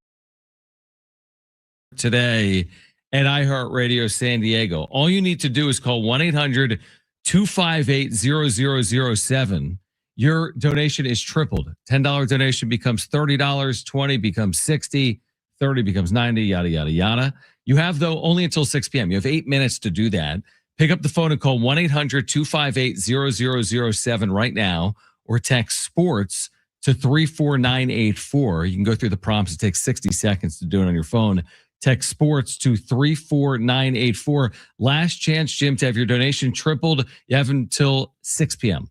today at iHeartRadio San Diego, all you need to do is call 1-800-258-0007. Your donation is tripled. $10 donation becomes $30, 20 becomes 60, 30 becomes 90, yada, yada, yada. You have, though, only until 6 p.m. You have 8 minutes to do that. Pick up the phone and call 1-800-258-0007 right now, or text sports to 34984. You can go through the prompts. It takes 60 seconds to do it on your phone. Text sports to 34984. Last chance, Jim, to have your donation tripled. You have until 6 p.m.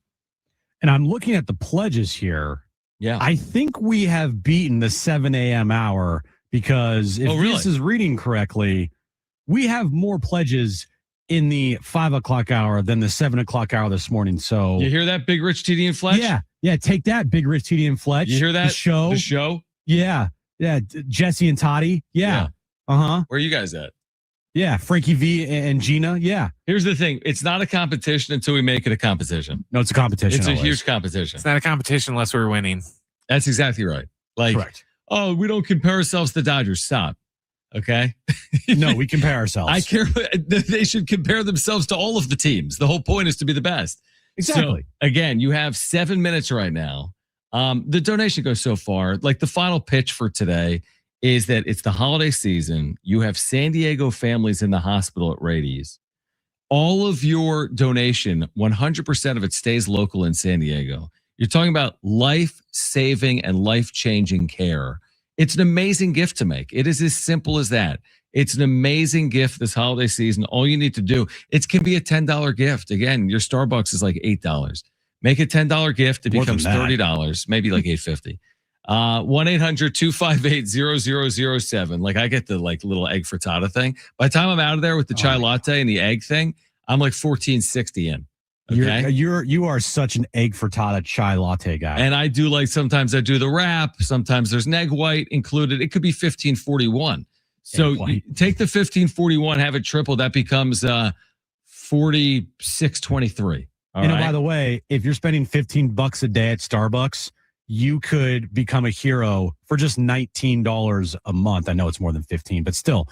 And I'm looking at the pledges here. Yeah. I think we have beaten the 7 a.m. hour because if this is reading correctly, we have more pledges in the 5 o'clock hour than the 7 o'clock hour this morning. So you hear that, Big Rich, TD, and Fletch? Yeah. Take that, Big Rich, TD, and Fletch. You hear that? The show? Yeah. Jesse and Toddy. Yeah. Uh-huh. Where are you guys at? Yeah. Frankie V and Gina. Yeah. Here's the thing. It's not a competition until we make it a competition. No, it's a competition. It's a always. huge competition. It's not a competition unless we're winning. That's exactly right. Like, correct. Oh, we don't compare ourselves to the Dodgers. Stop. Okay. No, we compare ourselves. I care. They should compare themselves to all of the teams. The whole point is to be the best. Exactly. So, again, you have 7 minutes right now. The donation goes so far. Like, the final pitch for today is that it's the holiday season. You have San Diego families in the hospital at Rady's. All of your donation, 100% of it stays local in San Diego. You're talking about life-saving and life-changing care. It's an amazing gift to make. It is as simple as that. It's an amazing gift this holiday season. All you need to do, it can be a $10 gift. Again, your Starbucks is like $8. Make a $10 gift. It becomes $30, maybe like $8.50. 1-800-258-0007. Like, I get the little egg frittata thing. By the time I'm out of there with the chai latte and the egg thing, I'm like $14.60 in. Okay. You are such an egg frittata chai latte guy. And I do sometimes I do the wrap. Sometimes there's an egg white included. It could be $15.41. So you take the $15.41, have it triple. That becomes $46.23. By the way, if you're spending $15 a day at Starbucks, you could become a hero for just $19 a month. I know it's more than 15, but still,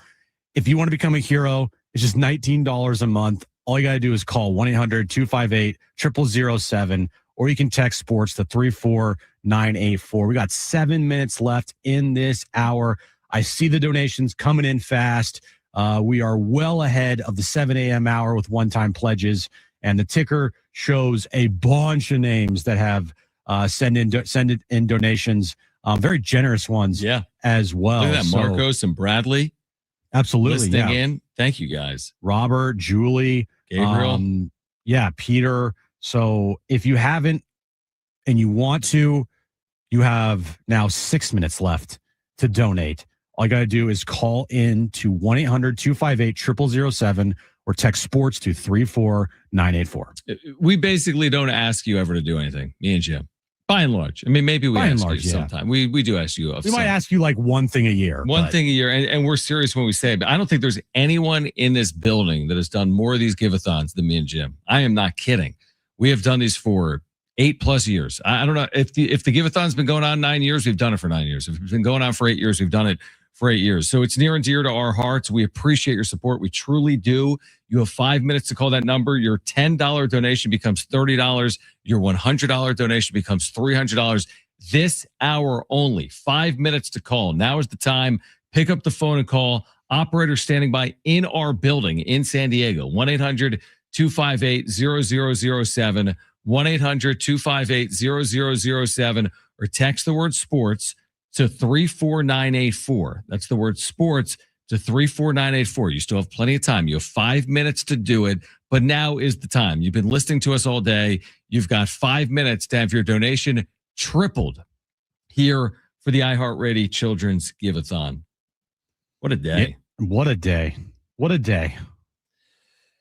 if you want to become a hero, it's just $19 a month. All you got to do is call 1-800-258-0007, or you can text sports to 34984. We got 7 minutes left in this hour. I see the donations coming in fast. We are well ahead of the 7 a.m. hour with one-time pledges, and the ticker shows a bunch of names that have send in donations. Very generous ones, as well. Look at that, Marcos and Bradley. Absolutely, listening in. Thank you, guys. Robert, Julie, Gabriel, Peter. So if you haven't and you want to, you have now 6 minutes left to donate. All you got to do is call in to 1-800-258-0007 or text sports to 34984. We basically don't ask you ever to do anything, me and Jim. By and large. I mean, maybe we ask you sometime. We do ask you. We might ask you one thing a year. One thing a year, and we're serious when we say it. But I don't think there's anyone in this building that has done more of these give-a-thons than me and Jim. I am not kidding. We have done these for 8+ years. I don't know if the give-a-thon's been going on 9 years. We've done it for 9 years. If it's been going on for 8 years, we've done it for 8 years. So it's near and dear to our hearts. We appreciate your support. We truly do. You have 5 minutes to call that number. Your $10 donation becomes $30. Your $100 donation becomes $300. This hour only. 5 minutes to call. Now is the time. Pick up the phone and call. Operator standing by in our building in San Diego. 1-800-258-0007. 1-800-258-0007. Or text the word sports to 34984. That's the word sports to 34984. You still have plenty of time. You have 5 minutes to do it, but now is the time. You've been listening to us all day. You've got 5 minutes to have your donation tripled here for the iHeartRadio Children's Give-a-thon. What a day. Yeah, what a day. What a day.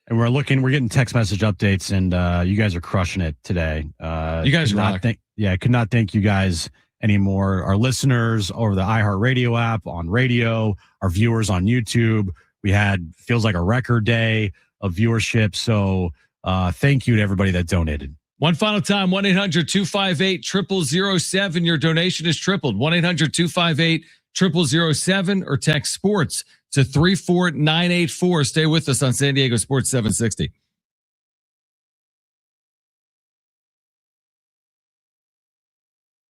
And we're getting text message updates, and you guys are crushing it today. You guys rock. I could not thank you guys anymore. Our listeners over the iHeartRadio app, on radio, our viewers on YouTube. We had, feels like a record day of viewership. So Thank you to everybody that donated. One final time, 1-800-258-0007. Your donation is tripled. 1-800-258-0007 or text sports to 34984. Stay with us on San Diego Sports 760.